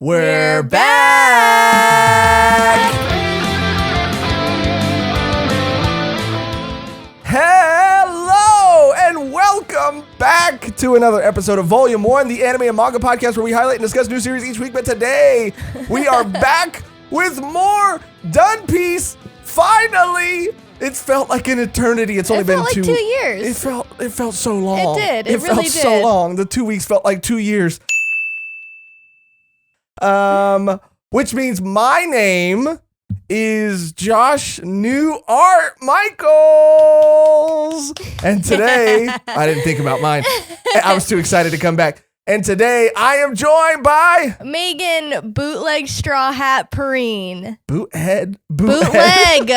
We're back! Hello and welcome back to another episode of Volume 1, the anime and manga podcast where we highlight and discuss new series each week. But today, we are back with more Done Piece. Finally! It felt like an eternity. It's only been like 2 years. It felt so long. It did. It really felt did. so long. The 2 weeks felt like 2 years. Which means my name is Josh New Art Michaels. And today, I didn't think about mine. I was too excited to come back. And today, I am joined by Mehgan Bootleg Straw Hat Perrine. Bootleg. Bootleg.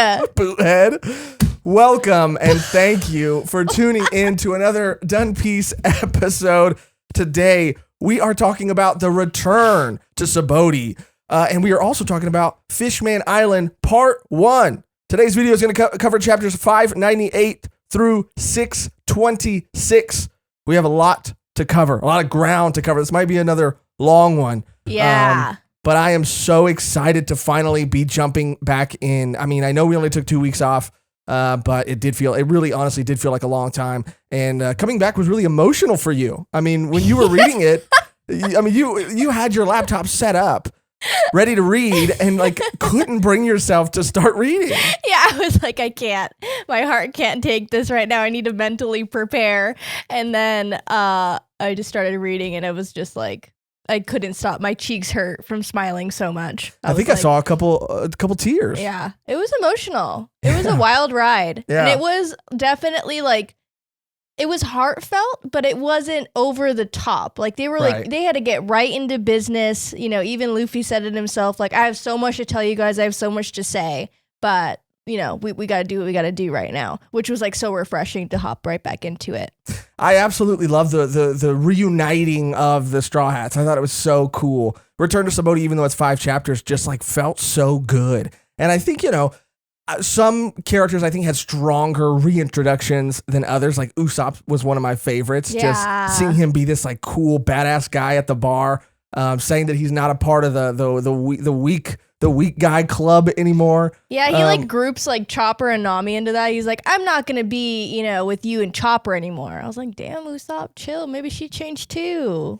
Welcome and thank you for tuning in to another Done Piece episode. Today, we are talking about the return to Saboody. And we are also talking about Fishman Island Part 1. Today's video is going to cover chapters 598 through 626. We have a lot to cover, a lot of ground to cover. This might be another long one. Yeah. But I am so excited to finally be jumping back in. I mean, I know we only took 2 weeks off, but it really honestly did feel like a long time. And coming back was really emotional for you. I mean, when you were reading it, I mean, you had your laptop set up, ready to read, and like couldn't bring yourself to start reading. Yeah, I was like, I can't. My heart can't take this right now. I need to mentally prepare. And then I just started reading, and it was just like I couldn't stop. My cheeks hurt from smiling so much. I think I saw a couple tears. Yeah, it was emotional. It was a wild ride, and it was definitely like. It was heartfelt, but it wasn't over the top. Like they were like, they had to get right into business. You know, even Luffy said it himself, like, I have so much to tell you guys. I have so much to say, but you know, we got to do what we got to do right now, which was like so refreshing to hop right back into it. I absolutely love the reuniting of the Straw Hats. I thought it was so cool. Return to Saboody, even though it's 5 chapters, just like felt so good. And I think, you know, some characters I think had stronger reintroductions than others. Like Usopp was one of my favorites. Yeah. Just seeing him be this like cool badass guy at the bar, saying that he's not a part of the weak guy club anymore. Yeah, he like groups like Chopper and Nami into that. He's like, I'm not gonna be, you know, with you and Chopper anymore. I was like, damn, Usopp, chill. Maybe she changed too.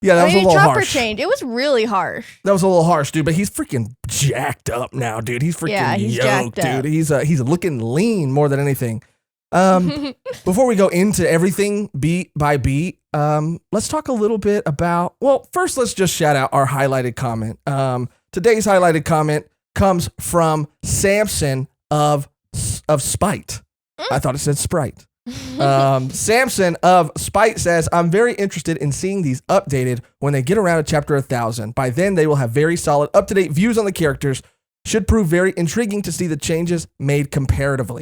Yeah, that was a little Chopper harsh. changed. It was really harsh. That was a little harsh, dude. But he's freaking jacked up now, dude. He's freaking yoked, dude. He's looking lean more than anything. Before we go into everything beat by beat, let's talk a little bit about. Well, first let's just shout out our highlighted comment. Today's highlighted comment comes from Samson of Spite. I thought it said Sprite. Samson of Spite says, I'm very interested in seeing these updated when they get around to chapter 1000. By then, they will have very solid, up-to-date views on the characters. Should prove very intriguing to see the changes made comparatively.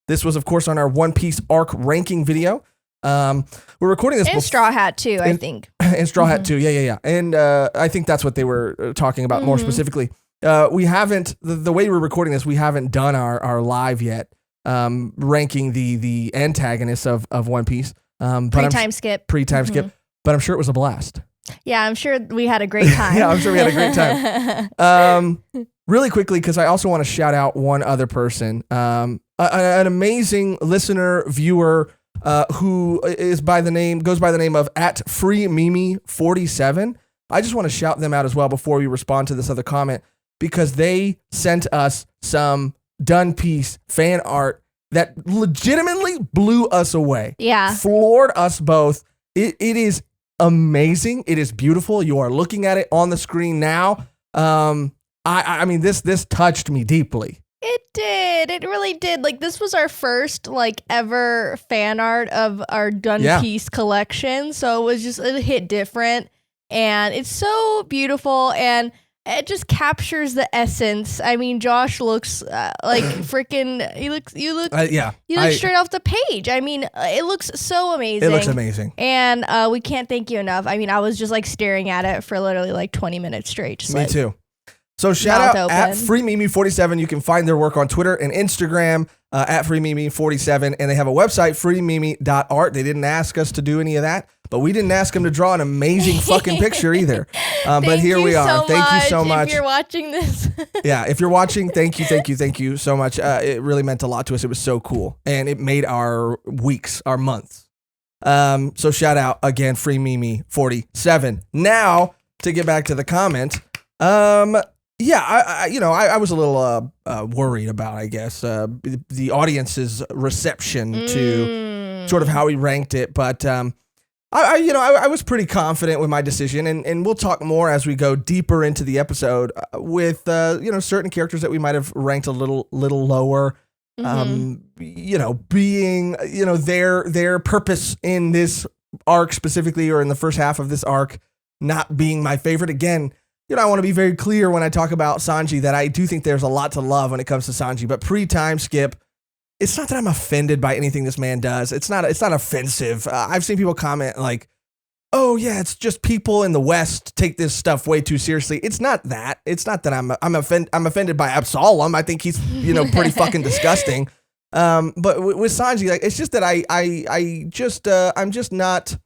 This was, of course, on our One Piece arc ranking video. We're recording this. And Straw Hat, too, I think. And Straw Hat, too. Yeah. And I think that's what they were talking about more specifically. We haven't, the way we're recording this, we haven't done our live yet. Ranking the antagonists of One Piece. Pre-time skip. But I'm sure it was a blast. Yeah, I'm sure we had a great time. Yeah, I'm sure we had a great time. Really quickly, because I also want to shout out one other person, an amazing listener, viewer, who goes by the name of @FreeMimi47. I just want to shout them out as well before we respond to this other comment, because they sent us some Done Piece fan art that legitimately blew us away. Yeah. Floored us both. It is amazing. It is beautiful. You are looking at it on the screen now. I mean, this touched me deeply. It did. It really did. Like, this was our first, like, ever fan art of our Done Piece collection. So it was just, it hit different. And it's so beautiful. And it just captures the essence. I mean, Josh looks like freaking. You look straight off the page. I mean, it looks so amazing. It looks amazing, and we can't thank you enough. I mean, I was just like staring at it for literally like 20 minutes straight. Just Me too. So shout out @FreeMimi47. You can find their work on Twitter and Instagram @FreeMimi47, and they have a website, freemimi.art. They didn't ask us to do any of that. but we didn't ask him to draw an amazing fucking picture either. But here we are. Thank you so much. If you're watching this. Yeah, if you're watching, thank you so much. It really meant a lot to us. It was so cool. And it made our weeks, our months. So shout out again, Free Mimi 47. Now, to get back to the comment, I was a little worried about, I guess, the audience's reception to sort of how we ranked it. But I was pretty confident with my decision, and we'll talk more as we go deeper into the episode with certain characters that we might have ranked a little lower. Being their purpose in this arc specifically, or in the first half of this arc, not being my favorite. Again, I want to be very clear when I talk about Sanji that I do think there's a lot to love when it comes to Sanji, but pre-time skip, it's not that I'm offended by anything this man does. It's not offensive. I've seen people comment like, oh yeah, it's just people in the West take this stuff way too seriously. It's not that. It's not that I'm offended by Absalom. I think he's, pretty fucking disgusting. But with Sanji, like, it's just that I'm just not,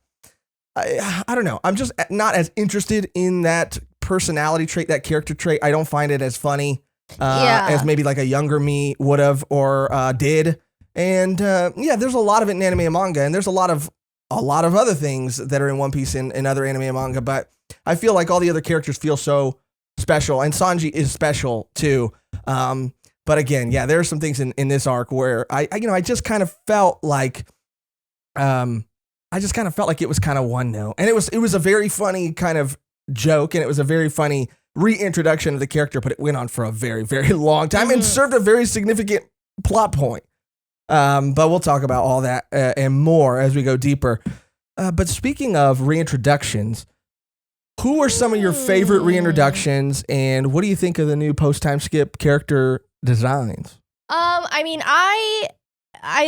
I don't know. I'm just not as interested in that personality trait, that character trait. I don't find it as funny as maybe like a younger me would have or did. And there's a lot of it in anime and manga, and there's a lot of other things that are in One Piece and other anime and manga. But I feel like all the other characters feel so special, and Sanji is special too. But again, there are some things in this arc where I just kind of felt like it was kind of one note, and it was a very funny kind of joke, and it was a very funny reintroduction of the character, but it went on for a very, very long time and served a very significant plot point. But we'll talk about all that and more as we go deeper. But speaking of reintroductions, who are some of your favorite reintroductions, and what do you think of the new post-time skip character designs? I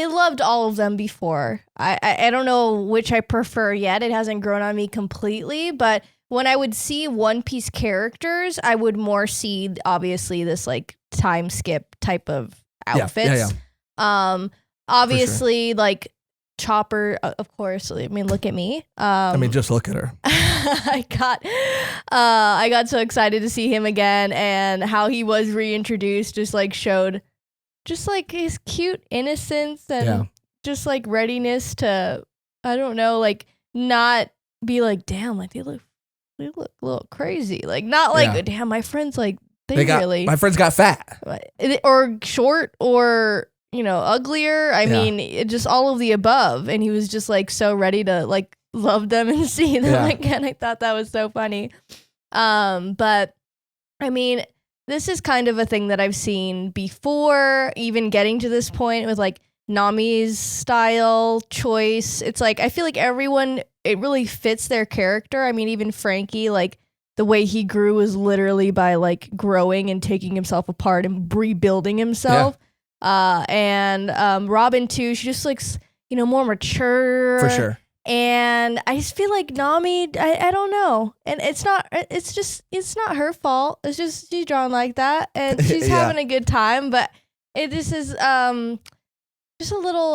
loved all of them before. I don't know which I prefer yet. It hasn't grown on me completely, but when I would see One Piece characters, I would more see, obviously, this like time skip type of outfits. Obviously, like Chopper, of course. I mean, look at me. Just look at her. I got so excited to see him again, and how he was reintroduced just like showed just like his cute innocence and just like readiness to, I don't know, like not be like, damn, like they look a little crazy. Like not like, damn, my friends like my friends got fat or short or uglier. I mean, just all of the above. And he was just like so ready to like love them and see them again. I thought that was so funny. But I mean, this is kind of a thing that I've seen before, even getting to this point with like Nami's style choice. It's like, I feel like everyone, it really fits their character. I mean, even Franky, like the way he grew was literally by like growing and taking himself apart and rebuilding himself. And Robin too, she just looks, more mature. For sure. And I just feel like Nami, I don't know. And it's not her fault. It's just she's drawn like that and she's having a good time, but it just is just a little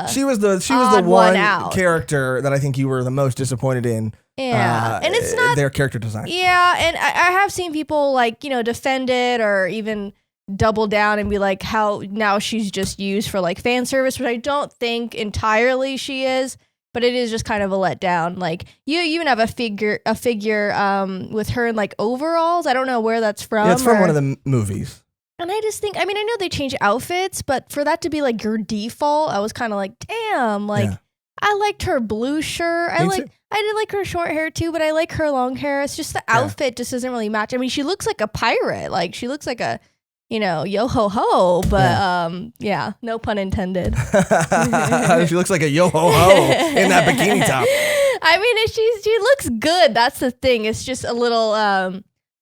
she was the one character that I think you were the most disappointed in. Yeah. And it's not their character design. Yeah, and I have seen people like, defend it or even double down and be like how now she's just used for like fan service, which I don't think entirely she is. But it is just kind of a letdown. Like you even have a figure with her in like overalls. I don't know where that's from. Yeah, it's from one of the movies. And I just think, I know they change outfits, but for that to be like your default, I was kind of like, damn, like I liked her blue shirt. I did like her short hair too, but I like her long hair. It's just the outfit just doesn't really match. I mean, she looks like a pirate. Like she looks like a, yo ho ho, but no pun intended. She looks like a yo ho ho in that bikini top. I mean, she looks good. That's the thing. It's just a little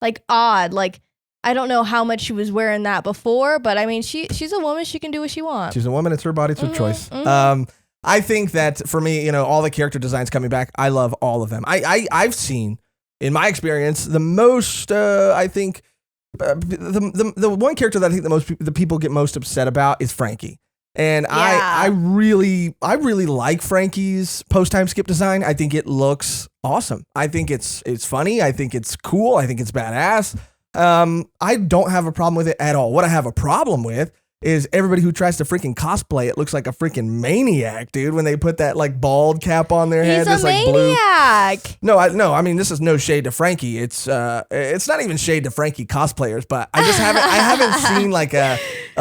like odd. Like I don't know how much she was wearing that before, but I mean, she's a woman. She can do what she wants. She's a woman. It's her body. It's her choice. I think that for me, all the character designs coming back, I love all of them. I've seen, in my experience, the most. I think. The one character that I think the people get most upset about is Franky. And I really like Franky's post-time skip design. I think it looks awesome. I think it's funny. I think it's cool. I think it's badass. I don't have a problem with it at all. What I have a problem with is everybody who tries to freaking cosplay it looks like a freaking maniac, dude, when they put that like bald cap on their head. He's a maniac. No, I mean, this is no shade to Franky. It's not even shade to Franky cosplayers, but I haven't seen like a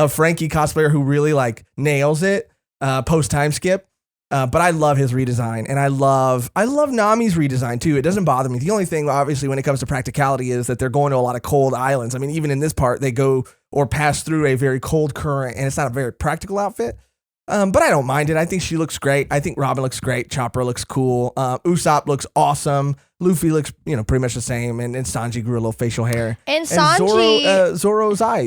Franky cosplayer who really like nails it post time skip. But I love his redesign, and I love Nami's redesign too. It doesn't bother me. The only thing, obviously, when it comes to practicality is that they're going to a lot of cold islands. I mean, even in this part, they go or pass through a very cold current, and it's not a very practical outfit. But I don't mind it. I think she looks great. I think Robin looks great. Chopper looks cool. Usopp looks awesome. Luffy looks, pretty much the same. And Sanji grew a little facial hair. And Sanji, Zoro's eye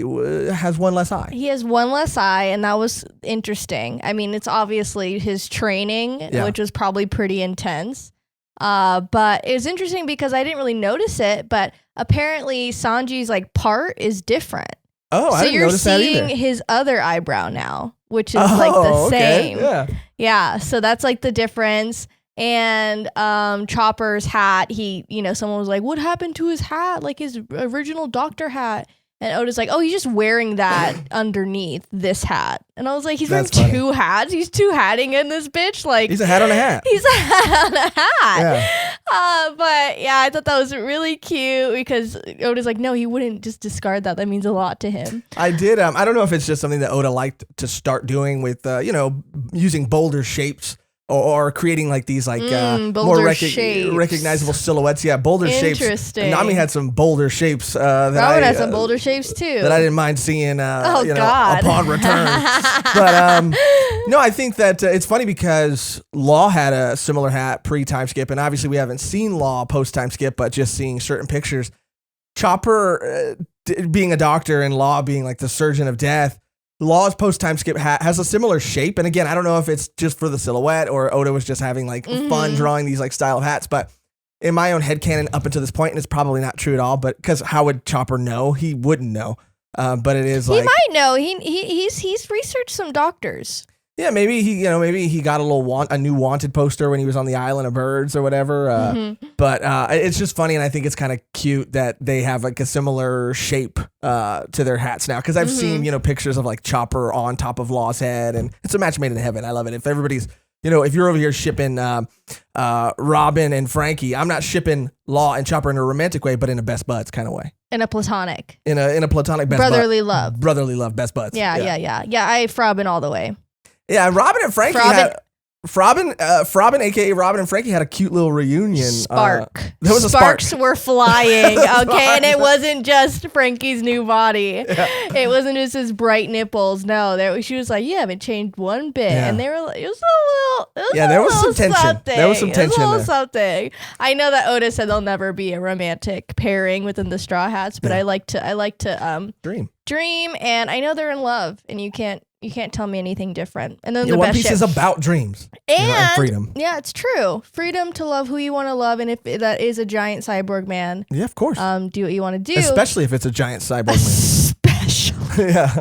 has one less eye. He has one less eye, and that was interesting. I mean, it's obviously his training, which was probably pretty intense. But it was interesting because I didn't really notice it, but apparently Sanji's like part is different. Oh, I didn't notice that either. So you're seeing his other eyebrow now, which is like the same. Yeah. So that's like the difference. And Chopper's hat, someone was like, what happened to his hat? Like his original doctor hat. And Oda's like, oh, he's just wearing that underneath this hat. And I was like, he's wearing two hats? He's two-hatting in this bitch? Like, he's a hat on a hat. He's a hat on a hat. Yeah. But yeah, I thought that was really cute because Oda's like, no, he wouldn't just discard that. That means a lot to him. I did. I don't know if it's just something that Oda liked to start doing with, using bolder shapes. Or creating like these like more recognizable silhouettes. Yeah, boulder shapes. Interesting. Nami had some boulder shapes. Robin had some boulder shapes too. That I didn't mind seeing upon return. But no, I think that it's funny because Law had a similar hat pre-time skip, and obviously we haven't seen Law post-time skip, but just seeing certain pictures. Chopper being a doctor and Law being like the surgeon of death. Law's post-time skip hat has a similar shape. And again, I don't know if it's just for the silhouette or Oda was just having like fun drawing these like style of hats. But in my own headcanon up until this point, and it's probably not true at all, but because how would Chopper know? He wouldn't know. But it is like... He might know. He's researched some doctors. Yeah, maybe he got a new wanted poster when he was on the Island of Birds or whatever. But it's just funny, and I think it's kind of cute that they have like a similar shape to their hats now. Because I've seen pictures of like Chopper on top of Law's head, and it's a match made in heaven. I love it. If everybody's if you're over here shipping Robin and Franky, I'm not shipping Law and Chopper in a romantic way, but in a best buds kind of way. In a platonic. In a platonic best brotherly love. Brotherly love, best buds. Yeah. I Robin all the way. Yeah, Robin and Franky Robin, aka Robin and Franky had a cute little reunion. There was Sparks were flying, okay, and it wasn't just Franky's new body. Yeah. It wasn't just his bright nipples. No, she was like, "You haven't changed one bit," and they were like, "It was a little." There was some tension. Something. There was some tension. It was a little something. I know that Oda said there'll never be a romantic pairing within the Straw Hats, but I like to dream, and I know they're in love, and you can't tell me anything different. And then One Piece is about dreams and freedom. Yeah, it's true. Freedom to love who you want to love, and if that is a giant cyborg man, yeah, of course. Do what you want to do, especially if it's a giant cyborg man. Especially, yeah.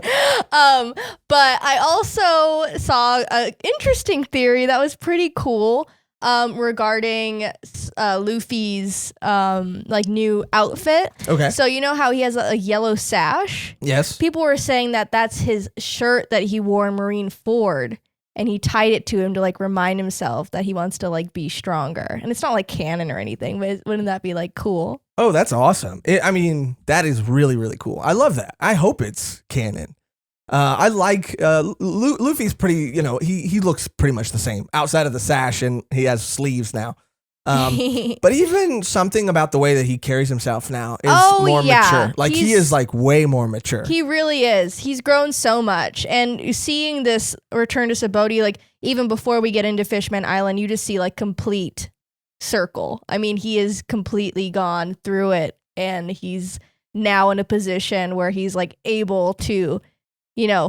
But I also saw an interesting theory that was pretty cool. Regarding Luffy's new outfit. Okay. So you know how he has a yellow sash? Yes. People were saying that that's his shirt that he wore in Marineford, and he tied it to him to like remind himself that he wants to like be stronger. And it's not like canon or anything, but wouldn't that be like cool? Oh, that's awesome. That is really, really cool. I love that. I hope it's canon. I like Luffy's pretty, he looks pretty much the same outside of the sash, and he has sleeves now. But even something about the way that he carries himself now is more mature. Like he is like way more mature. He really is. He's grown so much. And seeing this return to Saboody, like even before we get into Fishman Island, you just see like complete circle. I mean, he is completely gone through it, and he's now in a position where he's like able to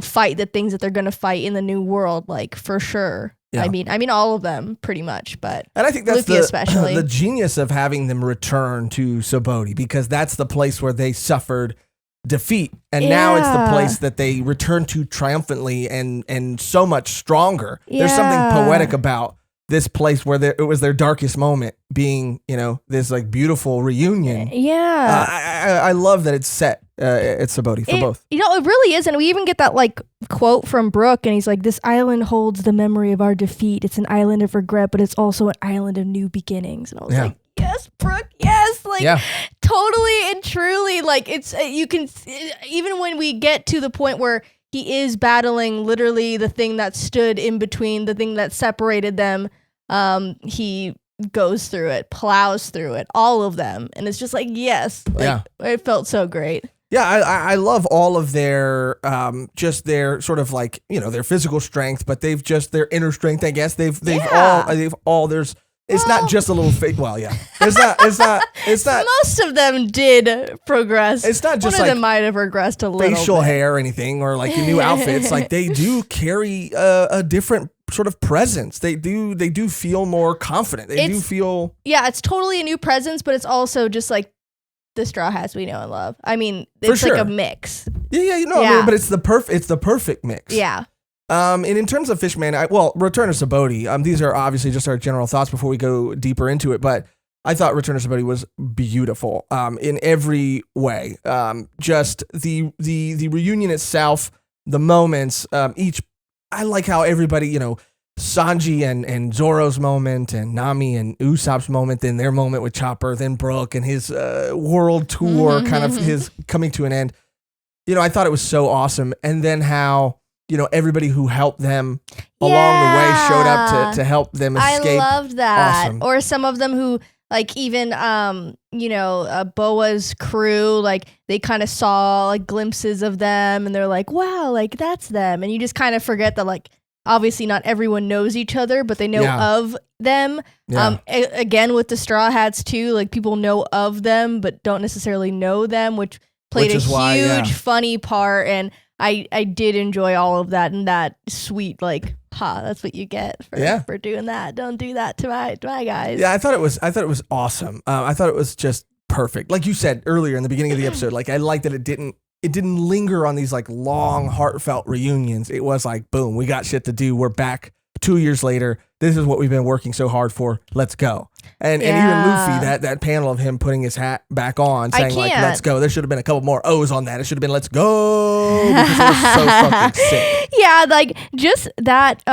fight the things that they're going to fight in the new world, like for sure. Yeah. I mean, all of them pretty much, but and I think that's Luffy especially the genius of having them return to Saboody, because that's the place where they suffered defeat, and now it's the place that they return to triumphantly and so much stronger. There's something poetic about this place where it was their darkest moment, being, this like beautiful reunion. I love that it's set at Saboody for both. It really is, and we even get that like quote from Brook, and he's like, "This island holds the memory of our defeat. It's an island of regret, but it's also an island of new beginnings." And I was like, "Yes, Brook, yes!" Like totally and truly, like it's you can even when we get to the point where he is battling literally the thing that stood in between, the thing that separated them. He goes through it, plows through it, all of them. And it's just like, yes, it felt so great. Yeah, I love all of their, just their sort of like, their physical strength, but they've just their inner strength, I guess. It's not just a little fake. Well, yeah, it's not. Most of them did progress. It's not just one of them might have regressed a little facial hair or anything, or like new outfits. Like they do carry a different sort of presence. They do feel more confident. They do feel. Yeah, it's totally a new presence, but it's also just like the Straw Hats we know and love. I mean, it's like a mix. I mean, but it's the perfect mix. Yeah. And in terms of Fishman, Return to Saboody, these are obviously just our general thoughts before we go deeper into it, but I thought Return to Saboody was beautiful in every way. Just the reunion itself, the moments, I like how everybody, Sanji and Zoro's moment, and Nami and Usopp's moment, then their moment with Chopper, then Brook and his world tour, kind of his coming to an end. I thought it was so awesome. And then how... everybody who helped them along the way showed up to help them escape. I loved that. Awesome. Or some of them who, like, even, Boa's crew, like, they kind of saw, like, glimpses of them, and they're like, wow, like, that's them. And you just kind of forget that, like, obviously not everyone knows each other, but they know of them. Yeah. Again, with the Straw Hats, too, like, people know of them, but don't necessarily know them, which played a huge, funny part, and I did enjoy all of that, and that sweet, like, that's what you get for doing that. Don't do that to my guys. Yeah, I thought it was awesome. I thought it was just perfect. Like you said earlier in the beginning of the episode, like I liked that it didn't linger on these like long, heartfelt reunions. It was like, boom, we got shit to do. We're back 2 years later. This is what we've been working so hard for. Let's go. And even Luffy, that panel of him putting his hat back on, saying like, let's go. There should have been a couple more O's on that. It should have been, let's go. Because it was so fucking sick. Yeah, like just that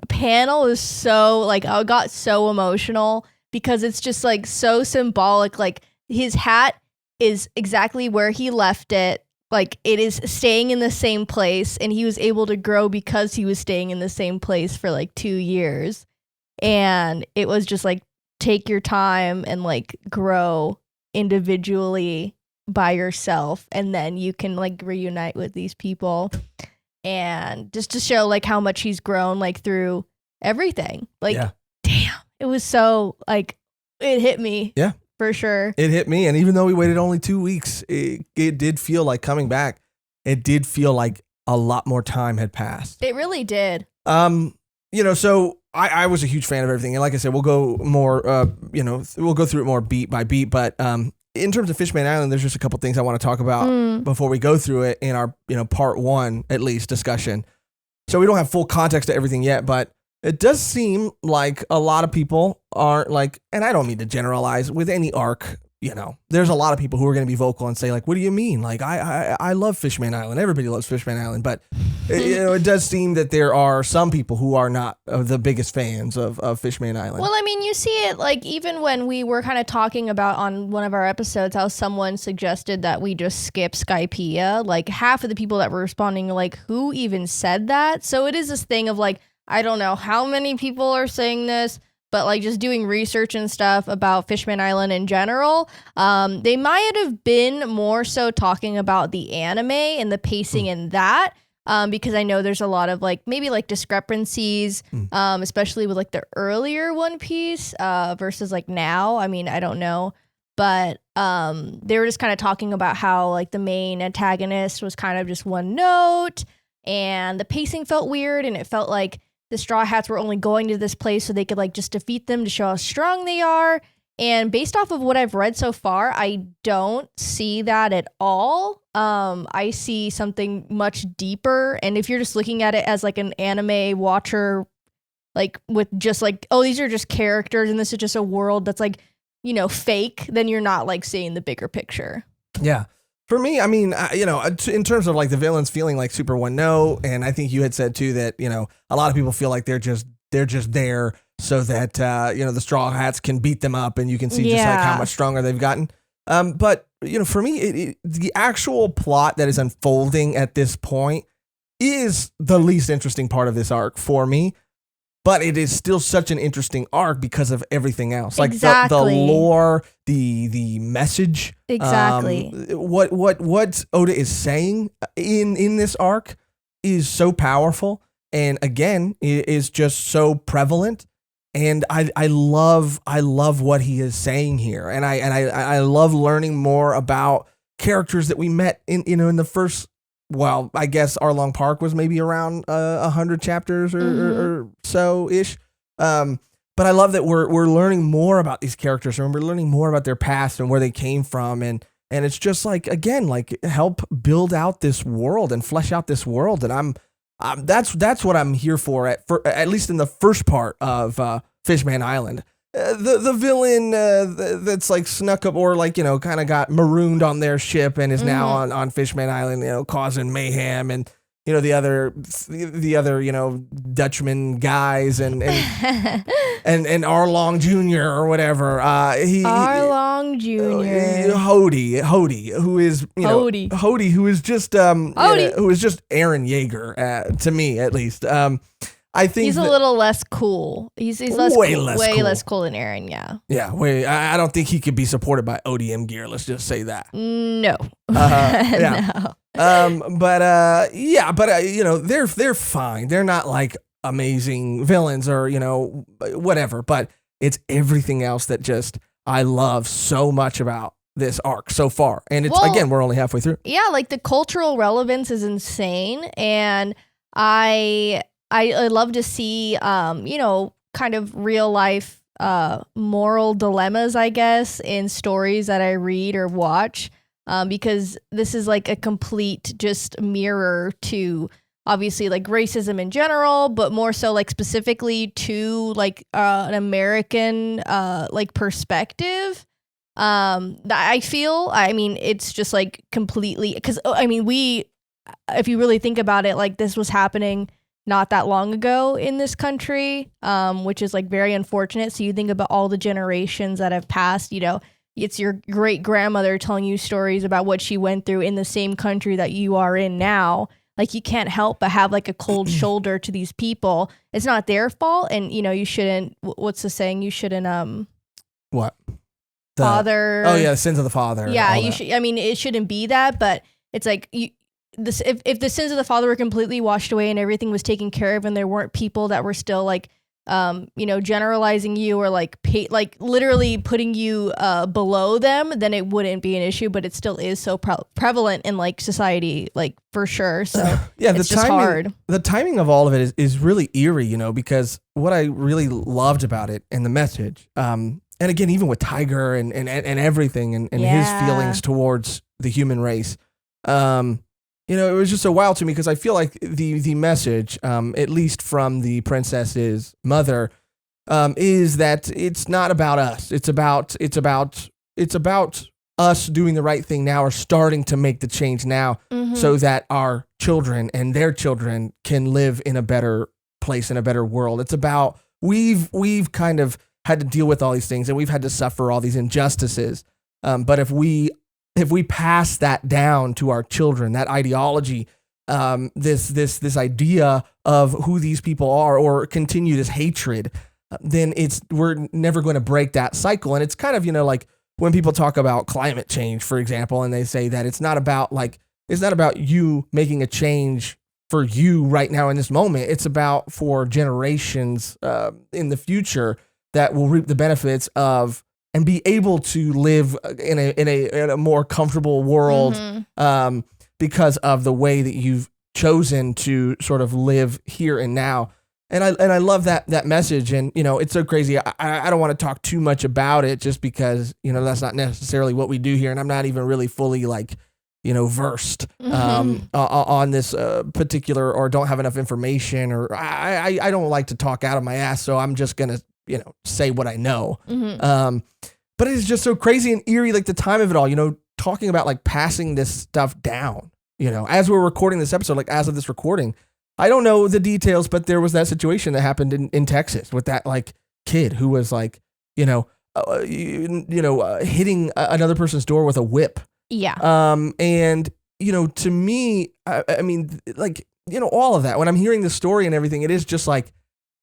panel is so like, I got so emotional because it's just like so symbolic. Like his hat is exactly where he left it. Like it is staying in the same place, and he was able to grow because he was staying in the same place for like 2 years. And it was just like, take your time and like grow individually by yourself, and then you can like reunite with these people. And just to show like how much he's grown like through everything. Like damn, it was so like it hit me. Yeah. For sure. It hit me. And even though we waited only 2 weeks, it did feel like coming back. It did feel like a lot more time had passed. It really did. So I was a huge fan of everything. And like I said, we'll go more, we'll go through it more beat by beat. But in terms of Fishman Island, there's just a couple things I want to talk about before we go through it in our, part one, at least, discussion. So we don't have full context to everything yet, but it does seem like a lot of people aren't like, and I don't mean to generalize with any arc, there's a lot of people who are going to be vocal and say like, what do you mean? Like, I love Fishman Island. Everybody loves Fishman Island. But, it does seem that there are some people who are not the biggest fans of Fishman Island. Well, I mean, you see it like even when we were kind of talking about on one of our episodes, how someone suggested that we just skip Skypiea. Like half of the people that were responding, like, who even said that? So it is this thing of like, I don't know how many people are saying this, but like just doing research and stuff about Fishman Island in general, they might have been more so talking about the anime and the pacing in that, because I know there's a lot of like maybe like discrepancies, especially with like the earlier One Piece versus like now. I mean, I don't know, but they were just kind of talking about how like the main antagonist was kind of just one note, and the pacing felt weird, and it felt like the Straw Hats were only going to this place so they could like just defeat them to show how strong they are. And based off of what I've read so far, I don't see that at all. I see something much deeper. And if you're just looking at it as like an anime watcher, like with just like, oh, these are just characters and this is just a world that's like, you know, fake, then you're not like seeing the bigger picture. Yeah. For me, I mean, you know, in terms of like the villains feeling like Super One No, and I think you had said too that, you know, a lot of people feel like they're just there so that, you know, the Straw Hats can beat them up and you can see just like how much stronger they've gotten. But, you know, for me, the actual plot that is unfolding at this point is the least interesting part of this arc for me. But it is still such an interesting arc because of everything else. Like the lore, the message. Exactly. What Oda is saying in this arc is so powerful. And again, it is just so prevalent. And I love what he is saying here. And I love learning more about characters that we met in the first. Well, I guess Arlong Park was maybe around 100 chapters or so ish. But I love that we're learning more about these characters and we're learning more about their past and where they came from. And it's just like, again, like help build out this world and flesh out this world. And that's what I'm here for at least in the first part of Fishman Island. The villain that's like snuck up or like, you know, kind of got marooned on their ship and is now on Fishman Island, you know, causing mayhem, and you know the other you know Dutchman guys and Arlong Jr. or whatever. Arlong Jr. Hody, who is Hody, who is just who is just Eren Yeager to me at least. I think he's a little less cool. He's way less cool than Eren. Yeah. Yeah. I don't think he could be supported by ODM gear. Let's just say that. No. Yeah. No. But you know, they're fine. They're not like amazing villains or, you know, whatever, but it's everything else that just I love so much about this arc so far. And it's again, we're only halfway through. Yeah. Like the cultural relevance is insane. And I love to see, you know, kind of real life moral dilemmas, I guess, in stories that I read or watch, because this is like a complete just mirror to obviously like racism in general, but more so like specifically to like an American like perspective. I feel, I mean, it's just like completely, because I mean, if you really think about it, like this was happening not that long ago in this country, which is like very unfortunate. So you think about all the generations that have passed, you know, it's your great grandmother telling you stories about what she went through in the same country that you are in now. Like you can't help but have like a cold shoulder to these people. It's not their fault. And you know, you shouldn't, what's the saying? You shouldn't, what? Father. Oh yeah. The sins of the father. Yeah. You should, I mean, it shouldn't be that, but it's like if the sins of the father were completely washed away and everything was taken care of and there weren't people that were still like, you know, generalizing you or like literally putting you below them, then it wouldn't be an issue, but it still is so prevalent in like society, like for sure. So yeah, it's just hard. The timing of all of it is really eerie, you know, because what I really loved about it and the message, and again, even with Tiger and everything and his feelings towards the human race, you know, it was just so wild to me because I feel like the message, at least from the princess's mother, is that it's not about us. It's about us doing the right thing now or starting to make the change now so that our children and their children can live in a better place, in a better world. It's about we've kind of had to deal with all these things and we've had to suffer all these injustices. But if we pass that down to our children, that ideology, this idea of who these people are, or continue this hatred, then we're never going to break that cycle. And it's kind of, you know, like when people talk about climate change, for example, and they say that it's not about you making a change for you right now in this moment. It's about for generations in the future that will reap the benefits of and be able to live in a more comfortable world because of the way that you've chosen to sort of live here and now. And I love that message. And, you know, it's so crazy. I don't want to talk too much about it just because, you know, that's not necessarily what we do here. And I'm not even really fully like, you know, versed on this particular, or don't have enough information, or I don't like to talk out of my ass. So I'm just going to, you know, say what I know. But it's just so crazy and eerie, like the time of it all, you know, talking about like passing this stuff down, you know, as we're recording this episode, like as of this recording. I don't know the details, but there was that situation that happened in Texas with that like kid who was like, hitting another person's door with a whip. Yeah. And, you know, to me, I mean, like, you know, all of that, when I'm hearing the story and everything, it is just like,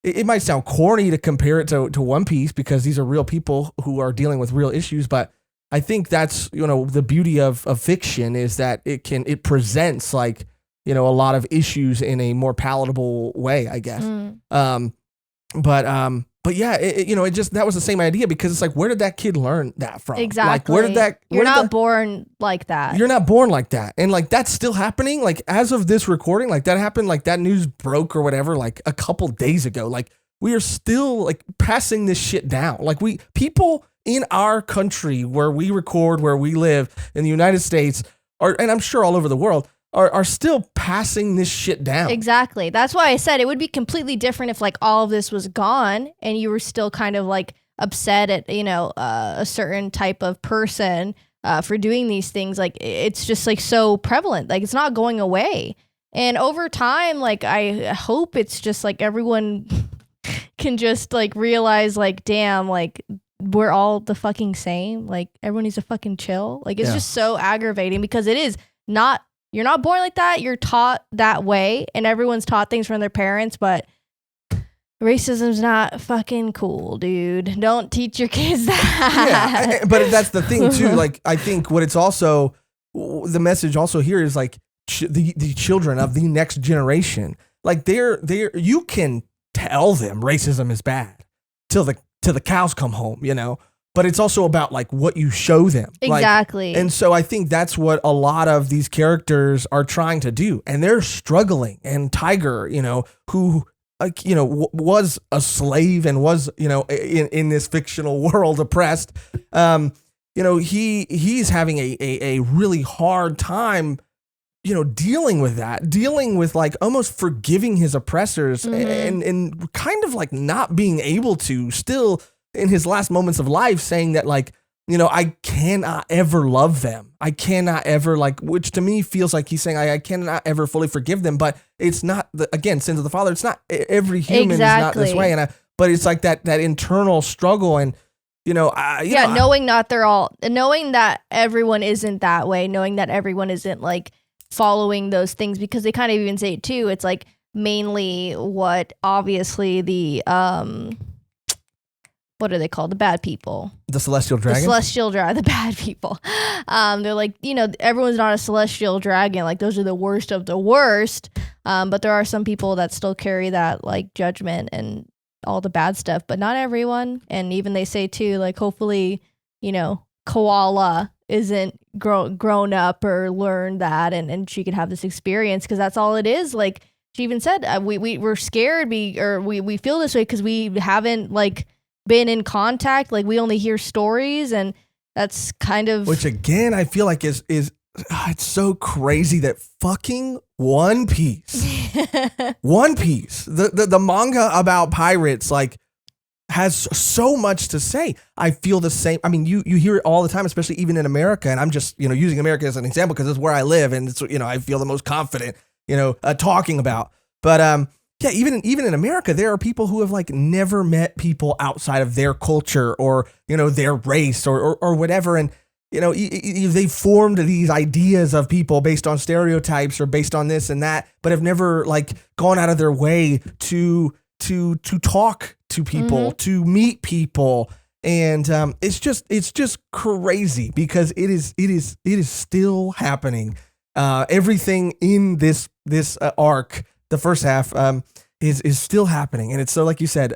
it might sound corny to compare it to One Piece because these are real people who are dealing with real issues. But I think that's, you know, the beauty of fiction is that it presents like, you know, a lot of issues in a more palatable way, I guess. But yeah, that was the same idea, because it's like, where did that kid learn that from? Exactly. Like, where did that? You're not born like that. You're not born like that, and like that's still happening. Like as of this recording, like that happened. Like that news broke or whatever, like a couple days ago. Like we are still like passing this shit down. Like people in our country where we record, where we live in the United States, and I'm sure all over the world, are still passing this shit down. Exactly. That's why I said it would be completely different if like all of this was gone and you were still kind of like upset at, you know, a certain type of person for doing these things. Like it's just like so prevalent. Like it's not going away. And over time, like I hope it's just like everyone can just like realize like, damn, like we're all the fucking same. Like everyone needs to fucking chill. Like it's just so aggravating, because it is not. You're not born like that. You're taught that way, and everyone's taught things from their parents, but racism's not fucking cool, dude. Don't teach your kids that. Yeah, but that's the thing too. Like, I think what it's also, the message also here is like the children of the next generation. Like you can tell them racism is bad till the cows come home, you know. But it's also about like what you show them. Exactly. Like, and so I think that's what a lot of these characters are trying to do. And they're struggling. And Tiger, you know, who, like, you know, was a slave and was, you know, in this fictional world oppressed, you know, he's having a really hard time, you know, dealing with like almost forgiving his oppressors and kind of like not being able to still, in his last moments of life, saying that like, you know, I cannot ever love them. I cannot ever like, which to me feels like he's saying I cannot ever fully forgive them. But it's not sins of the father. It's not every human is not this way. But it's like that internal struggle, and you know, knowing that everyone isn't that way, knowing that everyone isn't like following those things, because they kind of even say it too. It's like mainly what obviously the what are they called? The bad people. The celestial dragon? The bad people. They're like, you know, everyone's not a celestial dragon. Like those are the worst of the worst. But there are some people that still carry that like judgment and all the bad stuff, but not everyone. And even they say too, like hopefully, you know, Koala isn't grown up or learned that and she could have this experience, because that's all it is. Like she even said, we're scared we feel this way because we haven't like been in contact, like we only hear stories, and that's kind of, which again I feel like is it's so crazy that fucking One Piece the manga about pirates like has so much to say. I feel the same. I mean, you hear it all the time, especially even in America, and I'm just, you know, using America as an example because it's where I live and it's, you know, I feel the most confident, you know, talking about. But yeah, even in America, there are people who have like never met people outside of their culture or, you know, their race or whatever. And, you know, they formed these ideas of people based on stereotypes or based on this and that, but have never like gone out of their way to talk to people, to meet people. And it's just crazy because it is still happening. Everything in this arc, the first half, is still happening, and it's so, like you said,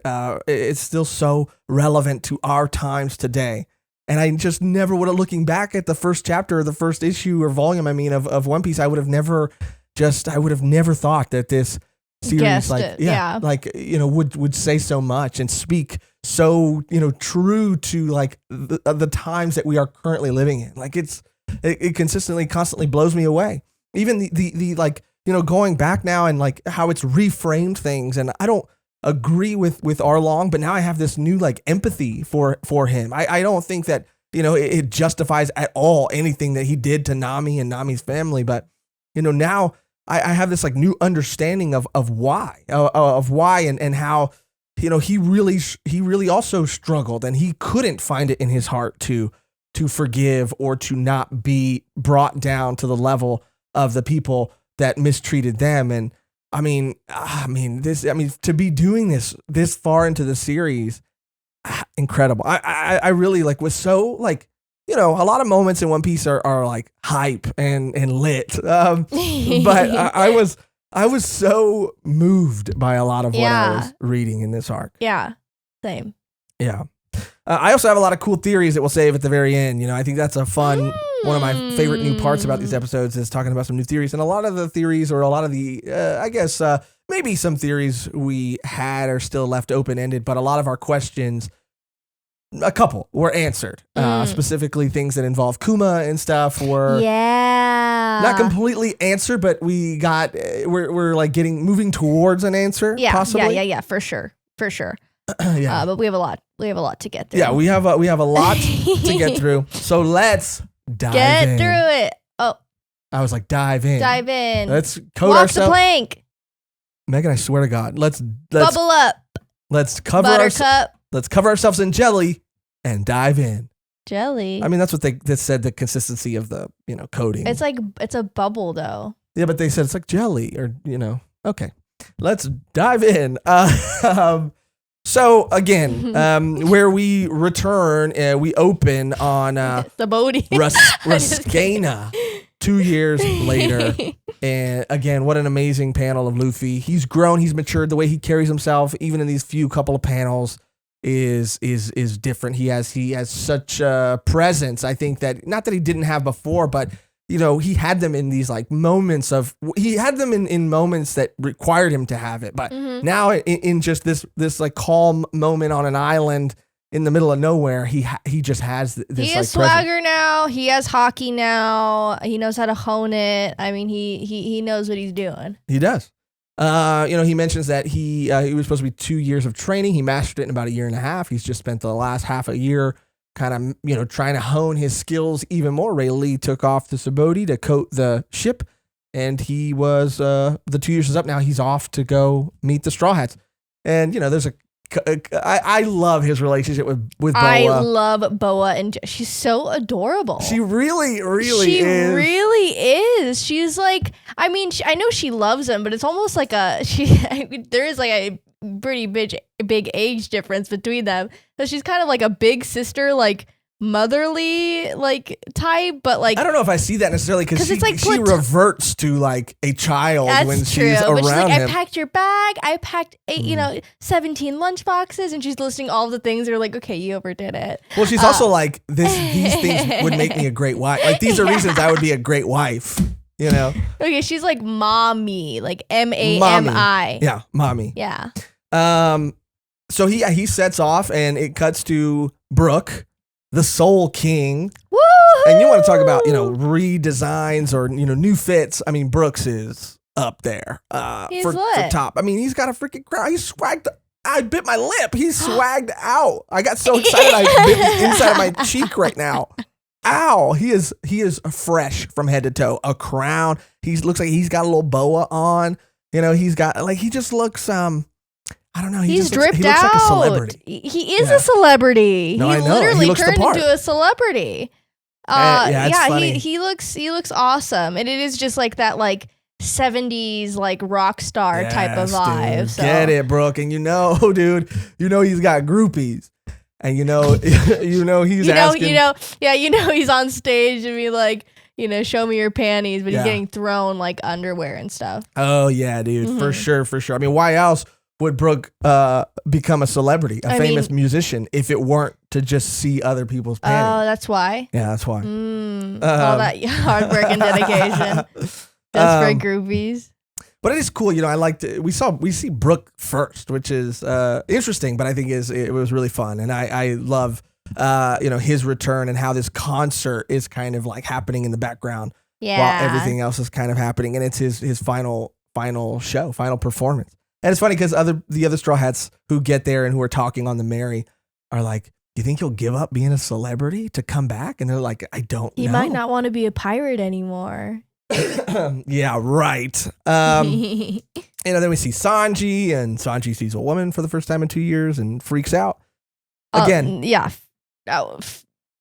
it's still so relevant to our times today. And I just never would have, looking back at the first chapter or the first issue or volume, I mean, of One Piece, I would have never thought that this series, like would say so much and speak so true to like the times that we are currently living in. Like it constantly blows me away. Even the like going back now and like how it's reframed things, and I don't agree with Arlong, but now I have this new like empathy for him. I don't think that it justifies at all anything that he did to Nami and Nami's family, but now I have this like new understanding of why and how he really also struggled, and he couldn't find it in his heart to forgive or to not be brought down to the level of the people that mistreated them. And I mean to be doing this far into the series, incredible. I really like was so like a lot of moments in One Piece are like hype and lit. But I was so moved by a lot of what I was reading in this arc. Yeah, same. Yeah. I also have a lot of cool theories that we'll save at the very end. I think that's a fun, one of my favorite new parts about these episodes is talking about some new theories. And a lot of the theories, or a lot of the, I guess, maybe some theories we had are still left open-ended, but a lot of our questions, a couple were answered. Specifically things that involve Kuma and stuff were not completely answered, but we got, we're like moving towards an answer. Possibly. Yeah, for sure. But we have a lot to get through. Yeah, we have a lot to get through. So let's dive in. Get through it. Oh, I was like, dive in. Let's code Walk ourselves. the plank. Mehgan, I swear to God, let's bubble up. Let's cover let's cover ourselves in jelly and dive in. Jelly. I mean, that's what they said. The consistency of the coding. It's a bubble though. Yeah, but they said it's like jelly, or Okay, let's dive in. So again, where we return, we open on Saboody. Ruskana 2 years later. And again, what an amazing panel of Luffy. He's grown, he's matured. The way he carries himself, even in these couple of panels, is different. He has such a presence. I think that not that he didn't have before, but he had them in these like moments in moments that required him to have it. But now in just this like calm moment on an island in the middle of nowhere, he just has this. He has swagger now. He has Haki now. He knows how to hone it. I mean, he knows what he's doing. He does. He mentions that he was supposed to be 2 years of training. He mastered it in about a year and a half. He's just spent the last half a year kind of, trying to hone his skills even more. Rayleigh took off to Saboody to coat the ship, and he was, the 2 years is up now. He's off to go meet the Straw Hats. And, there's I love his relationship with Boa. I love Boa, and she's so adorable. She really is. She really is. She's like, I mean, I know she loves him, but it's almost like there is like a pretty big age difference between them. So she's kind of like a big sister, like motherly like type, but like I don't know if I see that necessarily because she reverts to like a child when she's around she's like, him. I packed your bag. I packed 17 lunch boxes, and she's listing all the things that are like, okay, you overdid it. Well, she's also like these things would make me a great wife. Like these are reasons I would be a great wife. Okay, she's like mommy, like MAMI. Yeah, mommy. Yeah. So he sets off, and it cuts to Brook, the Soul King. Woo! And you want to talk about, redesigns or, new fits. I mean, Brooks is up there for top. I mean, he's got a freaking crown. He's swagged. I bit my lip. He's swagged out. I got so excited I bit the inside of my cheek right now. Ow. He is fresh from head to toe. A crown. He looks like he's got a little boa on. He's got like, he just looks, I don't know. He's dripped out. He looks like a celebrity. He is a celebrity. No, he I know. Literally turned into a celebrity. He looks awesome, and it is just like that, like 70s like rock star type of vibe. Dude. So. Get it, Brooke, and dude, he's got groupies, and he's asking. He's on stage and be like, show me your panties, but he's getting thrown like underwear and stuff. Oh yeah, dude, for sure. I mean, why else would Brook become a celebrity, famous musician, if it weren't to just see other people's panties? Oh, that's why? Yeah, that's why. All that hard work and dedication just for groupies. But it is cool, you know. I liked it. We see Brook first, which is interesting, but I think it was really fun, and I love you know, his return and how this concert is kind of like happening in the background while everything else is kind of happening, and it's his final show, final performance. And it's funny because the other Straw Hats who get there and who are talking on the Mary are like, you think he'll give up being a celebrity to come back? And they're like, I don't know. He might not want to be a pirate anymore. Yeah, right. You know, then we see Sanji, and Sanji sees a woman for the first time in 2 years and freaks out. Again.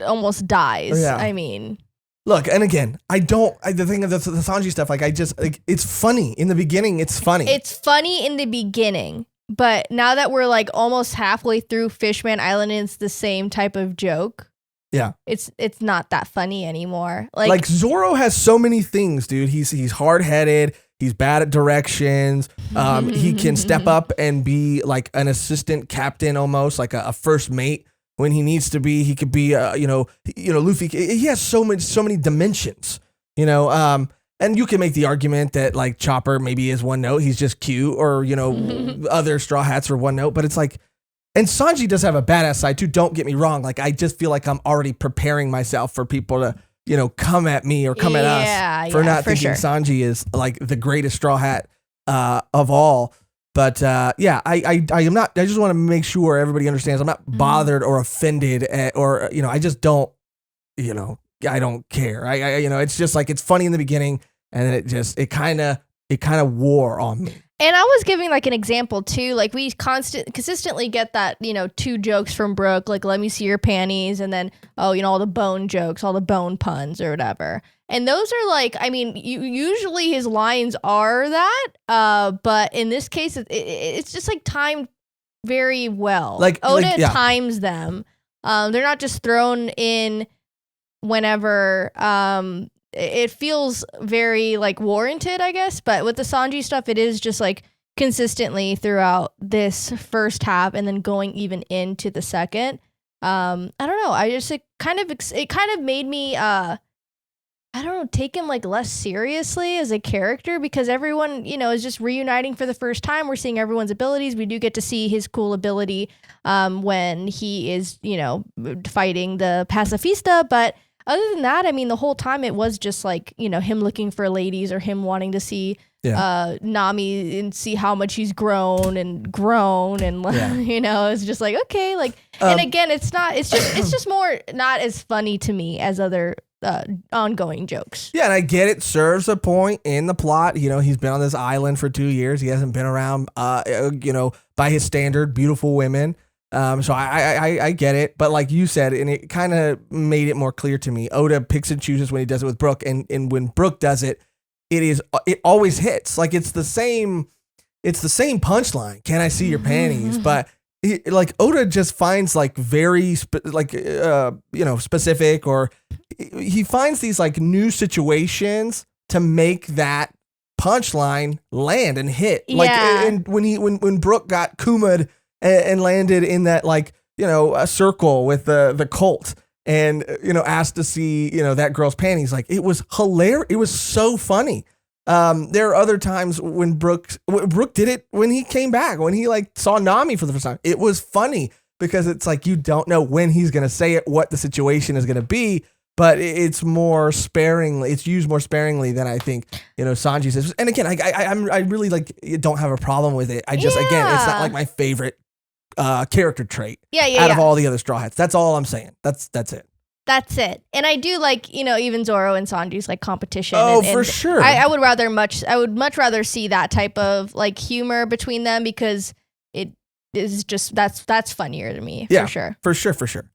Almost dies. Yeah. I mean. Look, and again, the thing of the Sanji stuff, like, it's funny. In the beginning, it's funny. It's funny in the beginning. But now that we're like almost halfway through Fishman Island, and it's the same type of joke. Yeah, it's not that funny anymore. Like Zoro has so many things, dude. He's hard headed. He's bad at directions. He can step up and be like an assistant captain, almost like a first mate when he needs to be. He could be, you know, Luffy. He has so many dimensions, you know. And you can make the argument that like Chopper maybe is one note. He's just cute, or, you know, other Straw Hats are one note. But it's like, and Sanji does have a badass side too. Don't get me wrong. Like, I just feel like I'm already preparing myself for people to, you know, come at me or come at us for not thinking Sanji is like the greatest Straw Hat of all. But I am not. I just want to make sure everybody understands. I'm not bothered or offended or, you know, I just don't, you know. I don't care. I you know, it's just like, it's funny in the beginning, and then it kind of wore on me. And I was giving like an example too. Like, we consistently get that, you know, 2 jokes from Brook, like, let me see your panties, and then, oh, you know, all the bone jokes, all the bone puns or whatever. And those are like, I mean, usually his lines are that, but in this case, it's just like timed very well. Like Oda times them. They're not just thrown in whenever. It feels very like warranted, I guess, but with the Sanji stuff, it is just like consistently throughout this first half and then going even into the second. I don't know, I just, it kind of made me I don't know, take him like less seriously as a character, because everyone, you know, is just reuniting for the first time. We're seeing everyone's abilities. We do get to see his cool ability when he is, you know, fighting the Pacifista, but other than that, I mean, the whole time it was just like, you know, him looking for ladies, or him wanting to see Nami and see how much he's grown, and you know, it's just like, okay, like, and again, it's just more not as funny to me as other ongoing jokes. Yeah, and I get it serves a point in the plot. You know, he's been on this island for 2 years. He hasn't been around, you know, by his standard, beautiful women. So I get it, but like you said, and it kind of made it more clear to me, Oda picks and chooses when he does it with Brook, and when Brook does it, it always hits. Like, it's the same punchline. Can I see your panties? But like Oda just finds like very you know, specific, or he finds these like new situations to make that punchline land and hit. Yeah. Like, and when Brook got Kuma'd and landed in that, like, you know, a circle with the cult, and, you know, asked to see, you know, that girl's panties. Like, it was hilarious. It was so funny. There are other times when Brook did it when he came back, when he like saw Nami for the first time. It was funny because it's like, you don't know when he's going to say it, what the situation is going to be, but it's more sparingly. It's used more sparingly than I think, you know, Sanji says. And again, I really like don't have a problem with it. I just, again, it's not like my favorite character trait out of all the other Straw Hats. That's all I'm saying. That's it. That's it. And I do like, you know, even Zoro and Sanji's like competition. Oh, and for sure. I would much rather see that type of like humor between them, because it is just, that's funnier to me. Yeah, for sure. For sure.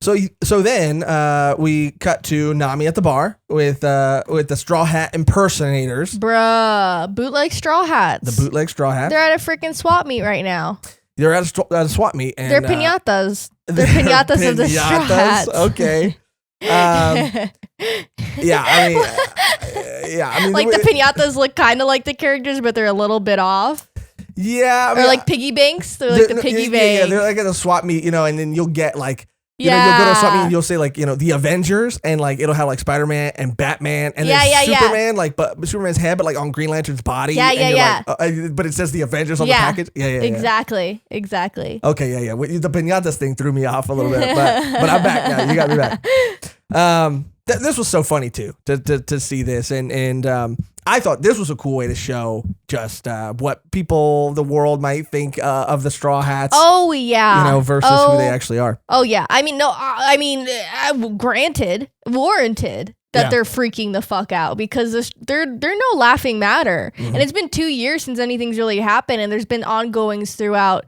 So then we cut to Nami at the bar with the Straw Hat impersonators. Bruh, bootleg Straw Hats. The bootleg Straw Hats. They're at a freaking swap meet right now. They're at a swap meet. And, they're pinatas. They're pinatas of the Straw Hats. Okay. I mean, like the pinatas look kind of like the characters, but they're a little bit off. Yeah. I mean, or like piggy banks. They're like the piggy banks. Yeah, they're like at a swap meet, you know, and then you'll get like You know, you'll go to something and you'll say like, you know, the Avengers, and like it'll have like Spider-Man and Batman and then Superman, like but Superman's head, but like on Green Lantern's body. Like, but it says the Avengers on the package. Exactly. Okay, yeah. The piñatas thing threw me off a little bit, but I'm back now. You got me back. This was so funny too to see this, and I thought this was a cool way to show just what the world might think of the Straw Hats. Oh yeah, you know, versus who they actually are. Oh yeah, I mean, granted, warranted that they're freaking the fuck out, because they're no laughing matter, and it's been 2 years since anything's really happened, and there's been ongoings throughout.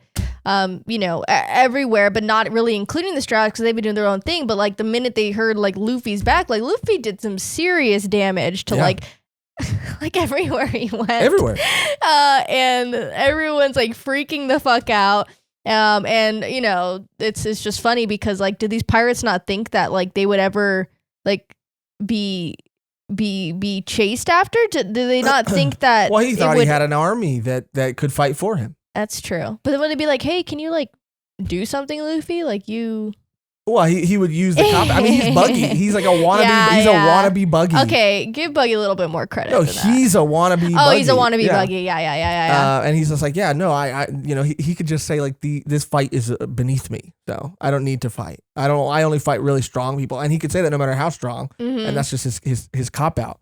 You know, everywhere, but not really including the Straw Hats because they've been doing their own thing. But like the minute they heard like Luffy's back, like Luffy did some serious damage to like everywhere he went. Everywhere. And everyone's like freaking the fuck out. And you know, it's just funny because like, did these pirates not think that like they would ever like be chased after? Do they not think that? Well, he thought he had an army that could fight for him. That's true. But then would it be like, hey, can you like do something, Luffy? Like you. Well, he would use the cop. I mean, he's Buggy. He's like a wannabe. He's a wannabe Buggy. Okay, give Buggy a little bit more credit. No, he's a wannabe. Oh, he's a wannabe Buggy. Yeah. And he's just like, yeah, no, I you know, he could just say like this fight is beneath me, so I don't need to fight. I only fight really strong people, and he could say that no matter how strong, and that's just his cop out.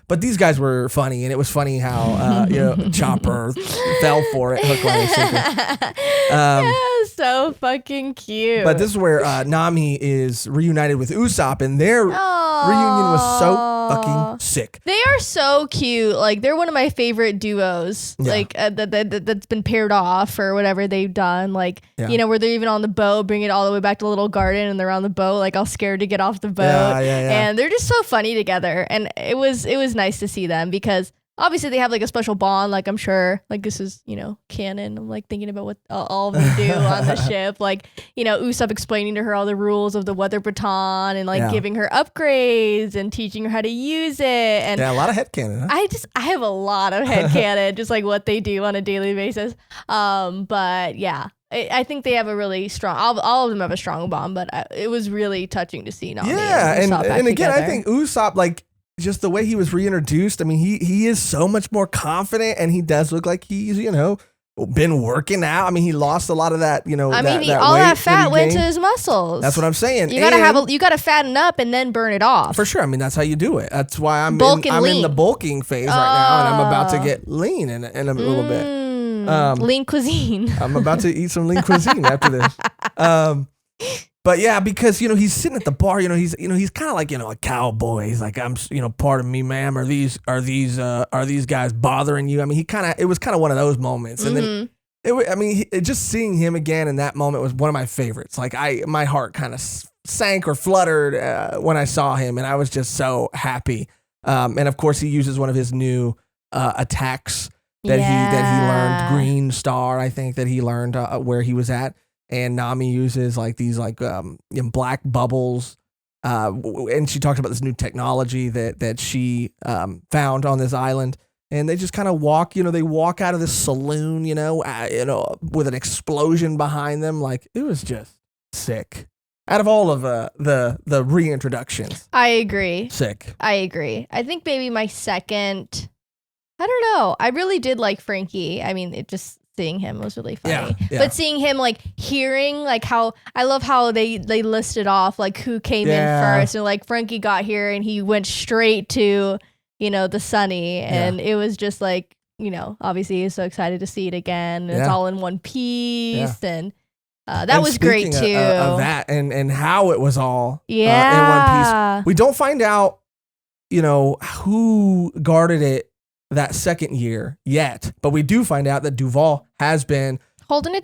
But these guys were funny, and it was funny how you know, Chopper fell for it, hook, line, and sinker. Yeah, so fucking cute. But this is where Nami is reunited with Usopp, and their reunion was so fucking sick. They are so cute. Like they're one of my favorite duos. Yeah. Like that's been paired off or whatever they've done. Like you know, where they're even on the boat, bring it all the way back to the little garden, and they're on the boat, like all scared to get off the boat. Yeah. And they're just so funny together, and it was nice to see them because obviously they have like a special bond. Like I'm sure like this is, you know, canon. I'm like thinking about what all of them do on the ship. Like, you know, Usopp explaining to her all the rules of the weather baton and like giving her upgrades and teaching her how to use it. And a lot of headcanon. Huh? I have a lot of headcanon, just like what they do on a daily basis. But yeah. I think they have a really strong. All of them have a strong bond, but it was really touching to see Nami. Yeah, and again, together. I think Usopp, like just the way he was reintroduced. I mean, he is so much more confident, and he does look like he's, you know, been working out. I mean, he lost a lot of that, you know. I mean, all that fat went to his muscles. That's what I'm saying. You gotta fatten up and then burn it off. For sure. I mean, that's how you do it. That's why I'm in the bulking phase right now, and I'm about to get lean in a little bit. Lean cuisine. I'm about to eat some lean cuisine after this. But yeah, because, you know, he's sitting at the bar, you know, he's kind of like, you know, a cowboy. He's like, you know, pardon me, ma'am, are these guys bothering you? I mean, it was kind of one of those moments. And then just seeing him again in that moment was one of my favorites. Like my heart kind of sank or fluttered when I saw him, and I was just so happy. And of course he uses one of his new attacks that he learned, Green Star, I think that he learned where he was at. And Nami uses like these like black bubbles, and she talks about this new technology that she found on this island. And they just kind of walk, you know, they walk out of this saloon, you know, with an explosion behind them. Like it was just sick. Out of all of the reintroductions, I agree. Sick. I agree. I think maybe my second. I don't know. I really did like Franky. I mean, seeing him was really funny. Yeah. But seeing him like hearing like how I love how they listed off like who came in first, and like Franky got here and he went straight to, you know, the Sunny, and it was just like, you know, obviously he's so excited to see it again. And it's all in one piece, and that was great too. Of that and how it was all in one piece. We don't find out, you know, who guarded it that second year yet, but we do find out that Duval has been holding it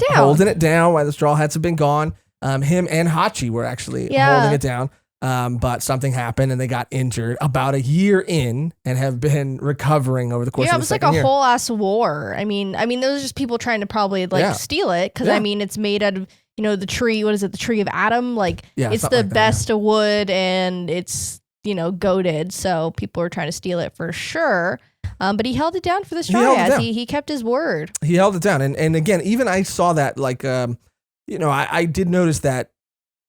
down while the Straw Hats have been gone. Him and Hachi were actually holding it down, but something happened and they got injured about a year in and have been recovering over the course of the second year. It was like a whole ass war. I mean those are just people trying to probably like steal it, because I mean it's made out of, you know, the tree, what is it, the tree of Adam, like it's the best of wood, and it's, you know, goated, so people are trying to steal it for sure. But he held it down for the Straw Hats. He kept his word. He held it down. And again, even I saw that, like, you know, I did notice that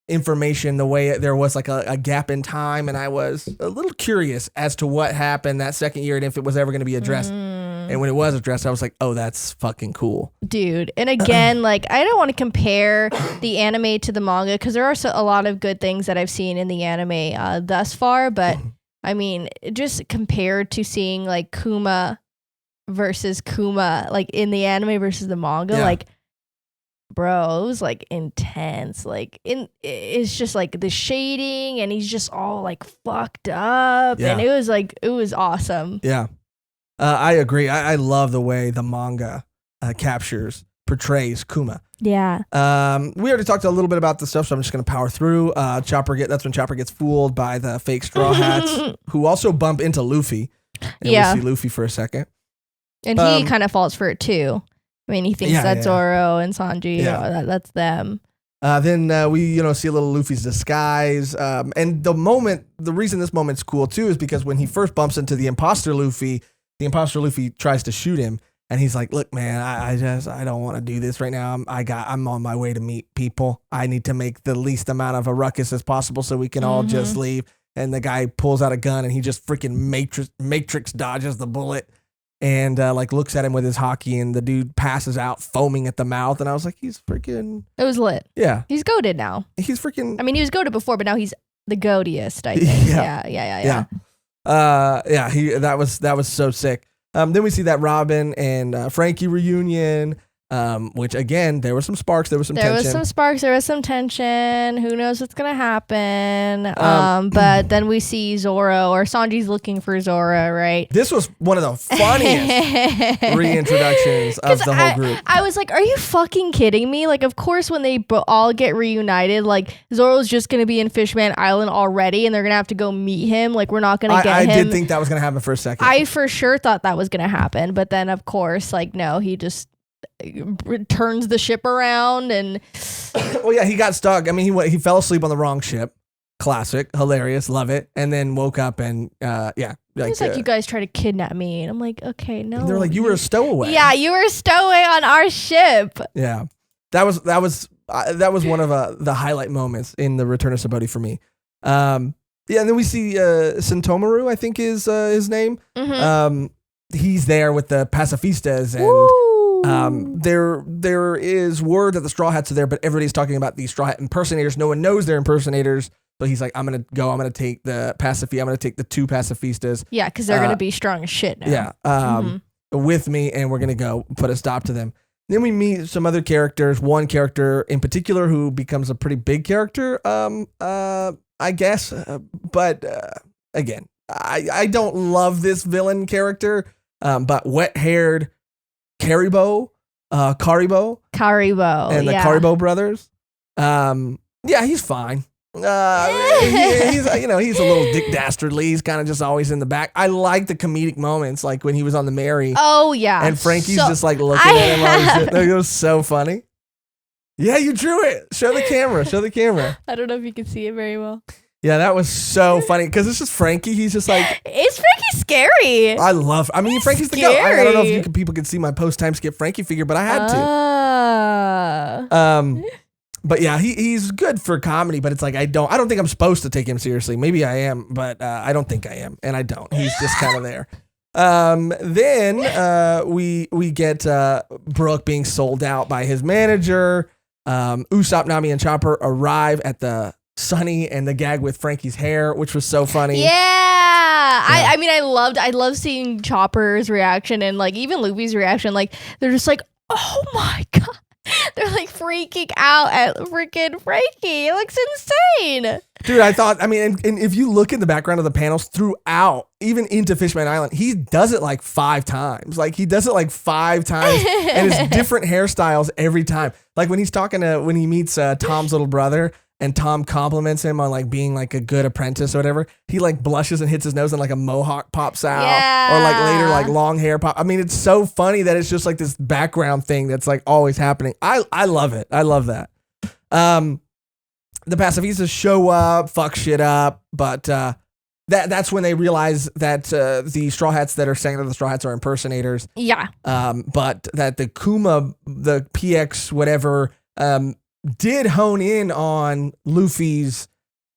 information the way there was like a gap in time, and I was a little curious as to what happened that second year and if it was ever going to be addressed. And when it was addressed, I was like, oh, that's fucking cool. Dude. And again, like, I don't want to compare the anime to the manga because there are a lot of good things that I've seen in the anime thus far. But I mean, just compared to seeing like Kuma versus Kuma, like in the anime versus the manga, like, bro, it was like intense. Like, it's just like the shading and he's just all like fucked up. And it was awesome. Yeah. I agree. I love the way the manga portrays Kuma. Yeah. We already talked a little bit about the stuff, so I'm just going to power through. That's when Chopper gets fooled by the fake Straw Hats, who also bump into Luffy. And we see Luffy for a second. And he kind of falls for it too. I mean, he thinks that's Zoro and Sanji. That's them. Then we see a little Luffy's disguise. And the reason this moment's cool too is because when he first bumps into the imposter Luffy tries to shoot him, and he's like, "Look, man, I don't want to do this right now. I'm on my way to meet people. I need to make the least amount of a ruckus as possible so we can all just leave." And the guy pulls out a gun and he just freaking matrix dodges the bullet and like looks at him with his Haki, and the dude passes out foaming at the mouth. And I was like, he's freaking. It was lit. Yeah, he's goated now. He's freaking. I mean, he was goated before, but now he's the goatiest. I think. Yeah. That was so sick. Then we see that Robin and Franky reunion, which again, there were some sparks, there was some tension. Who knows what's gonna happen? But then we see Zoro, or Sanji's looking for Zoro, right? This was one of the funniest reintroductions of the whole group. I was like, are you fucking kidding me? Like, of course, when they all get reunited, like Zoro's just gonna be in Fishman Island already, and they're gonna have to go meet him. Like, we're not gonna get him. I did think that was gonna happen for a second. I for sure thought that was gonna happen, but then of course, like, no, he just turns the ship around and he got stuck. I mean, he fell asleep on the wrong ship. Classic, hilarious, love it. And then woke up and it's like, you guys try to kidnap me, and I'm like, okay, no. They're like, you were a stowaway. Yeah, you were a stowaway on our ship. Yeah, that was one of the highlight moments in the Return of Saboody for me. And then we see Sentomaru, I think is his name. He's there with the Pacifistas, and there is word that the Straw Hats are there, but everybody's talking about these Straw Hat impersonators. No one knows they're impersonators. So he's like, I'm going to take the I'm going to take the two Pacifistas. Yeah, because they're going to be strong as shit now. Yeah. With me, and we're going to go put a stop to them. Then we meet some other characters, one character in particular who becomes a pretty big character, I guess. But again, I don't love this villain character, but wet-haired Caribou, and the Caribou brothers. He's fine. He's a little dick dastardly. He's kind of just always in the back. I like the comedic moments, like when he was on the Mary. Oh yeah, and Franky's just like looking at him. It was so funny. Yeah, you drew it. Show the camera. I don't know if you can see it very well. Yeah, that was so funny because it's just Franky. He's just like, is Franky scary? Franky's the goat. I don't know if people can see my post-time skip Franky figure, but I had to. But yeah, he's good for comedy, but it's like I don't think I'm supposed to take him seriously. Maybe I am, but I don't think I am, and I don't. He's just kind of there. Then we get Brook being sold out by his manager. Usopp, Nami, and Chopper arrive at the Sunny and the gag with Franky's hair, which was so funny. Yeah. I mean, I loved seeing Chopper's reaction and like even Luffy's reaction. Like they're just like, oh my god. They're like freaking out at freaking Franky. It looks insane. Dude, and if you look in the background of the panels throughout, even into Fishman Island, he does it like 5 times. And it's different hairstyles every time. Like when he meets Tom's little brother, and Tom compliments him on like being like a good apprentice or whatever, he like blushes and hits his nose and like a mohawk pops out. Yeah. Or like later like long hair pop. I mean, it's so funny that it's just like this background thing that's like always happening. I love it. I love that. The Pacifistas show up, fuck shit up, but that's when they realize that the Straw Hats that are saying that the Straw Hats are impersonators. Yeah. But that the Kuma, the PX whatever, did hone in on Luffy's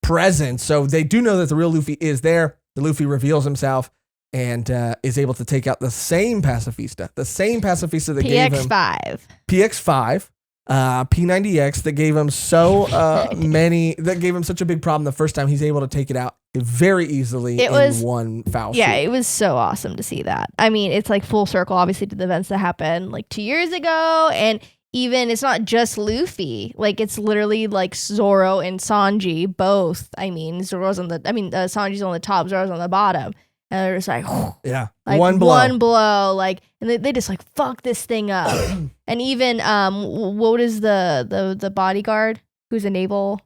presence. So they do know that the real Luffy is there. The Luffy reveals himself and is able to take out the same Pacifista that gave him PX5, P90X that gave him that gave him such a big problem the first time. He's able to take it out very easily in one foul swoop. Yeah, it was so awesome to see that. I mean, it's like full circle, obviously, to the events that happened like 2 years ago. And even it's not just Luffy. Like, it's literally like Zoro and Sanji both. I mean, Sanji's on the top, Zoro's on the bottom. And they're just like, one blow. Like, and they just like, fuck this thing up. And even, what is the bodyguard who's a naval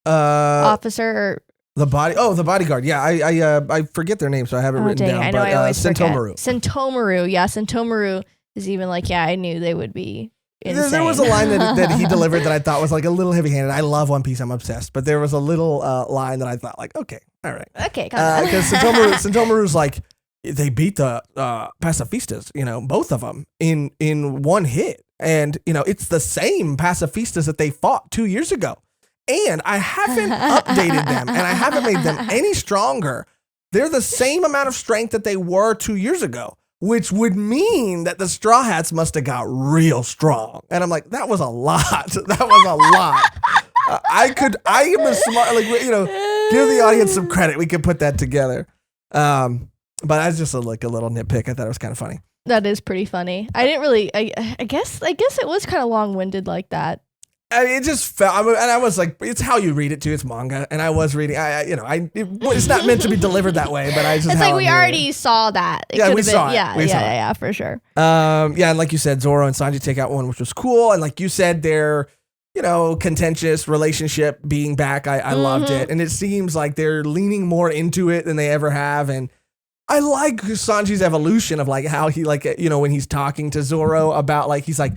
officer? The bodyguard. Yeah, I forget their name, so I have it written down. But I always Sentomaru. Sentomaru. Yeah, Sentomaru is even like, I knew they would be insane. There was a line that he delivered that I thought was like a little heavy-handed. I love One Piece. I'm obsessed. But there was a little line that I thought like, okay, all right. Okay, because Sentomaru's like, they beat the Pacifistas, both of them in one hit. And, it's the same Pacifistas that they fought 2 years ago. And I haven't updated them, and I haven't made them any stronger. They're the same amount of strength that they were 2 years ago, which would mean that the Straw Hats must have got real strong. And I'm like, that was a lot. I am a smart, give the audience some credit. We could put that together. But that's just a little nitpick. I thought it was kind of funny. That is pretty funny. I didn't really, I guess it was kind of long-winded like that. It just felt, and I was like, it's how you read it too. It's manga, and I was reading. It's not meant to be delivered that way, but I just. It's like we already saw that. We saw it. Yeah, for sure. And like you said, Zoro and Sanji take out one, which was cool, and like you said, their contentious relationship being back, I loved it, and it seems like they're leaning more into it than they ever have, and I like Sanji's evolution of like how he when he's talking to Zoro about like he's like.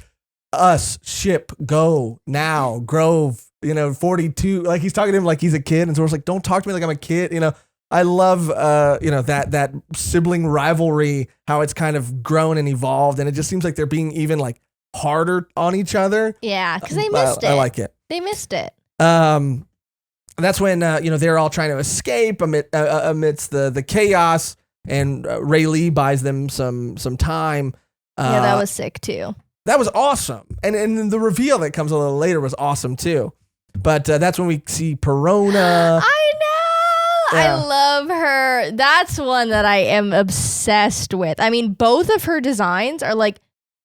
Us, ship, go, now, Grove, 42. Like he's talking to him like he's a kid. And Zoro's like, don't talk to me like I'm a kid. I love, that sibling rivalry, how it's kind of grown and evolved. And it just seems like they're being even like harder on each other. Yeah, because they missed it. I like it. They missed it. That's when, they're all trying to escape amidst the chaos. And Ray Lee buys them some time. Yeah, that was sick too. That was awesome. And the reveal that comes a little later was awesome too. But that's when we see Perona. I know. Yeah. I love her. That's one that I am obsessed with. I mean, both of her designs are like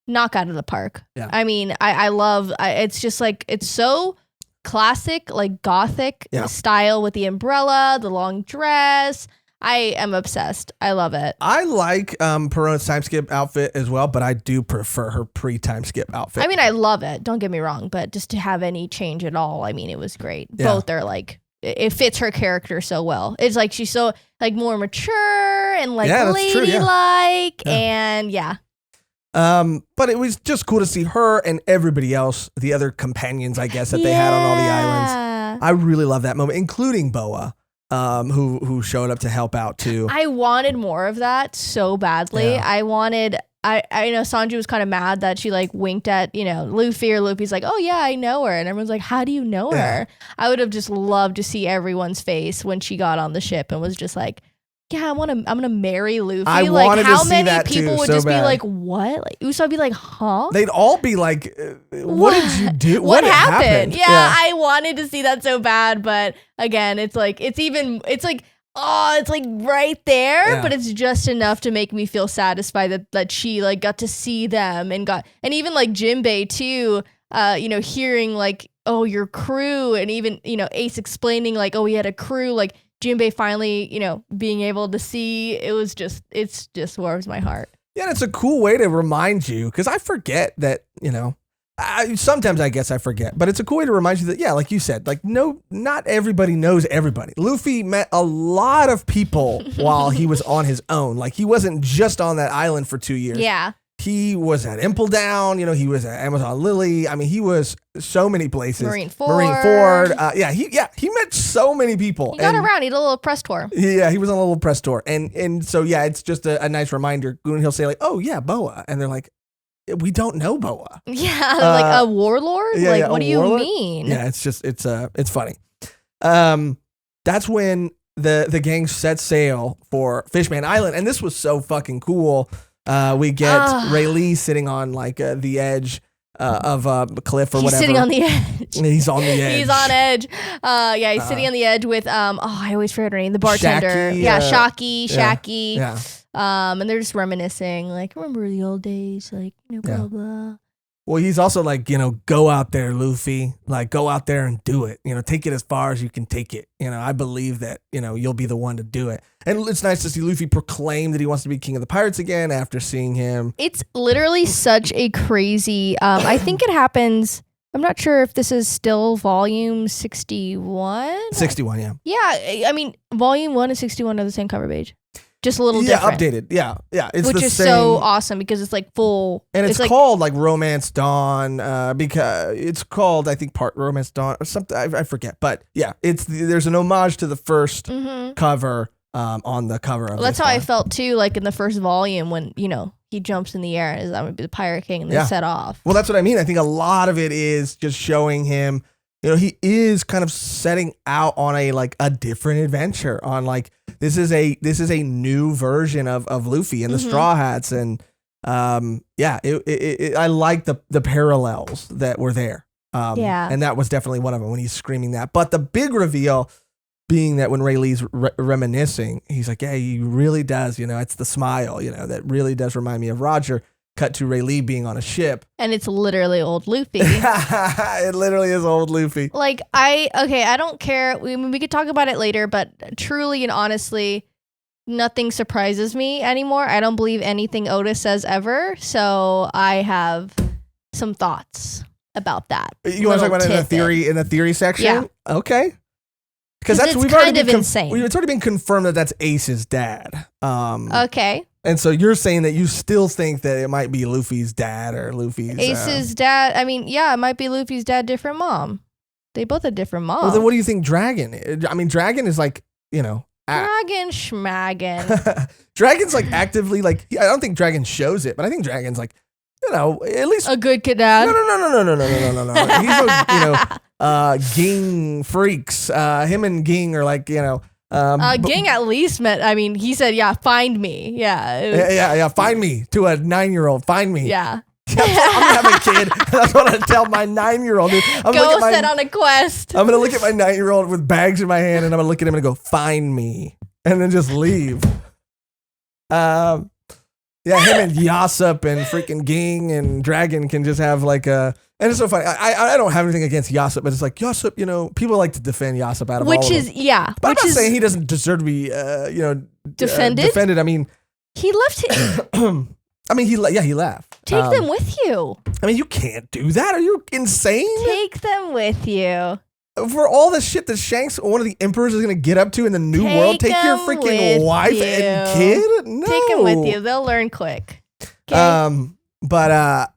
knock out of the park. Yeah. I mean, I love, it's just like, it's so classic, like gothic style with the umbrella, the long dress. I am obsessed. I love it. I like Perona's time skip outfit as well, but I do prefer her pre-time skip outfit. I mean, I love it. Don't get me wrong, but just to have any change at all, I mean, it was great. Yeah. Both are like, it fits her character so well. It's like she's so like more mature and like ladylike and but it was just cool to see her and everybody else, the other companions, I guess, that they had on all the islands. I really love that moment, including Boa. Who showed up to help out too. I wanted more of that so badly. Yeah. I know Sanji was kind of mad that she like winked at, Luffy, or Luffy's like, oh yeah, I know her. And everyone's like, how do you know her? I would have just loved to see everyone's face when she got on the ship and was just like, yeah, I'm gonna marry Luffy. Like how many people would just be like, what? Like Usopp would be like, huh? They'd all be like, what did you do? What happened? Yeah, I wanted to see that so bad, but again, it's like it's like right there, but it's just enough to make me feel satisfied that she like got to see them and even like Jinbei too, hearing like, oh, your crew, and even, Ace explaining like, oh, he had a crew, like Jinbei finally, being able to see, it's just warms my heart. Yeah, and it's a cool way to remind you, because I forget that, sometimes I guess I forget, but it's a cool way to remind you that, like you said, like, no, not everybody knows everybody. Luffy met a lot of people while he was on his own. Like, he wasn't just on that island for 2 years. Yeah. He was at Impel Down, he was at Amazon Lily. I mean, he was so many places. Marine Ford. He met so many people. He got around. He did a little press tour. Yeah, he was on a little press tour. And so, it's just a nice reminder when he'll say like, oh yeah, Boa. And they're like, we don't know Boa. Yeah, like a warlord? Yeah, like, what do you mean? Yeah, it's funny. That's when the gang set sail for Fishman Island, and this was so fucking cool. We get Rayleigh sitting on like the edge of a cliff or whatever. He's sitting on the edge. He's on the edge. He's on edge. Yeah, he's sitting on the edge with I always forget her name, the bartender. Shaki. Yeah. And they're just reminiscing, like, remember the old days, like, blah blah. Well, he's also like, go out there, Luffy. Like, go out there and do it. Take it as far as you can take it. I believe that, you'll be the one to do it. And it's nice to see Luffy proclaim that he wants to be king of the pirates again after seeing him. It's literally such a crazy, I think it happens, I'm not sure if this is still volume 61. 61, yeah. Yeah, I mean, volume 1 and 61 are the same cover page. Just a little different. Updated. Yeah. It's which the is same. So awesome because it's like full. And it's called like Romance Dawn because it's called, I think, part Romance Dawn or something. I forget. But yeah, there's an homage to the first cover on the cover of that's how I felt too, like in the first volume when, he jumps in the air and is I'm going to be the Pirate King and they set off. Well, that's what I mean. I think a lot of it is just showing him, he is kind of setting out on a different adventure on like, this is a new version of Luffy and the Straw Hats. And I like the parallels that were there. And that was definitely one of them when he's screaming that. But the big reveal being that when Rayleigh's reminiscing, he's like, yeah, he really does. It's the smile, that really does remind me of Roger. Cut to Rayleigh being on a ship. And it's literally old Luffy. It literally is old Luffy. Like, I don't care. We could talk about it later, but truly and honestly, nothing surprises me anymore. I don't believe anything Oda says ever. So I have some thoughts about that. You want to talk about it in the theory section? Yeah. Okay. Because we've already been insane. It's already been confirmed that that's Ace's dad. Okay. And so you're saying that you still think that it might be Luffy's dad or Luffy's... Ace's dad, I mean, yeah, it might be Luffy's dad, different mom. They both have different moms. Well, then what do you think Dragon is? I mean, Dragon is like, Dragon schmaggin. Dragon's like actively like... I don't think Dragon shows it, but I think Dragon's like, at least... A good kid dad? No. He's Ging freaks. Him and Ging are like, Ging at least he said, yeah, find me. Yeah. Find me to a 9-year-old. Find me. Yeah. I'm going to have a kid. That's what I tell my 9-year-old. Go set on a quest. I'm going to look at my 9-year-old with bags in my hand and I'm going to look at him and go, find me. And then just leave. Him and Usopp and freaking Ging and Dragon can just have like a... And it's so funny. I don't have anything against Usopp, but it's like Usopp, people like to defend Usopp out of all of them. But I'm not saying he doesn't deserve to be, defended. Defended. I mean, he left him. he left. Take them with you. I mean, you can't do that. Are you insane? Take them with you. For all the shit that Shanks, one of the emperors, is going to get up to in the new world, take your freaking wife and kid? No. Take them with you. They'll learn quick. Okay?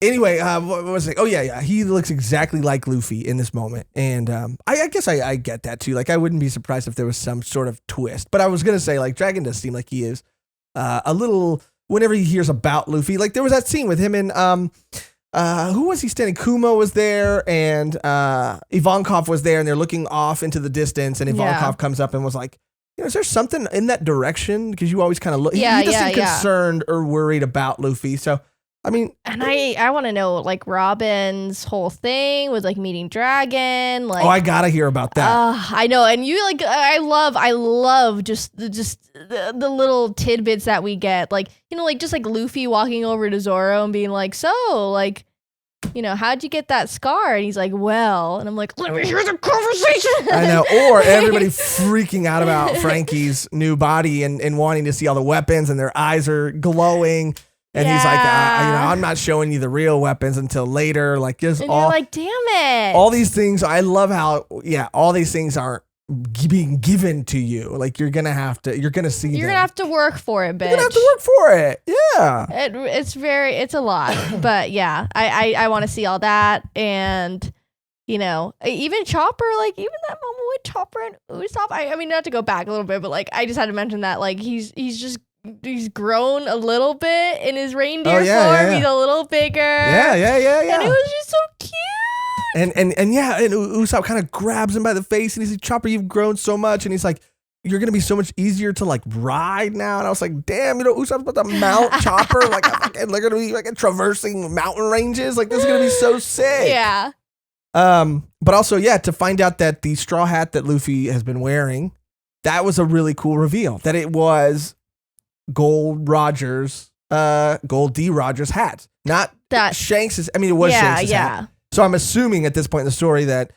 Anyway, what was it? Oh, yeah. He looks exactly like Luffy in this moment. And I guess I get that, too. Like, I wouldn't be surprised if there was some sort of twist. But I was going to say, like, Dragon does seem like he is a little... Whenever he hears about Luffy, like, there was that scene with him and... who was he standing? Kuma was there, and Ivankov was there, and they're looking off into the distance, and Ivankov comes up and was like, is there something in that direction? Because you always kind of look... he doesn't seem concerned or worried about Luffy, so... I mean, and I want to know like Robin's whole thing with like meeting Dragon. Like, I gotta hear about that. I know, and you like I love just the little tidbits that we get. Like just like Luffy walking over to Zoro and being like, so like, how'd you get that scar? And he's like, well, and I'm like, let me hear the conversation. I know, or everybody freaking out about Franky's new body and wanting to see all the weapons, and their eyes are glowing. And he's like, I'm not showing you the real weapons until later. Like, just and you're like, damn it. All these things. I love how, all these things aren't being given to you. Like, you're going to see them. You're going to have to work for it, bitch. You're going to have to work for it. Yeah. It's a lot. But yeah, I want to see all that. And, even Chopper, like, even that moment with Chopper and Usopp, I mean, not to go back a little bit, but like, I just had to mention that, like, he's just he's grown a little bit in his reindeer form. Yeah. He's a little bigger. Yeah. And it was just so cute. And Usopp kind of grabs him by the face and he's like, Chopper, you've grown so much. And he's like, you're going to be so much easier to like ride now. And I was like, damn, Usopp's about to mount Chopper. Like, they're going to be like traversing mountain ranges. Like, this is going to be so sick. Yeah. But also, to find out that the straw hat that Luffy has been wearing, that was a really cool reveal. That it was Gold D. Rogers' hat. Not that Shanks's. I mean, it was Shanks's hat. So I'm assuming at this point in the story that,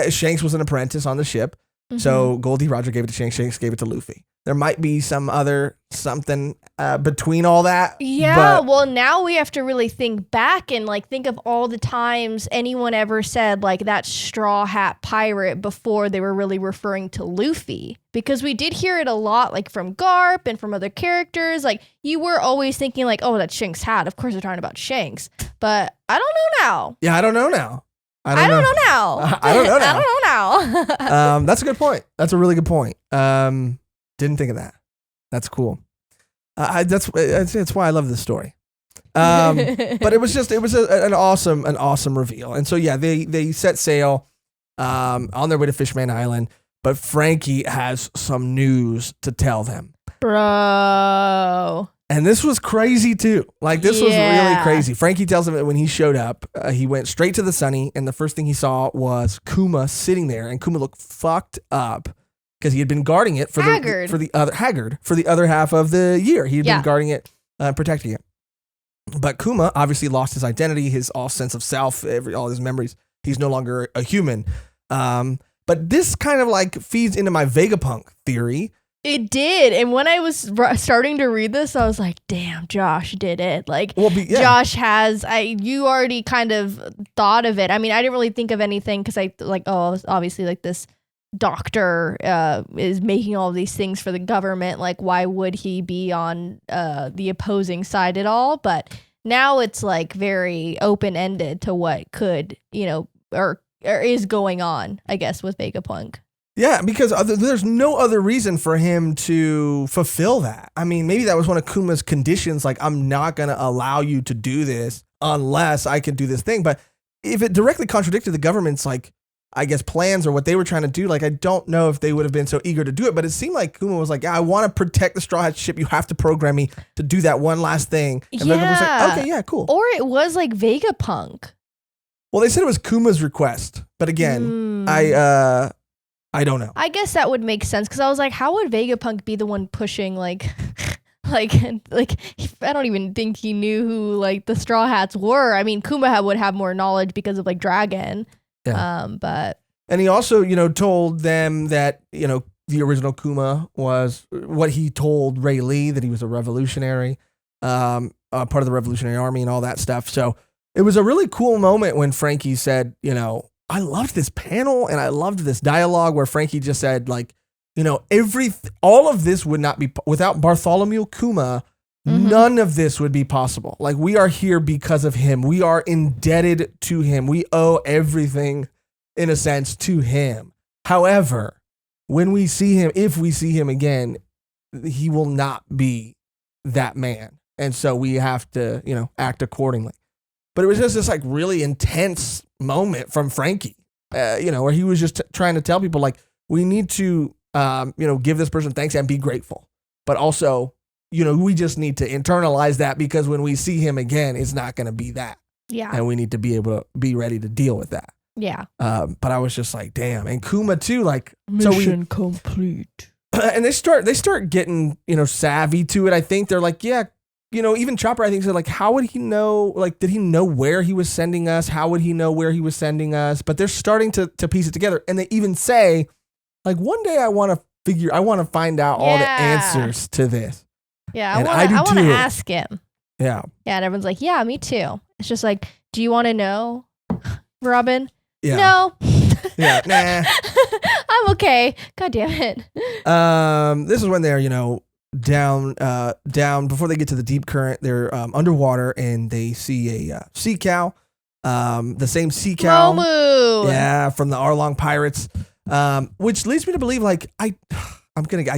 Shanks was an apprentice on the ship. Mm-hmm. So Gold D. Roger gave it to Shanks. Shanks gave it to Luffy. There might be something between all that. Yeah, well, now we have to really think back and like think of all the times anyone ever said like that straw hat pirate before they were really referring to Luffy. Because we did hear it a lot like from Garp and from other characters. Like you were always thinking like, oh, that's Shanks' hat. Of course they're talking about Shanks. But I don't know now. Yeah, I don't know now. I don't know now. That's a good point. That's a really good point. Didn't think of that. That's cool. That's why I love this story. But it was an awesome reveal. And so they set sail on their way to Fishman Island. But Franky has some news to tell them, bro. And this was crazy too. Like this was really crazy. Franky tells him that when he showed up, he went straight to the Sunny, and the first thing he saw was Kuma sitting there, and Kuma looked fucked up. Because he had been guarding it for the other half of the year. He had been guarding it, protecting it. But Kuma obviously lost his identity, his all sense of self, all his memories. He's no longer a human. But this kind of like feeds into my Vegapunk theory. It did. And when I was starting to read this, I was like, damn, Josh did it. Like, Josh has, you already kind of thought of it. I mean, I didn't really think of anything because obviously like this doctor is making all of these things for the government. Like, why would he be on the opposing side at all? But now it's like very open-ended to what could, or is going on, I guess, with Vegapunk. Yeah, because there's no other reason for him to fulfill that. I mean, maybe that was one of Kuma's conditions, like, I'm not going to allow you to do this unless I can do this thing. But if it directly contradicted the government's, like, I guess, plans or what they were trying to do, like, I don't know if they would have been so eager to do it. But it seemed like Kuma was like, I want to protect the Straw Hat ship. You have to program me to do that one last thing. And Vegapunk was like, okay, yeah, cool. Or it was like Vegapunk. Well, they said it was Kuma's request. But again, I don't know. I guess that would make sense because I was like, how would Vegapunk be the one pushing like I don't even think he knew who like the Straw Hats were. I mean, Kuma would have more knowledge because of like Dragon. Yeah. And he also, told them that, the original Kuma was what he told Ray Lee, that he was a revolutionary, part of the Revolutionary Army and all that stuff. So it was a really cool moment when Franky said, I loved this panel and I loved this dialogue where Franky just said, like, all of this would not be without Bartholomew Kuma. Mm-hmm. None of this would be possible. Like, we are here because of him. We are indebted to him. We owe everything, in a sense, to him. However, when we see him, if we see him again, he will not be that man. And so we have to, act accordingly. But it was just this like really intense moment from Franky, where he was just trying to tell people, like, we need to, give this person thanks and be grateful. But also, we just need to internalize that because when we see him again, it's not going to be that. Yeah. And we need to be able to be ready to deal with that. Yeah. But I was just like, damn. And Kuma too, like, mission complete. And they start getting, savvy to it. I think they're like, yeah, even Chopper, I think, said, like, how would he know? Like, did he know where he was sending us? How would he know where he was sending us? But they're starting to piece it together. And they even say, like, one day I want to find out all the answers to this. Yeah, I want to ask him. Yeah. Yeah, and everyone's like, yeah, me too. It's just like, do you want to know, Robin? Yeah. No. Yeah, nah. I'm okay. God damn it. This is when they're, down before they get to the deep current. They're underwater and they see a sea cow, the same sea cow, from the Arlong pirates, which leads me to believe, like, I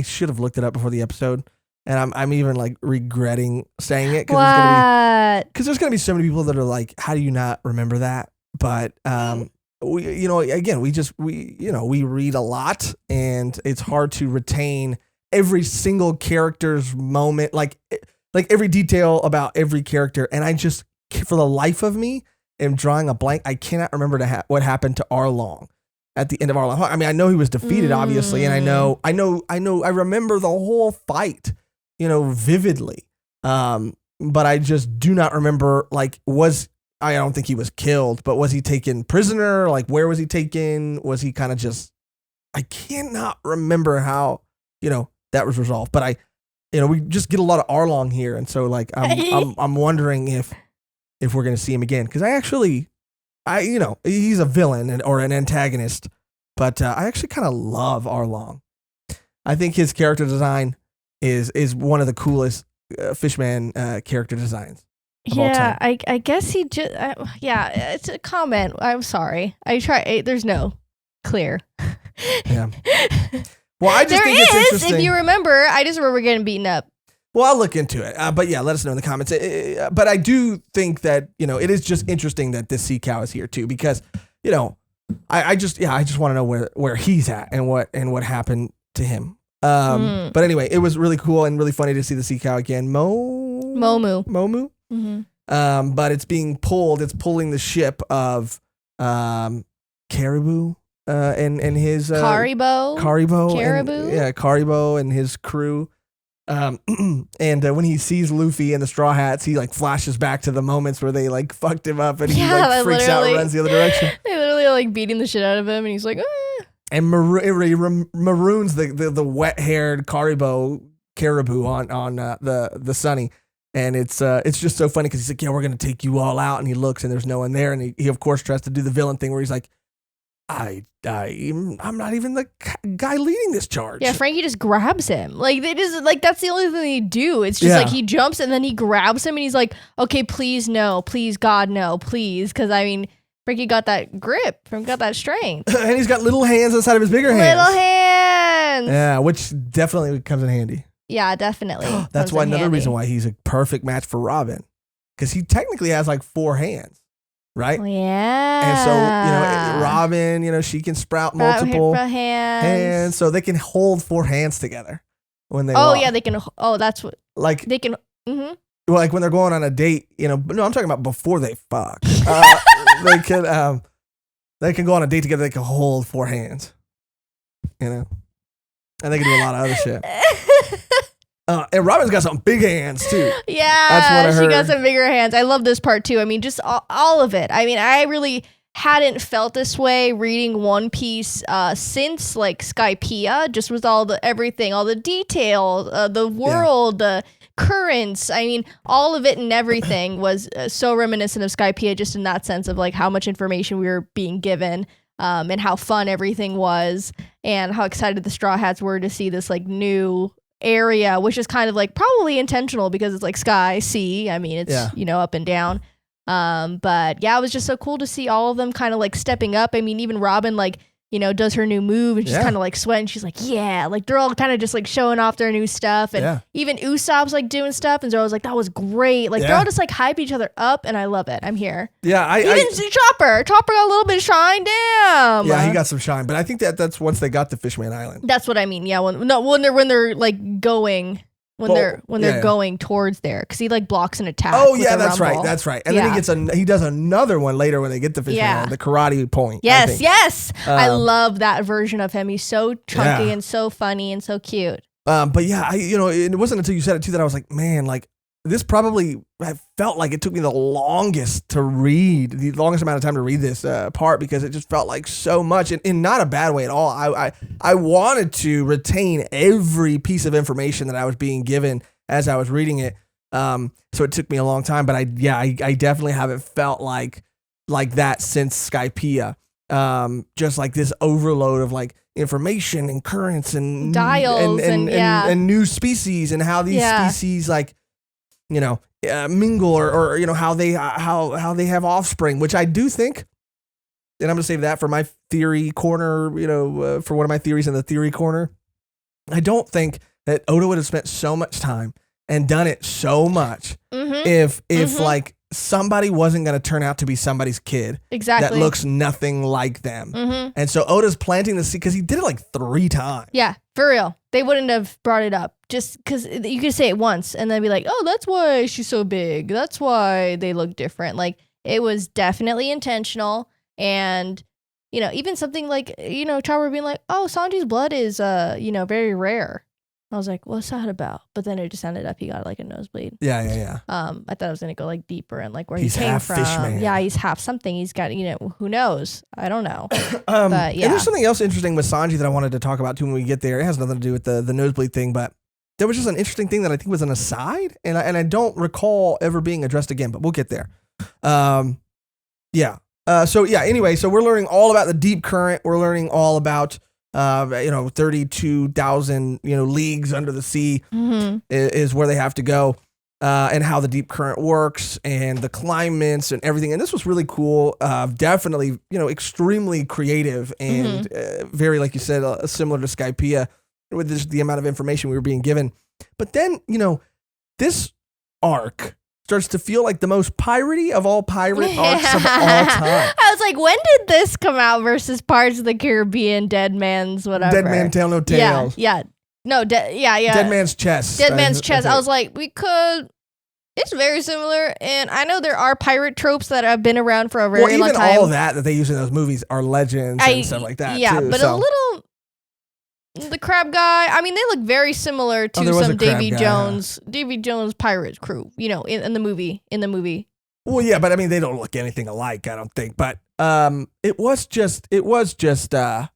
should have looked it up before the episode, And I'm even like regretting saying it because there's gonna be so many people that are like, how do you not remember that? But we read a lot, and it's hard to retain every single character's moment, like every detail about every character. And I just, for the life of me, am drawing a blank. I cannot remember what happened to Arlong at the end of Arlong. I mean, I know he was defeated, obviously, and I remember the whole fight, vividly. But I just do not remember, I don't think he was killed, but was he taken prisoner? Like, where was he taken? Was he kind of just, I cannot remember how, that was resolved. But we just get a lot of Arlong here. And so like, I'm wondering if we're going to see him again. Cause he's a villain or an antagonist, but I actually kind of love Arlong. I think his character design is one of the coolest Fishman character designs. Yeah, I guess he just, it's a comment. I'm sorry. There's no clear. Yeah. Well, I just think it's interesting. If you remember, I just remember getting beaten up. Well, I'll look into it. But yeah, let us know in the comments. But I do think that, it is just interesting that this sea cow is here too, because, I just want to know where he's at and what happened to him. But anyway, it was really cool and really funny to see the sea cow again. Momu. Mm-hmm. But it's being pulled. It's pulling the ship of Caribou and his Caribou. Caribou and his crew. And when he sees Luffy and the Straw Hats, he like flashes back to the moments where they like fucked him up, and he like freaks out and runs the other direction. They literally like beating the shit out of him, and he's like, ah. And maroons the wet-haired Caribou on the Sunny. And it's just so funny because he's like, yeah, we're going to take you all out. And he looks and there's no one there. And he of course tries to do the villain thing where he's like, I'm not even the guy leading this charge. Yeah, Franky just grabs him. Like, they just, like, that's the only thing they do. It's just like he jumps and then he grabs him and he's like, okay, please no, please God no, please. Because I mean, Franky got that grip, got that strength. And he's got little hands inside of his bigger hands. Little hands. Yeah, which definitely comes in handy. Yeah, definitely. That's another reason why he's a perfect match for Robin. Because he technically has like 4 hands, right? Oh, yeah. And so, Robin, she can sprout multiple hands. So they can hold 4 hands together when they walk. Yeah, they can. Oh, that's what. Like. They can. Mm-hmm. Well, like when they're going on a date, no, I'm talking about before they fuck. They can go on a date together. They can hold 4 hands, and they can do a lot of other shit. And Robin's got some big hands too. Yeah, she got some bigger hands. I love this part too. I mean, just all of it. I mean, I really hadn't felt this way reading One Piece since like Skypiea, just with all the detail, the world, the currents. I mean, all of it and everything was so reminiscent of Skypiea, just in that sense of like how much information we were being given, and how fun everything was, and how excited the Straw Hats were to see this like new area, which is kind of like probably intentional because it's like sky, sea. I mean, it's up and down. But yeah, it was just so cool to see all of them kind of like stepping up. I mean, even Robin like does her new move and she's kind of like sweating. She's like, yeah, like they're all kind of just like showing off their new stuff. And even Usopp's like doing stuff. And Zoro's like, that was great. Like they're all just like hype each other up. And I love it. I'm here. Yeah. Even Chopper got a little bit of shine. Damn. Yeah, he got some shine. But I think that's once they got to Fishman Island. That's what I mean. Yeah. When they're like going. When they're going towards there, because he like blocks an attack. Oh yeah, that's right. And then he does another one later when they get to Fishman Island, the karate point. Yes. I love that version of him. He's so chunky and so funny and so cute. But yeah, it wasn't until you said it too that I was like, man, like this probably I felt like it took me the longest amount of time to read this part, because it just felt like so much, and in not a bad way at all. I wanted to retain every piece of information that I was being given as I was reading it. So it took me a long time, but I definitely haven't felt like that since Skypiea. Just like this overload of like information and currents and dials and new species, and how these species like mingle or how they have offspring, which I do think, and I'm gonna save that for my theory corner, for one of my theories in the theory corner. I don't think that Oda would have spent so much time and done it so much if like somebody wasn't going to turn out to be somebody's kid that looks nothing like them. And so Oda's planting the seed because he did it like 3 times. Yeah, for real. They wouldn't have brought it up just because you could say it once and then be like, oh, that's why she's so big. That's why they look different. Like, it was definitely intentional. And, you know, even something like, you know, Chopper being like, oh, Sanji's blood is, you know, very rare. I was like, what's that about? But then it just ended up he got like a nosebleed. Yeah. I thought it was gonna go like deeper and like where he's he came half from. Fishman. Yeah, he's half something. He's got, you know, who knows? I don't know. But yeah. And there's something else interesting with Sanji that I wanted to talk about too when we get there. It has nothing to do with the nosebleed thing, but there was just an interesting thing that I think was an aside, and I don't recall ever being addressed again. But we'll get there. Anyway, so we're learning all about the deep current. We're learning all about 32,000, leagues under the sea is where they have to go, and how the deep current works and the climates and everything. And this was really cool. Definitely, extremely creative and very, like you said, similar to Skypiea with the amount of information we were being given. But then, this arc starts to feel like the most piratey of all pirate arcs of all time. I was like, when did this come out versus Pirates of the Caribbean, Dead Man's whatever? Dead Man Tell No Tales. Yeah. No, Dead Man's Chest. Dead Man's Chest. I was like, it's very similar, and I know there are pirate tropes that have been around for a very long time. Even all that they use in those movies are legends and stuff like that, yeah, too. But a little... The crab guy, I mean, they look very similar to some Davy Jones pirate crew, in the movie. Well, yeah, but I mean, they don't look anything alike, I don't think. But it was just the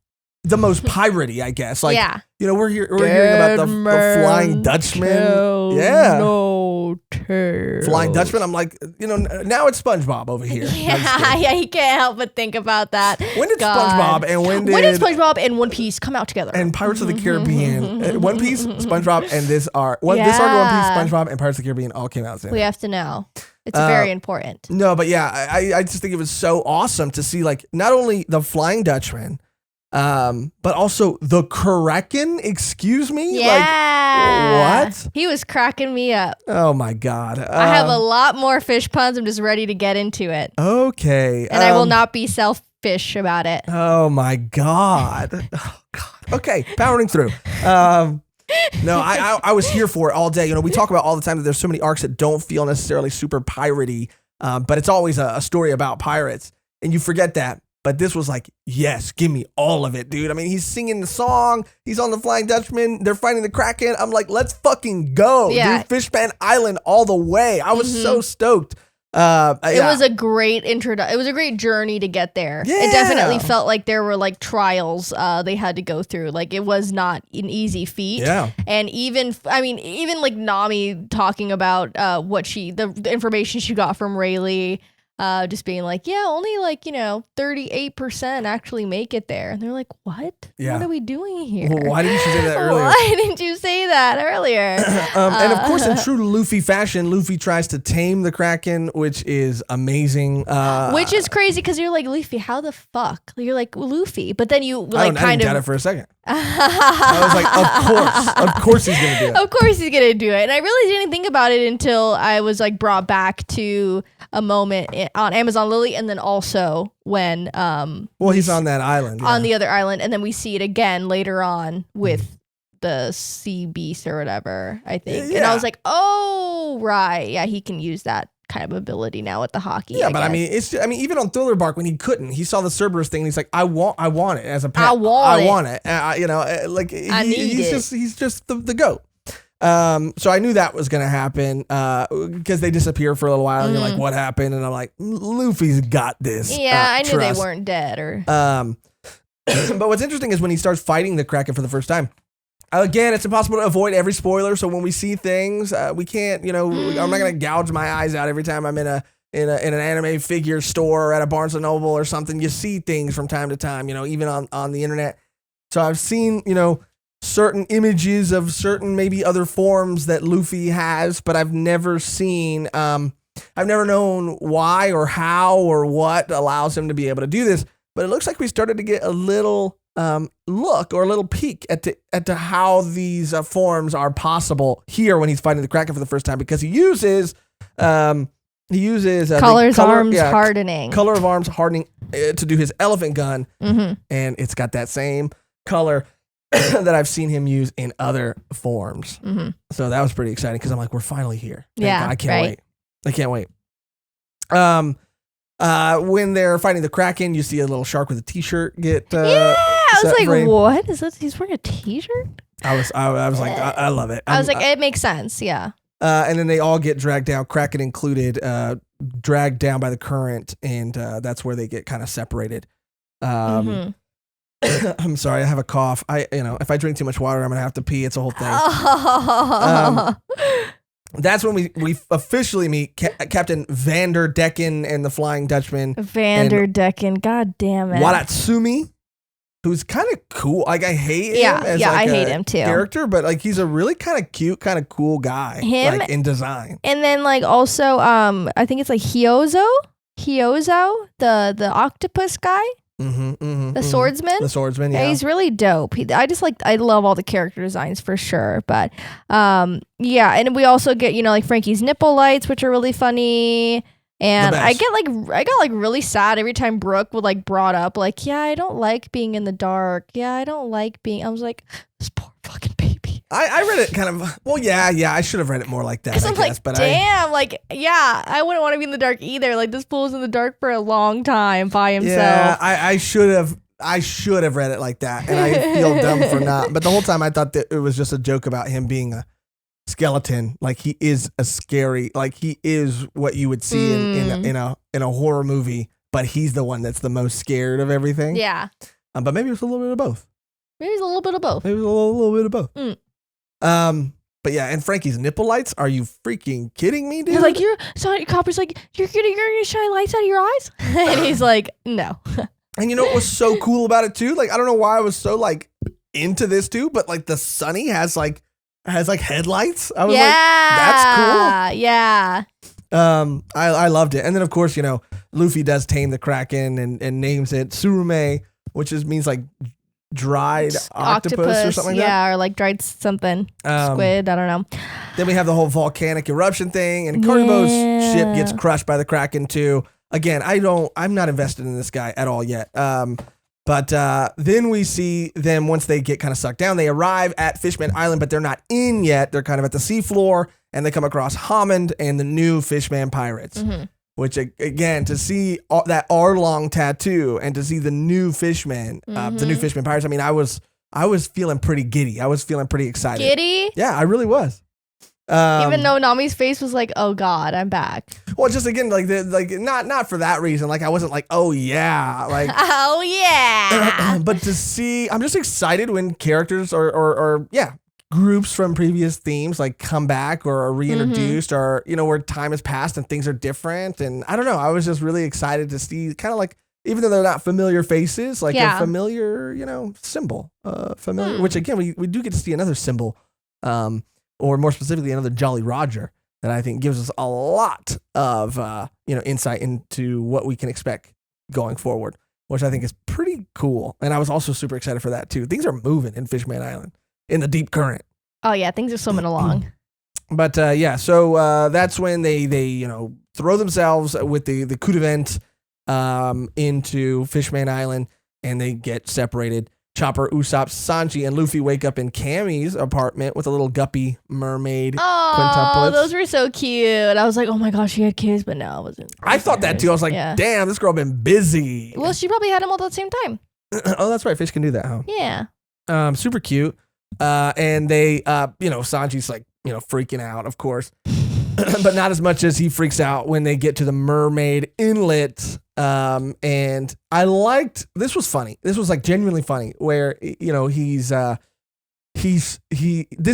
most piratey, I guess. Like, we're hearing about the Flying Dutchman. Flying Dutchman. I'm like, now it's SpongeBob over here. Yeah, you can't help but think about that. When did SpongeBob and when did SpongeBob and One Piece come out together? And Pirates of the Caribbean, One Piece, SpongeBob, and this arc. This arc, One Piece, SpongeBob, and Pirates of the Caribbean all came out. We have to know. It's very important. No, but yeah, I just think it was so awesome to see, like, not only the Flying Dutchman, but also the Kraken. Excuse me. Yeah. Like, what? He was cracking me up. Oh my God. I have a lot more fish puns. I'm just ready to get into it. Okay. And I will not be selfish about it. Oh my God. Oh God. Okay. Powering through. No, I was here for it all day. We talk about all the time that there's so many arcs that don't feel necessarily super piratey, but it's always a story about pirates, and you forget that. But this was like, yes, give me all of it, dude. I mean, he's singing the song. He's on the Flying Dutchman. They're fighting the Kraken. I'm like, let's fucking go, dude. Fishman Island all the way. I was so stoked. It was a great introduction. It was a great journey to get there. Yeah. It definitely felt like there were like trials they had to go through. Like, it was not an easy feat. Yeah. And even like Nami talking about the information she got from Rayleigh. Just being like, only like, 38% actually make it there. And they're like, what? Yeah. What are we doing here? Well, why didn't you say that earlier? Why didn't you say that earlier? And of course, in true Luffy fashion, Luffy tries to tame the Kraken, which is amazing. Which is crazy because you're like, Luffy, how the fuck? You're like, Luffy. But then you I didn't doubt it for a second. I was like, of course he's gonna do it. Of course he's gonna do it. And I really didn't think about it until I was like brought back to a moment on Amazon Lily, and then also when he's on that island, on the other island, and then we see it again later on with the sea beast or whatever, I think. And I was like, oh right, yeah, he can use that kind of ability now with the Haki. Yeah, but I mean, even on Thriller Bark when he couldn't, he saw the Cerberus thing and he's like, I want it as a pet. I want it. Like he's just the goat. So I knew that was gonna happen because they disappear for a little while and you're like, what happened? And I'm like, Luffy's got this. Yeah, I knew they weren't dead or. But what's interesting is when he starts fighting the Kraken for the first time. Again, it's impossible to avoid every spoiler. So when we see things, we can't. I'm not gonna gouge my eyes out every time I'm in an anime figure store or at a Barnes and Noble or something. You see things from time to time. Even on the internet. So I've seen certain images of certain maybe other forms that Luffy has, but I've never seen. I've never known why or how or what allows him to be able to do this. But it looks like we started to get a little look or a little peek at how these forms are possible here when he's fighting the Kraken for the first time, because he uses colors, arms hardening. Color of arms hardening to do his elephant gun, and it's got that same color that I've seen him use in other forms. So that was pretty exciting because I'm like, we're finally here. Yeah, I can't wait. I can't wait. When they're fighting the Kraken, you see a little shark with a t-shirt get. I was like, what is this? He's wearing a t-shirt? I was like, I love it. I was like, it makes sense. Yeah. And then they all get dragged down, Kraken included, dragged down by the current, and that's where they get kind of separated. I'm sorry, I have a cough. If I drink too much water, I'm gonna have to pee. It's a whole thing. That's when we officially meet Captain Vander Decken and the Flying Dutchman. Vander Decken, god damn it. Watatsumi, who's kind of cool. Like, I hate him as I hate him too. Character, but like he's a really kind of cute, kind of cool guy. Him like in design. And then like also I think it's like Hyozo, the octopus guy. The swordsman. The swordsman, yeah. He's really dope. I love all the character designs for sure. But and we also get, like Franky's nipple lights, which are really funny. And I got really sad every time Brook would like brought up like, yeah, I don't like being in the dark. Yeah, I don't like being. I was like, this poor fucking baby. I read it kind of, I should have read it more like that. I guess, but damn, I wouldn't want to be in the dark either. Like, this fool was in the dark for a long time by himself. Yeah, I should have read it like that, and I feel dumb for not. But the whole time I thought that it was just a joke about him being a skeleton. Like, he is a scary, like he is what you would see in a horror movie, but he's the one that's the most scared of everything. Yeah. But maybe it's a little bit of both. Maybe it's a little bit of both. Maybe it's a little bit of both. But yeah, and Franky's nipple lights. Are you freaking kidding me, dude? He's like, Copper's like, you're gonna shine lights out of your eyes? And he's like, no. And you know what was so cool about it too? Like, I don't know why I was so like into this too, but like the Sunny has headlights. I was like, that's cool. Yeah. I loved it. And then of course, Luffy does tame the Kraken and names it Tsurume, which means like dried octopus or something like that. Yeah, or like dried something. Squid, I don't know. Then we have the whole volcanic eruption thing, and Caribou's ship gets crushed by the Kraken too. Again, I'm not invested in this guy at all yet. But then we see them once they get kind of sucked down. They arrive at Fishman Island, but they're not in yet. They're kind of at the seafloor, and they come across Hammond and the new Fishman pirates. Which, again, to see that Arlong tattoo and to see the new Fishman, the new Fishman pirates, I mean, I was feeling pretty giddy. I was feeling pretty excited. Giddy? Yeah, I really was. Even though Nami's face was like, "Oh God, I'm back." Well, just again, not for that reason. Like, I wasn't like, "Oh yeah," like, "Oh yeah." But to see, I'm just excited when characters or groups from previous themes like come back or are reintroduced or where time has passed and things are different. And I don't know, I was just really excited to see kind of like, even though they're not familiar faces, like a familiar symbol, familiar, which again we do get to see another symbol, or more specifically another Jolly Roger that I think gives us a lot of insight into what we can expect going forward, which I think is pretty cool. And I was also super excited for that too. Things are moving in Fishman Island in the deep current. Oh yeah, things are swimming along. But so that's when they throw themselves with the coup d'event into Fishman Island, and they get separated. Chopper, Usopp, Sanji, and Luffy wake up in Cammy's apartment with a little guppy mermaid quintuplets. Oh, those were so cute. I was like, oh my gosh, she had kids, but no, it wasn't. I thought that too. I was like, damn, this girl been busy. Well, she probably had them all at the same time. Oh, that's right. Fish can do that, huh? Yeah. Super cute. And they, Sanji's like, freaking out, of course, but not as much as he freaks out when they get to the mermaid inlet. And I liked, this was funny. This was like genuinely funny where, this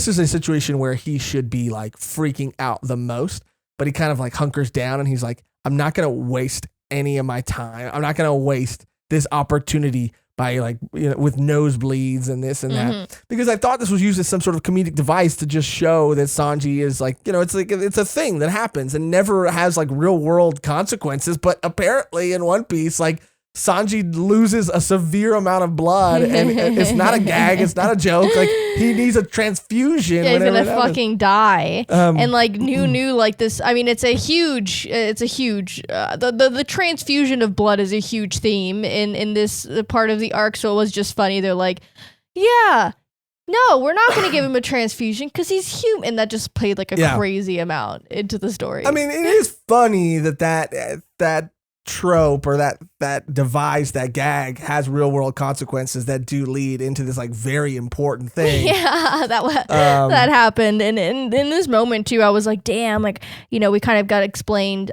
is a situation where he should be like freaking out the most, but he kind of like hunkers down and he's like, I'm not going to waste any of my time. I'm not going to waste this opportunity by like, with nosebleeds and this and that, because I thought this was used as some sort of comedic device to just show that Sanji is like, it's a thing that happens and never has like real world consequences. But apparently in One Piece, like Sanji loses a severe amount of blood, and it's not a gag, it's not a joke. Like, he needs a transfusion. Yeah, he's gonna fucking die. And like new like this. I mean, it's a huge. The transfusion of blood is a huge theme in this part of the arc. So it was just funny. They're like, yeah. No, we're not going to give him a transfusion because he's human. And that just played like a crazy amount into the story. I mean, it is funny that trope or that device, that gag has real world consequences that do lead into this like very important thing. Yeah, that happened. And in this moment too, I was like, damn, like, you know, we kind of got explained,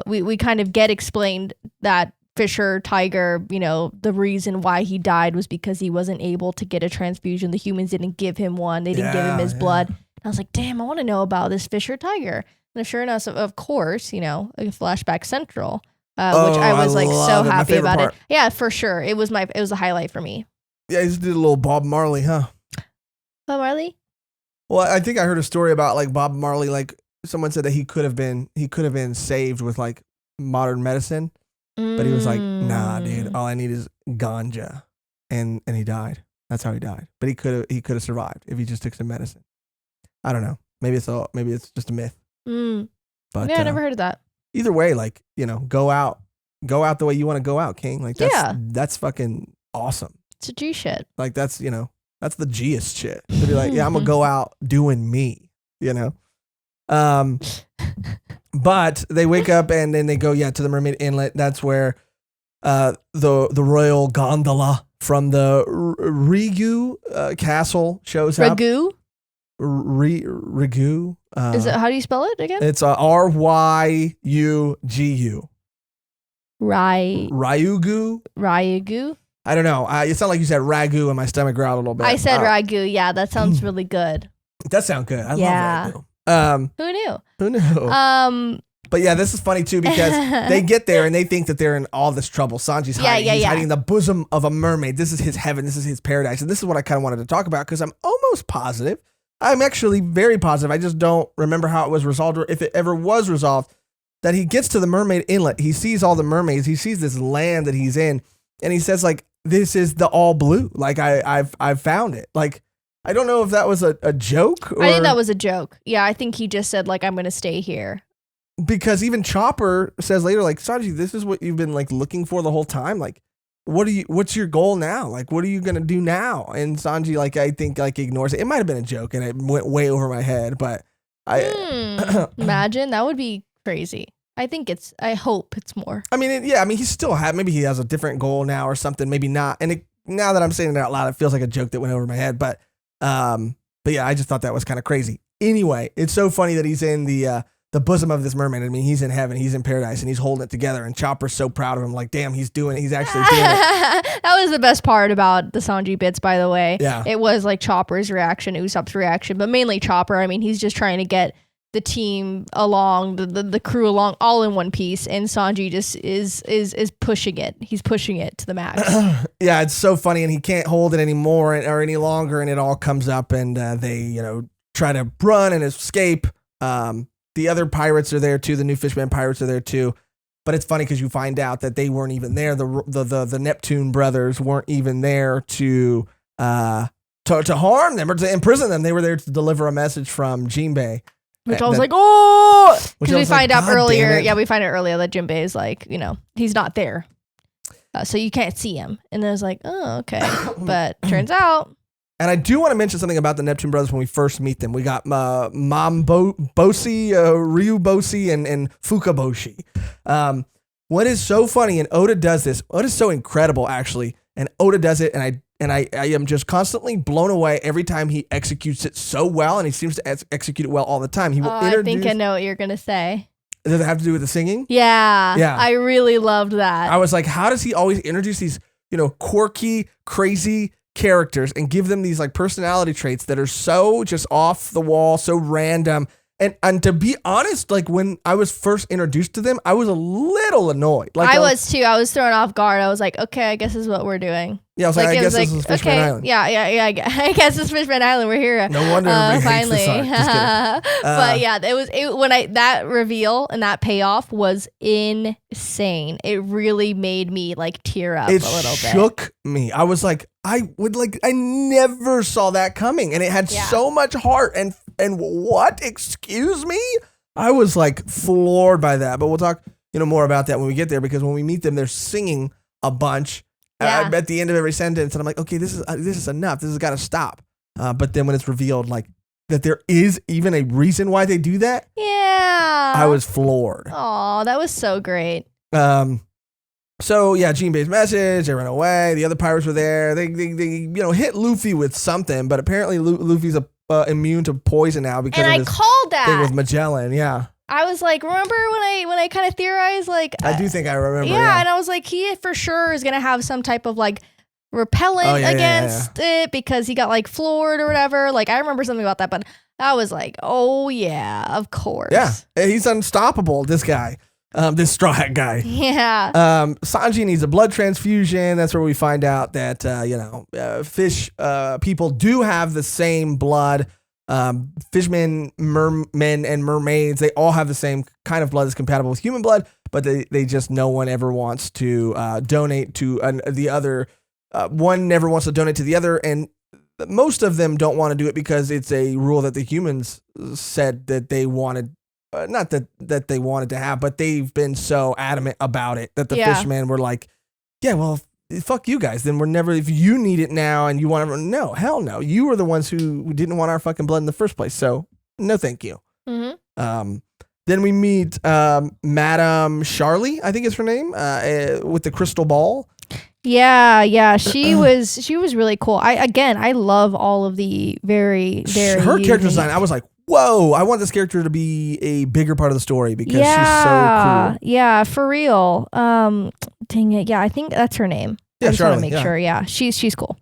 we kind of get explained that Fisher Tiger, you know, the reason why he died was because he wasn't able to get a transfusion. The humans didn't give him one. They didn't give him his blood. And I was like, damn, I want to know about this Fisher Tiger. And sure enough, of course, you know, a flashback central, which I was like so happy about it. Yeah, for sure. It was a highlight for me. Yeah, he just did a little Bob Marley, huh? Bob Marley? Well, I think I heard a story about like Bob Marley, like someone said that he could have been saved with like modern medicine. But he was like, nah, dude, all I need is ganja. And he died. That's how he died. But he could have survived if he just took some medicine. I don't know. Maybe it's just a myth. But yeah, I never heard of that. Either way, like, you know, go out the way you want to go out, King. Like that's fucking awesome. It's a G shit. Like that's the G-est shit. To be like, yeah, I'm gonna go out doing me, you know? But they wake up and then they go, to the Mermaid Inlet. That's where the royal gondola from the Rigu castle shows up. Rigu? Rigu. Is it, how do you spell it again? It's Ryugu. Ryugu? I don't know. It sounded like you said ragu and my stomach growled a little bit. I said ragu. Yeah, that sounds really good. It does sound good. I love ragu. Who knew? But yeah, this is funny too because they get there and they think that they're in all this trouble. Sanji's hiding. He's hiding in the bosom of a mermaid. This is his heaven. This is his paradise. And this is what I kind of wanted to talk about because I'm almost positive. I'm actually very positive. I just don't remember how it was resolved or if it ever was resolved. That he gets to the Mermaid Inlet. He sees all the mermaids. He sees this land that he's in, and he says like, "This is the all blue. Like I've found it." Like. I don't know if that was a joke. I think that was a joke. Yeah, I think he just said, like, I'm going to stay here. Because even Chopper says later, like, Sanji, this is what you've been, like, looking for the whole time. Like, what's your goal now? Like, what are you going to do now? And Sanji, like, I think, like, ignores it. It might have been a joke, and it went way over my head, but imagine. That would be crazy. I hope it's more. I mean, he's still maybe he has a different goal now or something. Maybe not. And now that I'm saying it out loud, it feels like a joke that went over my head, but yeah, I just thought that was kind of crazy. Anyway, it's so funny that he's in the bosom of this mermaid. I mean, he's in heaven, he's in paradise, and he's holding it together. And Chopper's so proud of him, like, damn, he's actually doing it. That was the best part about the Sanji bits, by the way. Yeah, it was like Chopper's reaction, Usopp's reaction, but mainly Chopper. I mean, he's just trying to get the team along, the crew along, all in one piece, and Sanji just is pushing it. He's pushing it to the max. Yeah, it's so funny, and he can't hold it anymore or any longer, and it all comes up, and they try to run and escape. The other pirates are there too. The new Fishman pirates are there too. But it's funny because you find out that they weren't even there. The Neptune brothers weren't even there to harm them or to imprison them. They were there to deliver a message from Jinbei. Which I was like, oh, because we find out earlier. Yeah, we find out earlier that Jinbei is like, he's not there. So you can't see him. And then I was like, oh, okay. But turns out. And I do want to mention something about the Neptune brothers when we first meet them. We got Bosi, Ryu Bosi, and Fuka Boshi. What is so funny, and Oda does this. Oda's so incredible, actually. And Oda does it, and I am just constantly blown away every time he executes it so well, and he seems to execute it well all the time. He will I think I know what you're going to say. Does it have to do with the singing? Yeah. I really loved that. I was like, how does he always introduce these, quirky, crazy characters and give them these like personality traits that are so just off the wall, so random, And to be honest, like when I was first introduced to them, I was a little annoyed. Like I was too. I was thrown off guard. I was like, okay, I guess this is what we're doing. Yeah, I was like, I guess this is Fishman Island. Yeah. I guess it's Fishman Island. We're here. No wonder everybody hates finally. this arc. Just But yeah, that reveal and that payoff was insane. It really made me like tear up a little bit. It shook me. I was like, I never saw that coming, and it had so much heart. And what? Excuse me? I was like floored by that. But we'll talk, more about that when we get there, because when we meet them, they're singing a bunch. At the end of every sentence, and I'm like, okay, this is enough. This has got to stop. But then when it's revealed, like that there is even a reason why they do that, I was floored. Oh, that was so great. So yeah, Jinbei's message. They ran away. The other pirates were there. They hit Luffy with something, but apparently Luffy's immune to poison now because of his called that thing with Magellan. Yeah. I was like, remember when I kind of theorized, like I do think I remember. Yeah, and I was like, he for sure is gonna have some type of like repellent against it because he got like floored or whatever. Like I remember something about that, but I was like, oh yeah, of course. Yeah, he's unstoppable. This guy, this Straw Hat guy. Yeah. Sanji needs a blood transfusion. That's where we find out that fish people do have the same blood. Fishmen, mermen, and mermaids, they all have the same kind of blood that's compatible with human blood, but they just, no one ever wants to donate to the other. One never wants to donate to the other, and most of them don't want to do it because it's a rule that the humans said that they wanted, not that they wanted to have, but they've been so adamant about it that the fishmen were like, yeah, well, fuck you guys. Then we're never, if you need it now and you want to, no, hell no. You were the ones who didn't want our fucking blood in the first place. So no, thank you. Mm-hmm. Then we meet Madame Shyarly, I think is her name, with the crystal ball. Yeah. She was really cool. I love all of the very, very her character design. I was like, whoa, I want this character to be a bigger part of the story because she's so cool. Yeah, for real. Dang it. Yeah, I think that's her name. Yeah, I just want to make sure. Yeah, she's cool.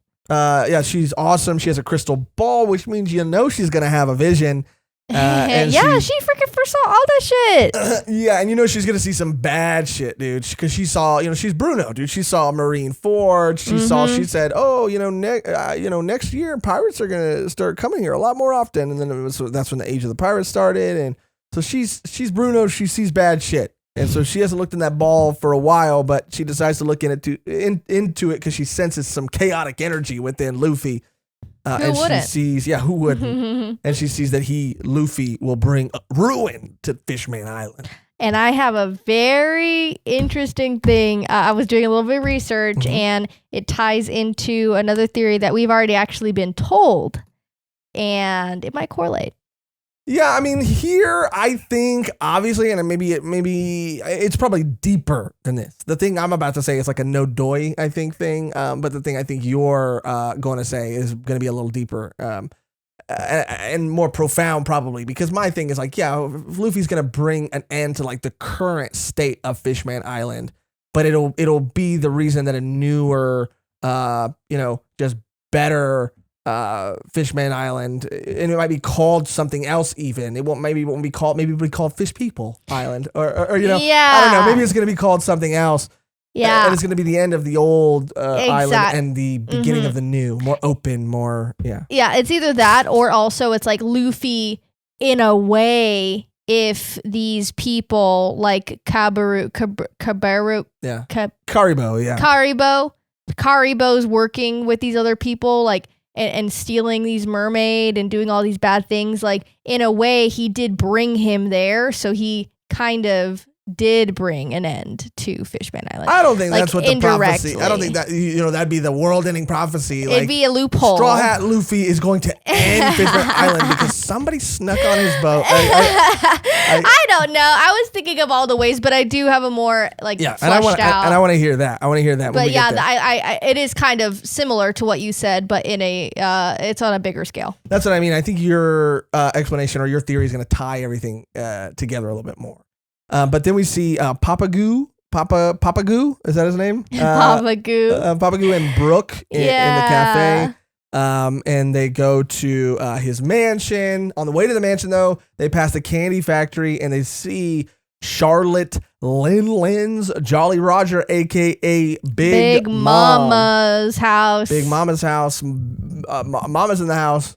She's awesome. She has a crystal ball, which means she's gonna have a vision. And she freaking foresaw all that shit. And she's gonna see some bad shit, dude. Because she saw, she's Bruno, dude. She saw Marine Forge. She said, oh, next year pirates are gonna start coming here a lot more often. And then that's when the Age of the Pirates started. And so she's Bruno. She sees bad shit. And so she hasn't looked in that ball for a while, but she decides to look into it because she senses some chaotic energy within Luffy. Who wouldn't? She sees, who wouldn't? And she sees that Luffy will bring ruin to Fishman Island. And I have a very interesting thing. I was doing a little bit of research, and it ties into another theory that we've already actually been told, and it might correlate. Yeah, I mean, here I think obviously, and maybe it's probably deeper than this. The thing I'm about to say is like a no doi, I think, thing. But the thing I think you're going to say is going to be a little deeper and more profound, probably, because my thing is like, Luffy's going to bring an end to like the current state of Fishman Island, but it'll be the reason that a newer, just better. Fishman Island, and it might be called something else. Even it won't be called. Maybe it'll be called Fish People Island, or I don't know. Maybe it's gonna be called something else. Yeah, and it's gonna be the end of the old island and the beginning of the new, more open, more. Yeah, it's either that or also it's like Luffy in a way. If these people like Caribou, Caribou's working with these other people, like. And stealing these mermaid and doing all these bad things, like in a way he did bring him there, so he kind of did bring an end to Fishman Island. I don't think that's what the prophecy. I don't think that that'd be the world-ending prophecy. It'd be a loophole. Straw Hat Luffy is going to end Fishman Island because somebody snuck on his boat. I don't know. I was thinking of all the ways, but I do have a more fleshed out. And I want to hear that. But it is kind of similar to what you said, but in a it's on a bigger scale. That's what I mean. I think your explanation or your theory is going to tie everything together a little bit more. But then we see Papagoo, is that his name? Papagoo and Brook in the cafe. And they go to his mansion. On the way to the mansion, though, they pass the candy factory and they see Charlotte Lin's Jolly Roger, a.k.a. Big Mama's house. Big Mama's house. Mama's in the house.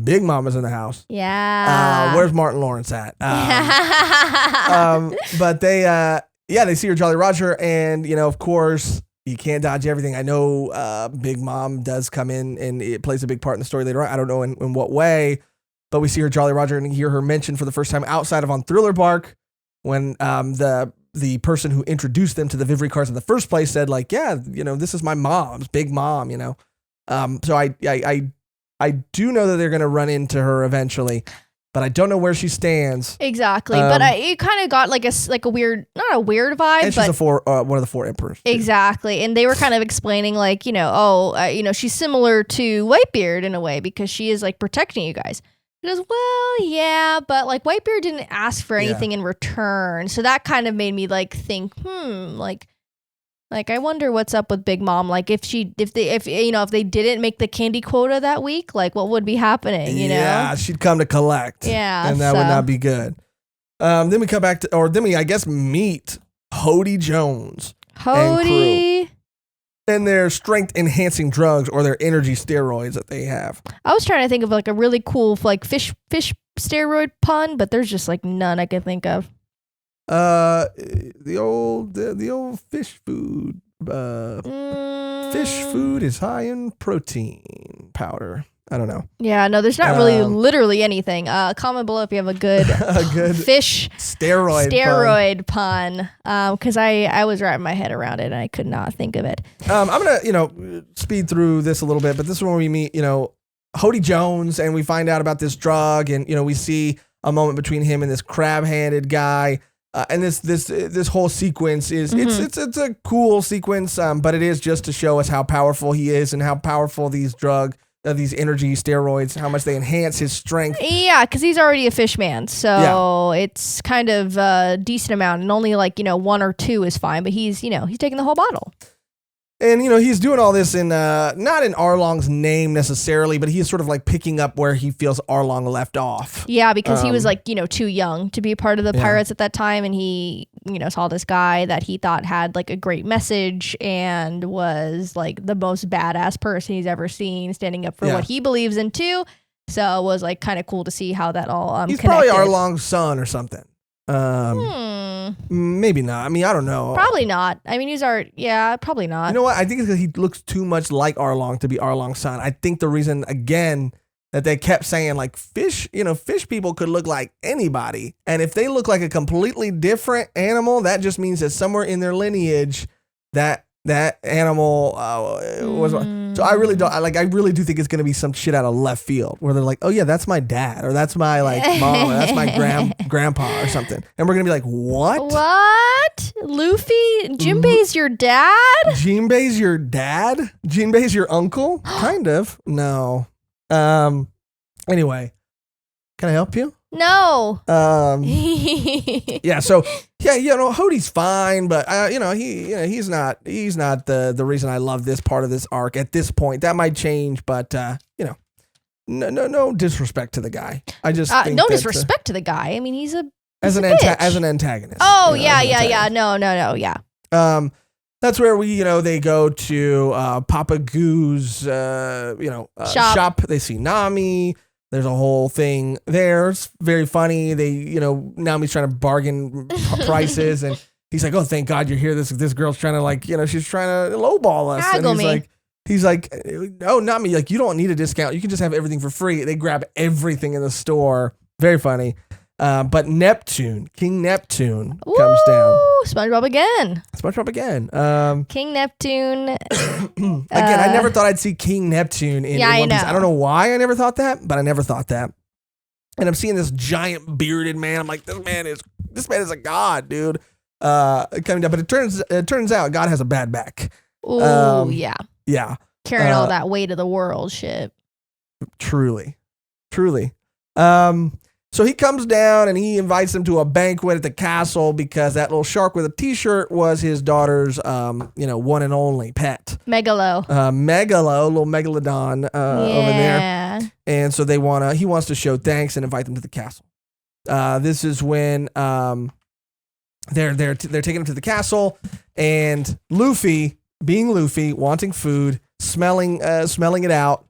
Big Mama's in the house. Yeah. Where's Martin Lawrence at? But they see her Jolly Roger, and of course you can't dodge everything. I know Big Mom does come in and it plays a big part in the story later on. I don't know in what way, but we see her Jolly Roger and hear her mentioned for the first time outside of on Thriller Bark when the person who introduced them to the Vivre cards in the first place said like, yeah, this is my mom's Big Mom, So I do know that they're going to run into her eventually, but I don't know where she stands. Exactly. But it kind of got like a weird, not a weird vibe, and she's one of the 4 emperors. Exactly. And they were kind of explaining like, she's similar to Whitebeard in a way because she is like protecting you guys. He goes, well, yeah, but like Whitebeard didn't ask for anything in return. So that kind of made me like think, like I wonder what's up with Big Mom. Like if they didn't make the candy quota that week, like what would be happening, Yeah, she'd come to collect. Yeah. And that would not be good. Then we come back then we, I guess, meet Hody Jones. Hody. And their strength enhancing drugs or their energy steroids that they have. I was trying to think of like a really cool like fish steroid pun, but there's just like none I could think of. The old fish food. Fish food is high in protein powder. I don't know. Yeah, no, there's not really literally anything. Comment below if you have a good fish steroid pun. Because I was wrapping my head around it and I could not think of it. I'm gonna speed through this a little bit, but this is when we meet Hody Jones and we find out about this drug and we see a moment between him and this crab-handed guy. And this whole sequence is it's a cool sequence, but it is just to show us how powerful he is and how powerful these energy steroids, how much they enhance his strength. Yeah, because he's already a fish man, so it's kind of a decent amount, and only like 1 or 2 is fine, but he's taking the whole bottle. And, he's doing all this in, not in Arlong's name necessarily, but he's sort of like picking up where he feels Arlong left off. Yeah, because he was like, too young to be a part of the pirates at that time. And he, saw this guy that he thought had like a great message and was like the most badass person he's ever seen, standing up for what he believes in too. So it was like kind of cool to see how that all he's connected. Probably Arlong's son or something. Maybe not. I mean, I don't know. Probably not. I mean, probably not. You know what? I think it's because he looks too much like Arlong to be Arlong's son. I think the reason, again, that they kept saying like fish people could look like anybody. And if they look like a completely different animal, that just means that somewhere in their lineage that animal was. So I really do think it's going to be some shit out of left field where they're like, oh yeah, that's my dad or that's my like mom or that's my grandpa or something. And we're going to be like, what? What? Luffy? Jinbei's your dad? Jinbei's your dad? Jinbei's your uncle? Kind of. No. Anyway, can I help you? No. Yeah. So Hody's fine, but he's not the reason I love this part of this arc at this point. That might change, but no disrespect to the guy. I just think no disrespect to the guy. I mean, he's as an antagonist. Oh yeah. No, yeah. That's where they go to Papa Goo's shop. They see Nami. There's a whole thing there. It's very funny. Nami's trying to bargain prices, and he's like, "Oh, thank God you're here." This girl's trying to she's trying to lowball us. Haggle and he's like, "Oh, Nami, you don't need a discount. You can just have everything for free." They grab everything in the store. Very funny. But King Neptune comes down. SpongeBob again. King Neptune. Again, I never thought I'd see King Neptune in One Piece. I don't know why I never thought that, but I never thought that. And I'm seeing this giant bearded man. I'm like, this man is a god, dude. Coming down, but it turns out God has a bad back. Ooh, yeah. Yeah. Carrying all that weight of the world shit. Truly. So he comes down and he invites them to a banquet at the castle because that little shark with a t-shirt was his daughter's, one and only pet. Megalo. Little megalodon over there. And so he wants to show thanks and invite them to the castle. This is when they're taking him to the castle, and Luffy, being Luffy, wanting food, smelling it out,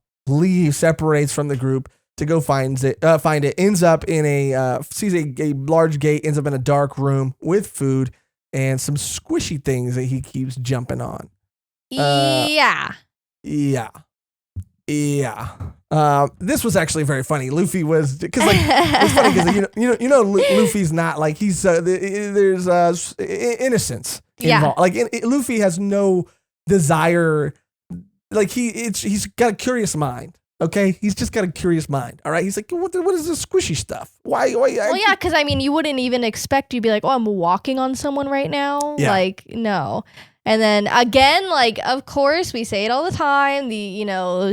separates from the group to go find it, ends up in sees a large gate, ends up in a dark room with food and some squishy things that he keeps jumping on. Yeah. This was actually very funny. Luffy was, because it's funny because Luffy's not like there's innocence involved. Like Luffy has no desire. Like he's got a curious mind. Okay, he's just got a curious mind. All right, he's like, what is this squishy stuff? Why? Well, yeah, because you wouldn't even expect, you'd be like, oh, I'm walking on someone right now. Yeah. Like, no. And then again, of course, we say it all the time,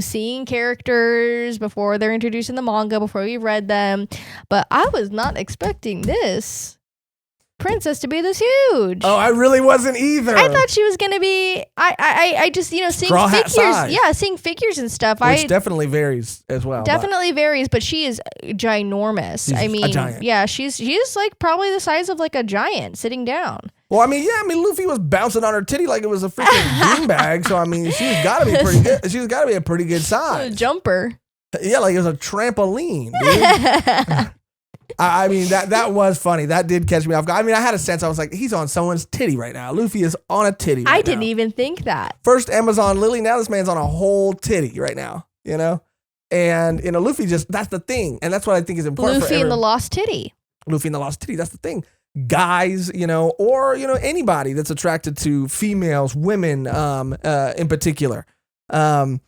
seeing characters before they're introduced in the manga, before we read them. But I was not expecting this princess to be this huge. Oh, I really wasn't either. I thought she was gonna be. I just seeing straw figures. Size. Yeah, seeing figures and stuff. Which definitely varies as well. Definitely varies, but she is ginormous. She's a giant. Yeah, she's like probably the size of like a giant sitting down. Well, Luffy was bouncing on her titty like it was a freaking beanbag. So she's got to be pretty good. She's got to be a pretty good size. A jumper. Yeah, like it was a trampoline, dude. That was funny. That did catch me off guard. I had a sense. I was like, he's on someone's titty right now. Luffy is on a titty right now. I didn't even think that. First Amazon Lily, now this man's on a whole titty right now, And, Luffy that's the thing. And that's what I think is important. Luffy and the lost titty. Luffy and the lost titty, that's the thing. Guys, or, anybody that's attracted to females, women in particular. Luffy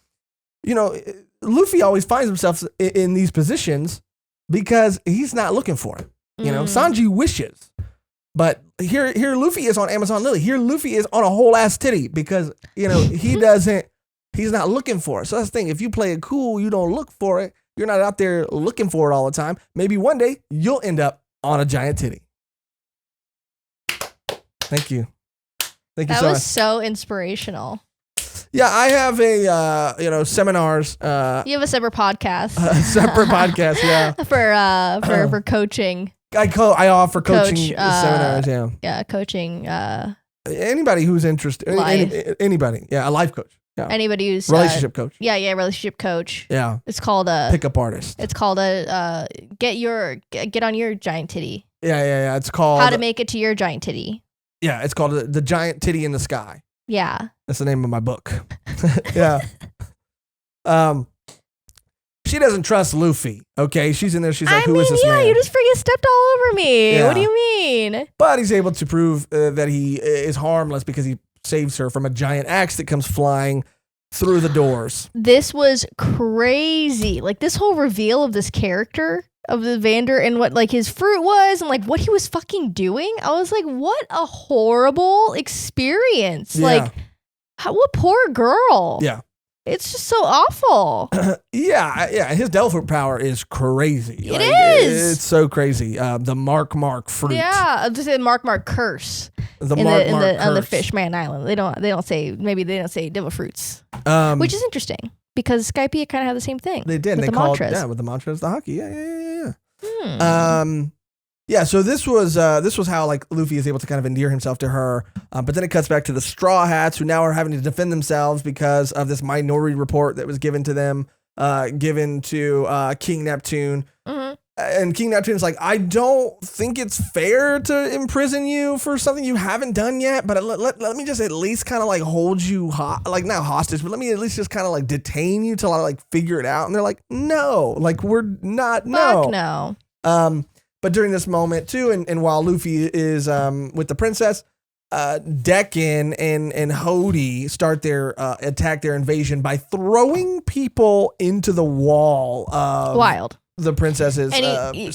always finds himself in these positions because he's not looking for it. Sanji wishes. But here Luffy is on Amazon Lily. Here Luffy is on a whole ass titty because, he's not looking for it. So that's the thing. If you play it cool, you don't look for it. You're not out there looking for it all the time. Maybe one day you'll end up on a giant titty. Thank you. Thank you so much. That was so inspirational. Yeah, I have seminars. You have a separate podcast. Separate podcast, yeah. For coaching. I offer coaching seminars, yeah. Yeah, coaching. Anybody who's interested. Anybody. Yeah, a life coach. Yeah. Anybody who's relationship coach. Yeah, relationship coach. Yeah. It's called a pickup artist. It's called a get on your giant titty. Yeah. It's called How to Make It to Your Giant Titty. Yeah, it's called The Giant Titty in the Sky. Yeah. That's the name of my book. Yeah. She doesn't trust Luffy. Okay, she's in there. She's like, "Who is this man?" Yeah, you just freaking stepped all over me. Yeah. What do you mean? But he's able to prove that he is harmless because he saves her from a giant axe that comes flying through the doors. This was crazy. Like this whole reveal of this character of the Vander and what like his fruit was and like what he was fucking doing. I was like, what a horrible experience. Yeah. Like, what poor girl. Yeah. It's just so awful. Yeah. His devil power is crazy. It is. It's so crazy. The Mark fruit. Yeah, I'll just say Mark curse. The Mark curse on the Fishman Island. They don't say devil fruits, which is interesting because Skypiea kind of had the same thing. They did. With they the called mantras. with the mantras the Haki. Yeah. Yeah, so this was how like Luffy is able to kind of endear himself to her, but then it cuts back to the Straw Hats who now are having to defend themselves because of this minority report that was given to them, given to King Neptune, and King Neptune's like, I don't think it's fair to imprison you for something you haven't done yet, but let me just at least kind of like hold you like not hostage, but let me at least just kind of like detain you till I like figure it out. And they're like, no, like we're not, Fuck no. But during this moment too, and while Luffy is with the princess, Decken and Hody start their attack their invasion by throwing people into the wall of Wild. The princess's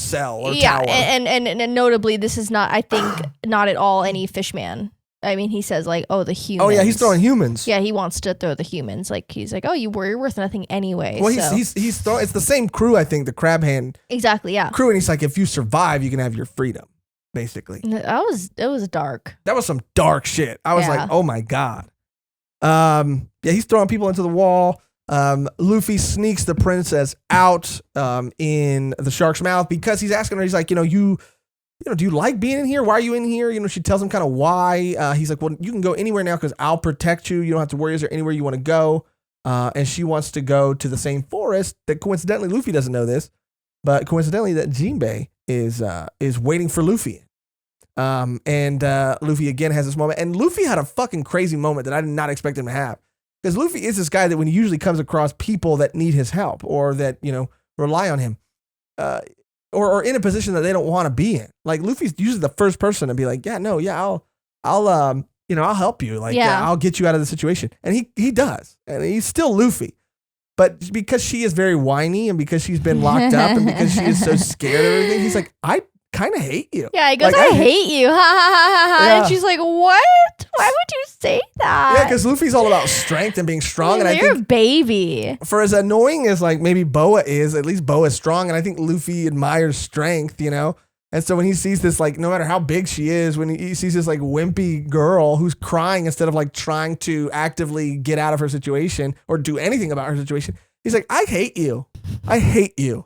cell or tower. And notably, this is not, I think, not at all any Fishman he says like, oh, the humans. Oh yeah, he's throwing humans. Yeah, he wants to throw the humans. Like he's like, oh, you're worth nothing anyway. Well, he's throwing. It's the same crew, I think, the Crab Hand. Exactly. Yeah. Crew, and he's like, if you survive, you can have your freedom. Basically, it was dark. That was some dark shit. I was like, oh my god. Yeah, he's throwing people into the wall. Luffy sneaks the princess out in the shark's mouth because he's asking her. He's like, do you like being in here? Why are you in here? She tells him kind of why. He's like, well, you can go anywhere now because I'll protect you. You don't have to worry. Is there anywhere you want to go? And she wants to go to the same forest that coincidentally Luffy doesn't know this, but coincidentally that Jinbei is waiting for Luffy. And Luffy again has this moment, and Luffy had a fucking crazy moment that I did not expect him to have. Because Luffy is this guy that when he usually comes across people that need his help or that, rely on him, or in a position that they don't want to be in. Like Luffy's usually the first person to be like, I'll help you. Like, I'll get you out of the situation. And he does. And he's still Luffy. But because she is very whiny and because she's been locked up and because she is so scared of everything, he's like, I kind of hate you. Yeah, he goes, I hate you. Ha ha ha ha. Yeah. And she's like, what? Why would you say that? Yeah, because Luffy's all about strength and being strong. And you're a baby. For as annoying as like maybe Boa is, at least Boa is strong. And I think Luffy admires strength, And so when he sees this, like, no matter how big she is, when he sees this like wimpy girl who's crying instead of like trying to actively get out of her situation or do anything about her situation, he's like, I hate you. I hate you.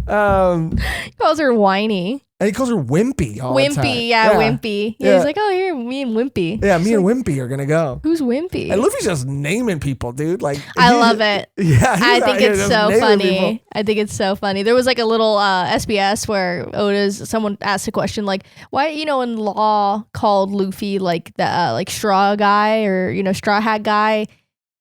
He calls her whiny. And he calls her Wimpy all the time. Wimpy. Yeah, he's like, oh, here, me and Wimpy. Yeah, me and Wimpy are going to go. Who's Wimpy? And Luffy's just naming people, dude. Like, I love it. Yeah. I think it's so funny. I think it's so funny. There was like a little SBS where someone asked a question like, why, in law called Luffy like the like straw guy or, straw hat guy.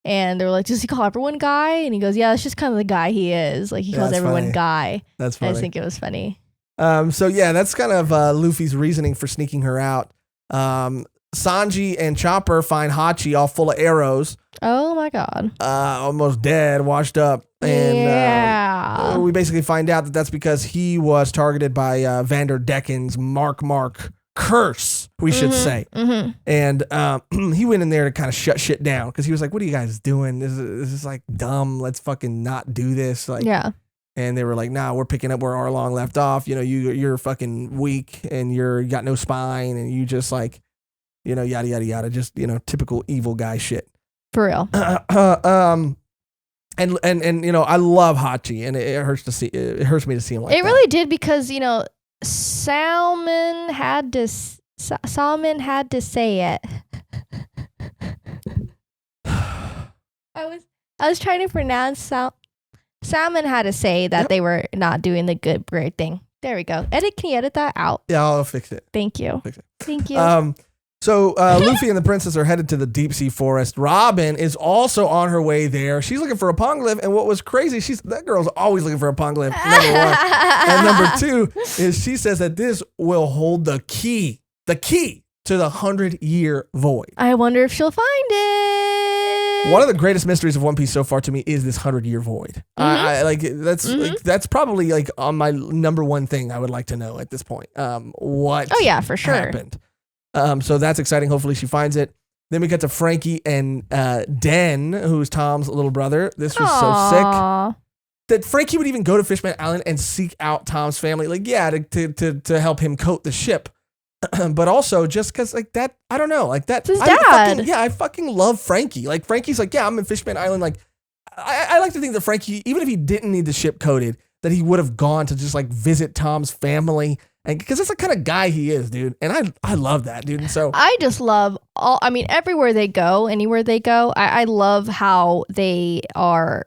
And they were like, does he call everyone guy? And he goes, yeah, that's just kind of the guy he is. Like he calls everyone funny. Guy. That's funny. I just think it was funny. So yeah, that's kind of Luffy's reasoning for sneaking her out. Sanji and Chopper find Hachi all full of arrows. Oh my god. Almost dead, washed up. And we basically find out that that's because he was targeted by Vander Decken's Mark curse, we should say. Mm-hmm. And he went in there to kind of shut shit down because he was like, what are you guys doing? This is like dumb. Let's fucking not do this. Like, yeah. And they were like, nah, we're picking up where Arlong left off. You're fucking weak and you got no spine and you just like, yada, yada, yada. Just, typical evil guy shit. For real. And I love Hachi and it hurts me to see him like that. It really did because, Salmon had to say it. I was trying to pronounce Salmon had to say that they were not doing the great thing. There we go. Can you edit that out? Yeah, I'll fix it. Thank you. Thank you. So Luffy and the princess are headed to the deep sea forest. Robin is also on her way there. She's looking for a poneglyph, and what was crazy, that girl's always looking for a poneglyph, number one. And number two is she says that this will hold the key to the 100-year void. I wonder if she'll find it. One of the greatest mysteries of One Piece so far to me is this 100-year void. Mm-hmm. That's probably like on my number one thing I would like to know at this point. What? Oh yeah, for sure. Happened. So that's exciting. Hopefully she finds it. Then we get to Franky and Den, who's Tom's little brother. This was so sick that Franky would even go to Fishman Island and seek out Tom's family. Like, yeah, to help him coat the ship. But also just because like that, I don't know, like that. It's his dad. I fucking love Franky. Like Franky's like, yeah, I'm in Fishman Island. Like I like to think that Franky, even if he didn't need the ship coated, that he would have gone to just like visit Tom's family. And because that's the kind of guy he is, dude. And I love that, dude. And so I just love everywhere they go, anywhere they go, I love how they are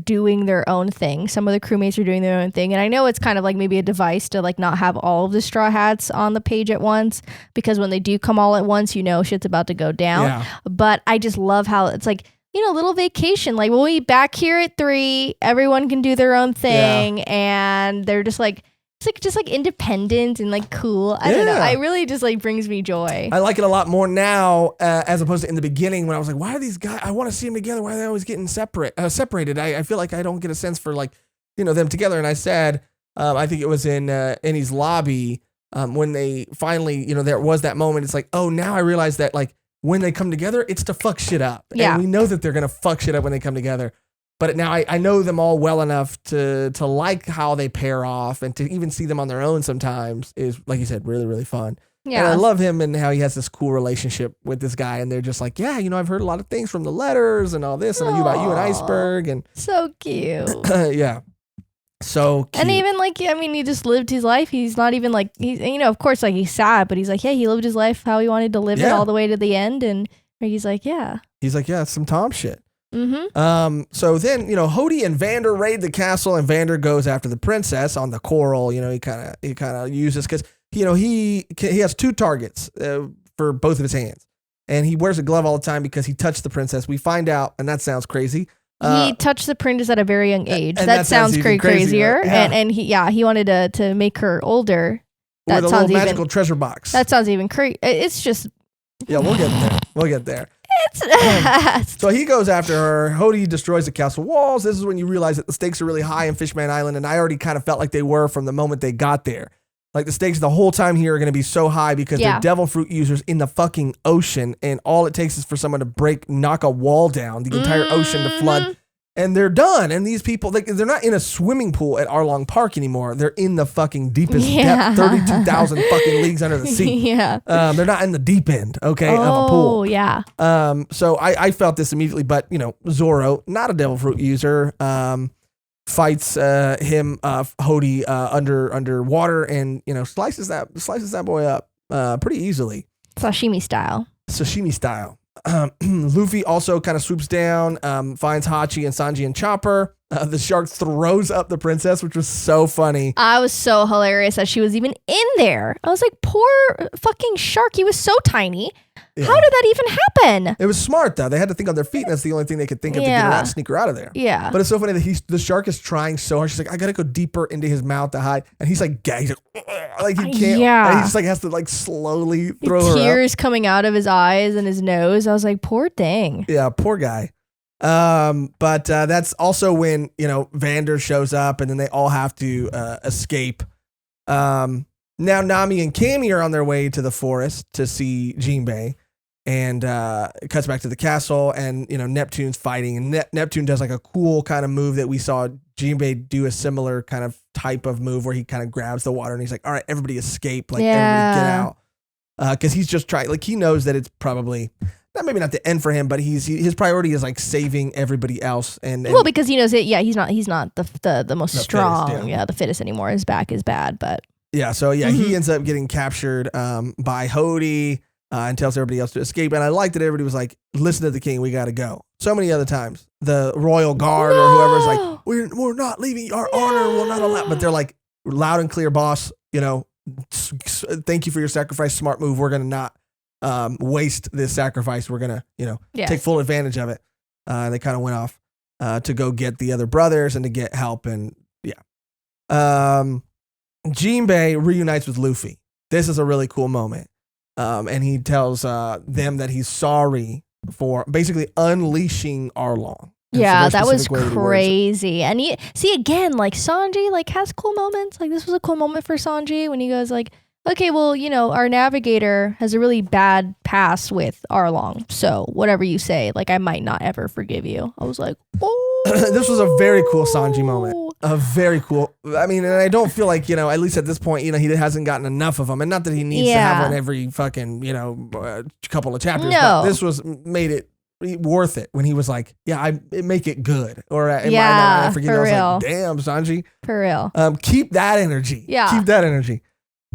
doing their own thing. Some of the crewmates are doing their own thing. And I know it's kind of like maybe a device to like not have all of the Straw Hats on the page at once, because when they do come all at once, shit's about to go down. Yeah. But I just love how it's like, little vacation. Like we'll be back here at 3. Everyone can do their own thing. Yeah. And they're just like, it's just like independent and like cool. I don't know. It really just like brings me joy. I like it a lot more now as opposed to in the beginning when I was like, why are these guys? I want to see them together. Why are they always getting separated? I feel like I don't get a sense for like, them together. And I said, I think it was in Ennie's lobby. when they finally, there was that moment. It's like, oh, now I realize that like when they come together, it's to fuck shit up. Yeah. And we know that they're going to fuck shit up when they come together. But now I know them all well enough to like how they pair off, and to even see them on their own sometimes is, like you said, really, really fun. Yeah. And I love him and how he has this cool relationship with this guy. And they're just like, yeah, I've heard a lot of things from the letters and all this and about you and Iceberg. And so cute. Yeah. So cute. And even like, he just lived his life. He's not even like, he's, of course, like he's sad, but he's like, yeah, he lived his life how he wanted to live it all the way to the end. And he's like, yeah. He's like, yeah, it's some Tom shit. Mm-hmm. So then, Hody and Vander raid the castle, and Vander goes after the princess on the coral. He kind of uses, because he has 2 targets for both of his hands, and he wears a glove all the time because he touched the princess. We find out, and that sounds crazy. He touched the princess at a very young age. That sounds crazier. Yeah. And he wanted to make her older. That with a little magical treasure box. That sounds even crazy. It's just. Yeah, we'll get there. So he goes after her. Hody destroys the castle walls. This is when you realize that the stakes are really high in Fishman Island, and I already kind of felt like they were from the moment they got there. Like the stakes the whole time here are going to be so high because they're devil fruit users in the fucking ocean, and all it takes is for someone to knock a wall down, the entire ocean to flood, and they're done. And these people, they're not in a swimming pool at Arlong Park anymore. They're in the fucking deepest depth, 32,000 fucking leagues under the sea. They're not in the deep end, of a pool. Oh, yeah. So I felt this immediately, but, Zoro, not a devil fruit user, fights Hody underwater, and, slices that boy up pretty easily. Sashimi style. Luffy also kind of swoops down, finds Hachi and Sanji and Chopper. The shark throws up the princess, which was so funny. I was so hilarious that she was even in there. I was like, poor fucking shark. He was so tiny. Yeah. How did that even happen? It was smart, though. They had to think on their feet, and that's the only thing they could think of to get her out and sneak her out of there. Yeah. But it's so funny that the shark is trying so hard. She's like, I got to go deeper into his mouth to hide. And he's like, gagged. Like, he can't. Yeah. And he just has to slowly throw her up. Tears coming out of his eyes and his nose. I was like, poor thing. Yeah, poor guy. But that's also when, Vander shows up, and then they all have to escape. Now Nami and Cammy are on their way to the forest to see Jinbei. And it cuts back to the castle, and Neptune's fighting, and Neptune does like a cool kind of move that we saw Jinbei do, a similar kind of type of move where he kind of grabs the water and he's like, all right, everybody escape, everybody get out, because he's just trying, he knows that it's probably maybe not the end for him, but his priority is saving everybody else, and well, because he knows it. Yeah, he's not the most strong, fittest, the fittest anymore. His back is bad, but he ends up getting captured by Hody. And tells everybody else to escape. And I like that everybody was like, listen to the king, we got to go. So many other times, the royal guard or whoever's like, we're not leaving, our honor will not allow. But they're like, loud and clear, boss, thank you for your sacrifice. Smart move. We're going to not waste this sacrifice. We're going to, take full advantage of it. They kind of went off to go get the other brothers and to get help. And Jinbei reunites with Luffy. This is a really cool moment. And he tells them that he's sorry for basically unleashing Arlong. Yeah, that was crazy. And again, Sanji has cool moments. This was a cool moment for Sanji when he goes okay, well, our navigator has a really bad past with Arlong. So whatever you say, I might not ever forgive you. I was like, oh. This was a very cool Sanji moment. A very cool. I mean, and I don't feel like, at least at this point, he hasn't gotten enough of them. And not that he needs to have one every fucking, couple of chapters. No. But this made it worth it when he was like, make it good. Or in my mind, I forget. I was like, damn, Sanji. For real. Keep that energy. Yeah. Keep that energy.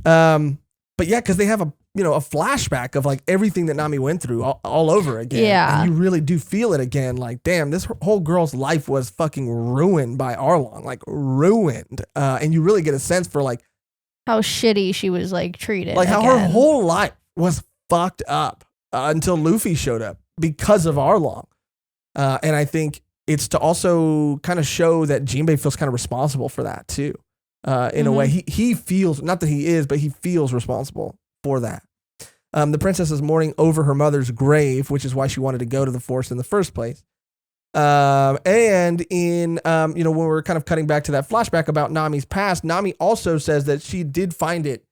But because they have a flashback of everything that Nami went through all over again. Yeah. And you really do feel it again. Damn, this whole girl's life was fucking ruined by Arlong, ruined. And you really get a sense for how shitty she was treated. How her whole life was fucked up until Luffy showed up because of Arlong. And I think it's to also kind of show that Jinbei feels kind of responsible for that too. In a way, he feels, not that he is, but he feels responsible for that. The princess is mourning over her mother's grave, which is why she wanted to go to the forest in the first place. And in, when we're kind of cutting back to that flashback about Nami's past, Nami also says that she did find it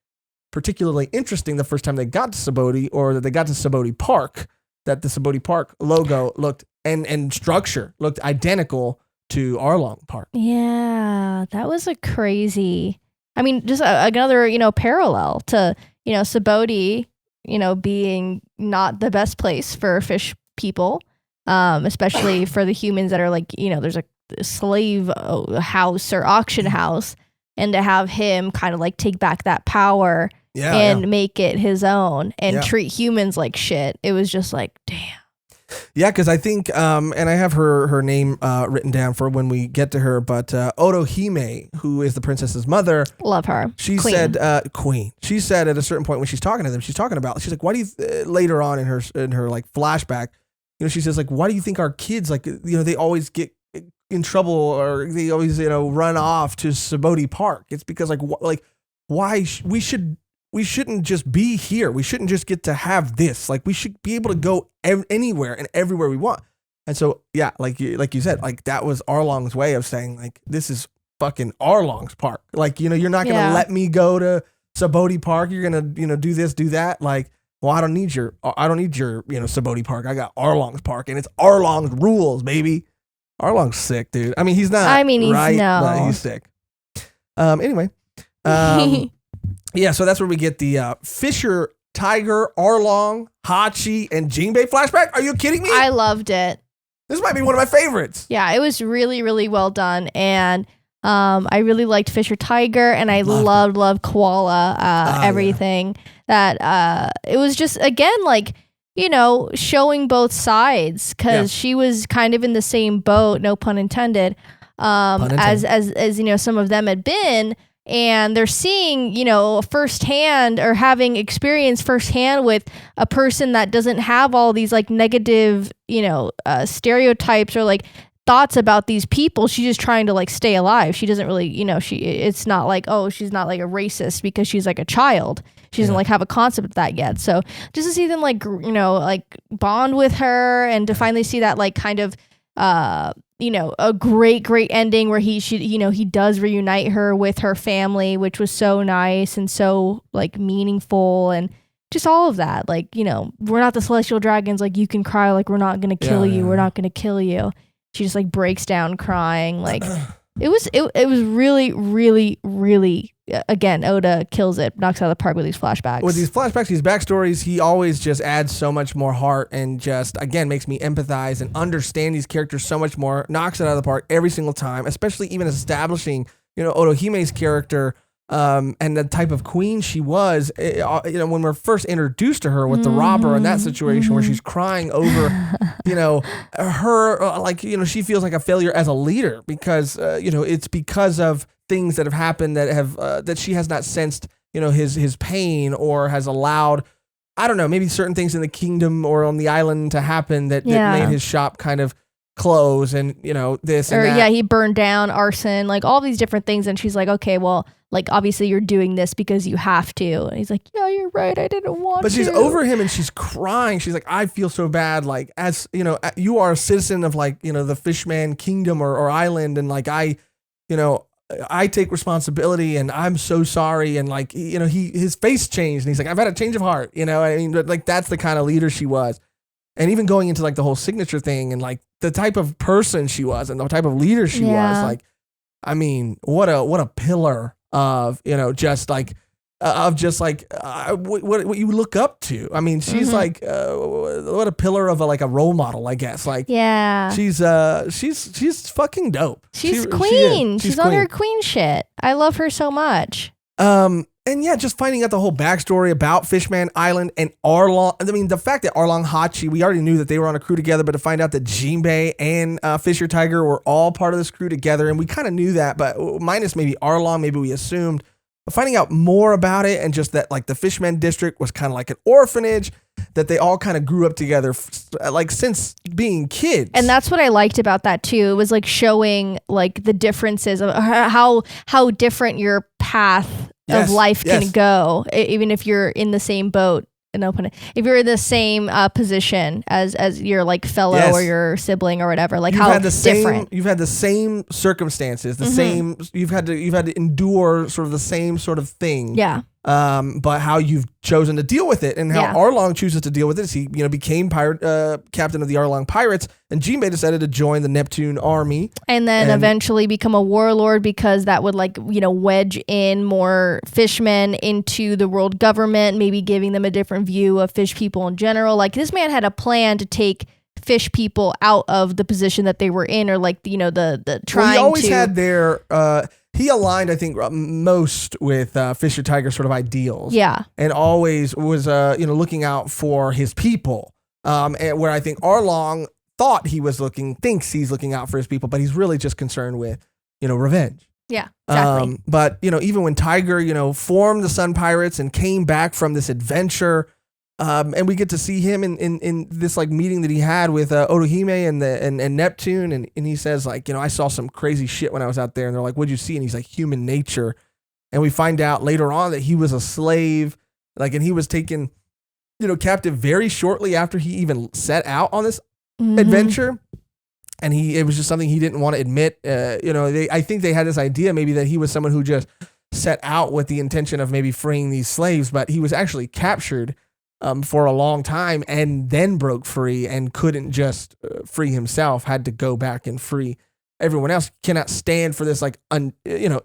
particularly interesting the first time they got to Saboody, or that they got to Saboody Park, that the Saboody Park logo looked and structure looked identical to Arlong Park. Yeah, that was a crazy. I mean, just another, parallel to, Saboody, being not the best place for fish people, especially for the humans that are like, there's a slave house or auction house, and to have him kind of like take back that power and make it his own and treat humans like shit. It was just like, damn. Yeah, because I think, and I have her name written down for when we get to her, but Otohime, who is the princess's mother. Love her. She said, Queen. She said at a certain point when she's talking to them, she's like, why do you, later on in her like flashback, she says like, why do you think our kids, like, they always get in trouble, or they always, run off to Saboody Park? It's because why we shouldn't just be here. We shouldn't just get to have this. Like, we should be able to go anywhere and everywhere we want. And so, yeah, like you said, like, that was Arlong's way of saying, like, this is fucking Arlong's park. Like, you're not going to let me go to Saboody Park. You're going to, do this, do that. Like, well, I don't need your, Saboody Park. I got Arlong's park, and it's Arlong's rules, baby. Arlong's sick, dude. I mean, he's not. I mean, he's sick. Anyway. Yeah, so that's where we get the Fisher, Tiger, Arlong, Hachi, and Jinbei flashback. Are you kidding me? I loved it. This might be one of my favorites. Yeah, it was really, really well done. And I really liked Fisher Tiger, and I loved Koala, everything. Yeah. That it was just, again, like, showing both sides, because she was kind of in the same boat, no pun intended, as some of them had been. And they're seeing, firsthand, or having experience firsthand with a person that doesn't have all these like negative, stereotypes or like thoughts about these people. She's just trying to like stay alive. She doesn't really, it's not like, oh, she's not like a racist because she's like a child. She doesn't like have a concept of that yet. So just to see them like, like bond with her, and to finally see that like kind of, a great ending where he does reunite her with her family, which was so nice and so like meaningful, and just all of that. Like, we're not the celestial dragons. Like, you can cry. Like, we're not going to kill you. We're not going to kill you. She just like breaks down crying. Like, it was really, really, really, again, Oda kills it, knocks it out of the park with these flashbacks. With these flashbacks, these backstories, he always just adds so much more heart, and just, again, makes me empathize and understand these characters so much more. Knocks it out of the park every single time, especially even establishing, Otohime's character, and the type of queen she was. When we're first introduced to her with the robber in that situation, where she's crying over, her, she feels like a failure as a leader, because, it's because of things that have happened that have that she has not sensed, his pain, or has allowed, I don't know, maybe certain things in the kingdom or on the island to happen that made his shop kind of close, and this and that. He burned down, arson, like all these different things, and she's like, okay, well, like, obviously you're doing this because you have to. And he's like, yeah, you're right, I didn't want to. But she's over him, and she's crying. She's like, I feel so bad. Like, as you are a citizen of, like, the Fishman kingdom or island, and like I take responsibility, and I'm so sorry. And like, his face changed, and he's like, I've had a change of heart. I mean, like, that's the kind of leader she was. And even going into like the whole signature thing, and like the type of person she was, and the type of leader she was, like, I mean, what a pillar of, what you look up to. I mean, she's like, what a pillar of a role model, I guess. Like, she's fucking dope. She's queen. She's on her queen shit. I love her so much. And yeah, just finding out the whole backstory about Fishman Island and Arlong. I mean, the fact that Arlong, Hachi, we already knew that they were on a crew together, but to find out that Jinbei and Fisher Tiger were all part of this crew together, and we kind of knew that, but minus maybe Arlong, maybe we assumed. But finding out more about it, and just that like the Fishman district was kind of like an orphanage, that they all kind of grew up together like since being kids. And that's what I liked about that too. It was like showing like the differences of how different your path of life can go, even if you're in the same boat. If you're in the same position as your like fellow or your sibling or whatever, like you've how different. You've had the same circumstances, the same. You've had to endure sort of the same sort of thing. Yeah. but how you've chosen to deal with it, and how Arlong chooses to deal with it. Is he, became captain of the Arlong pirates, and Jinbei decided to join the Neptune army, and then eventually become a warlord, because that would wedge in more fishmen into the world government, maybe giving them a different view of fish people in general. Like, this man had a plan to take fish people out of the position that they were in, or the trying. Well, he always had their. He aligned, I think, most with Fisher Tiger's sort of ideals. Yeah. And always was, looking out for his people. And where I think Arlong thinks he's looking out for his people, but he's really just concerned with, revenge. Yeah, exactly. But, even when Tiger, formed the Sun Pirates and came back from this adventure, and we get to see him in this meeting that he had with Otohime and Neptune, and he says I saw some crazy shit when I was out there, and they're like, what'd you see? And he's like, human nature. And we find out later on that he was a slave, and he was taken captive very shortly after he even set out on this adventure, and it was just something he didn't want to admit. I think they had this idea maybe that he was someone who just set out with the intention of maybe freeing these slaves, but he was actually captured for a long time, and then broke free and couldn't just free himself, had to go back and free everyone else. Cannot stand for this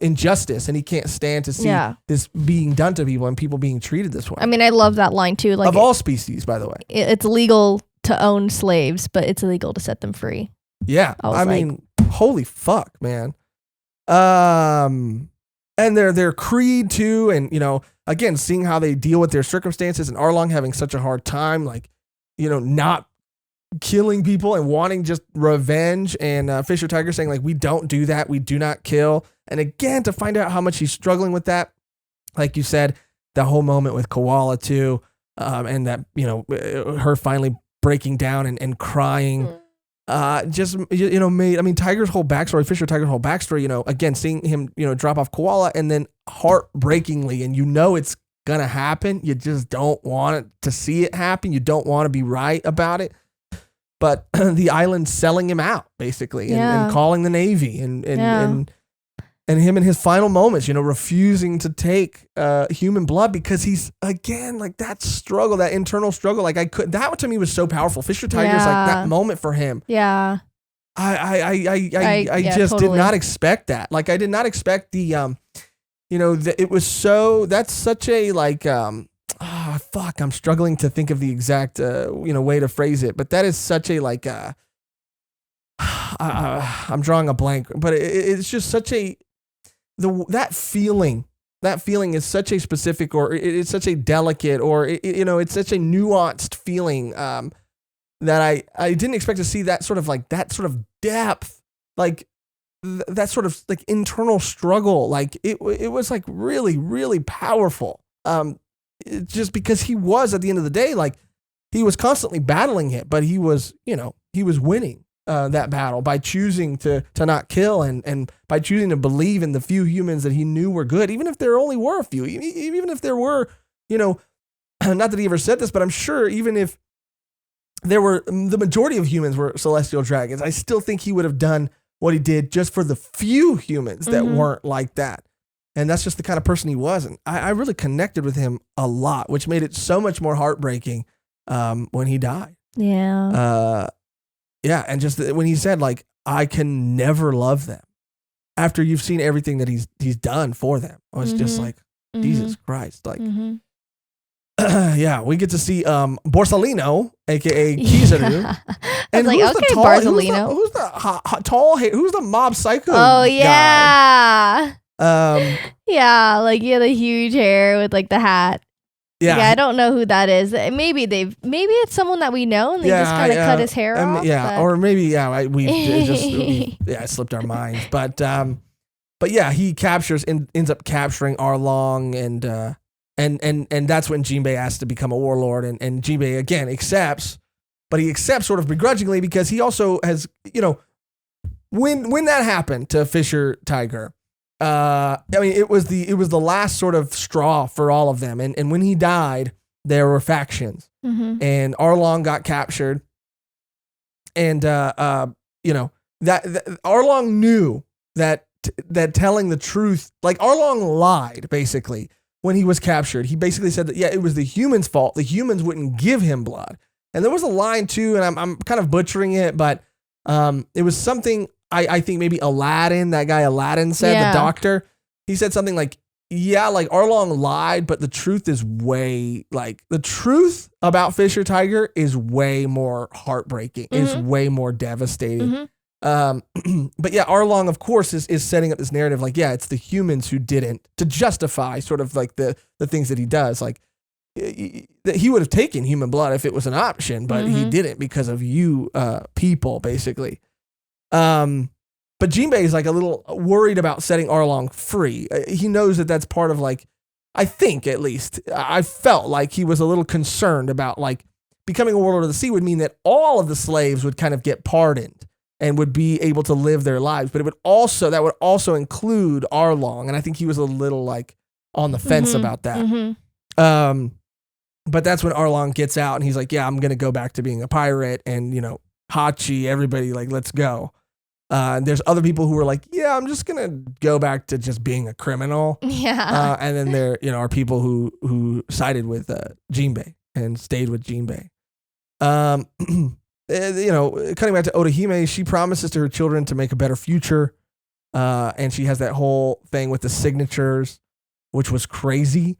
injustice, and he can't stand to see this being done to people and people being treated this way. I mean, I love that line too. Of all species, by the way. It's legal to own slaves, but it's illegal to set them free. Yeah. I mean, holy fuck, man. And their creed too, and again, seeing how they deal with their circumstances, and Arlong having such a hard time, not killing people and wanting just revenge, and Fisher Tiger saying we don't do that, we do not kill. And again, to find out how much he's struggling with that, like you said, the whole moment with Koala too, and that her finally breaking down and crying. Just made, I mean, Tiger's whole backstory, Fisher Tiger's whole backstory, again, seeing him, drop off Koala, and then heartbreakingly, and it's gonna happen. You just don't want to see it happen. You don't want to be right about it. But the island selling him out, basically, and calling the Navy, and him in his final moments, refusing to take human blood, because he's, again, that struggle, that internal struggle. That to me was so powerful. Fisher Tiger's that moment for him. Yeah. I just totally did not expect that. I did not expect the, it was so, that's such a I'm struggling to think of the exact, way to phrase it, but that is such a I'm drawing a blank, but it's just such a, that feeling is such a specific, or it's such a delicate, or it's such a nuanced feeling that I didn't expect to see that sort of that sort of depth, that sort of internal struggle. It was really, really powerful. Just because he was, at the end of the day, he was constantly battling it, but he was winning that battle by choosing to not kill, and by choosing to believe in the few humans that he knew were good, even if there only were a few, even if there were, not that he ever said this, but I'm sure even if there were, the majority of humans were celestial dragons, I still think he would have done what he did just for the few humans that weren't like that. And that's just the kind of person he was. And I really connected with him a lot, which made it so much more heartbreaking when he died. Yeah. Yeah, and just when he said, I can never love them after you've seen everything that he's done for them. I was just Jesus Christ. Yeah, we get to see Borsalino, aka Kizaru. Yeah. And okay, Borsalino. Who's the tall hair? Who's the mob psycho? Oh yeah. Guy? Yeah, the huge hair with the hat. Yeah, I don't know who that is. Maybe it's someone that we know, and they just kind of cut his hair off. Yeah, or maybe it slipped our minds. But yeah, he ends up capturing Arlong, and that's when Jinbei asks to become a warlord, and Jinbei again accepts, but he accepts sort of begrudgingly, because he also has, when that happened to Fisher Tiger. I mean, it was the last sort of straw for all of them. And when he died, there were factions, and Arlong got captured, and that Arlong knew that telling the truth, Arlong lied basically when he was captured. He basically said that, yeah, it was the humans' fault. The humans wouldn't give him blood. And there was a line too, and I'm kind of butchering it, but it was something I think maybe Aladdin, that guy Aladdin said, the doctor, he said something like, yeah, like Arlong lied, but the truth is the truth about Fisher Tiger is way more heartbreaking, is way more devastating. But yeah, Arlong, of course, is setting up this narrative like, yeah, it's the humans who didn't, to justify sort of like the things that he does. Like, he would have taken human blood if it was an option, but he didn't because of you people, basically. But Jinbei is like a little worried about setting Arlong free. He knows that that's part of like, I think at least, I felt like he was a little concerned about like becoming a warlord of the sea would mean that all of the slaves would kind of get pardoned and would be able to live their lives. But that would also include Arlong. And I think he was a little like on the fence about that. But that's when Arlong gets out and he's like, yeah, I'm going to go back to being a pirate. And, Hachi, everybody like, let's go. There's other people who are like, yeah, I'm just going to go back to just being a criminal. Yeah. And then there, are people who sided with Jinbei and stayed with Jinbei. Cutting back to Otohime, she promises to her children to make a better future. And she has that whole thing with the signatures, which was crazy.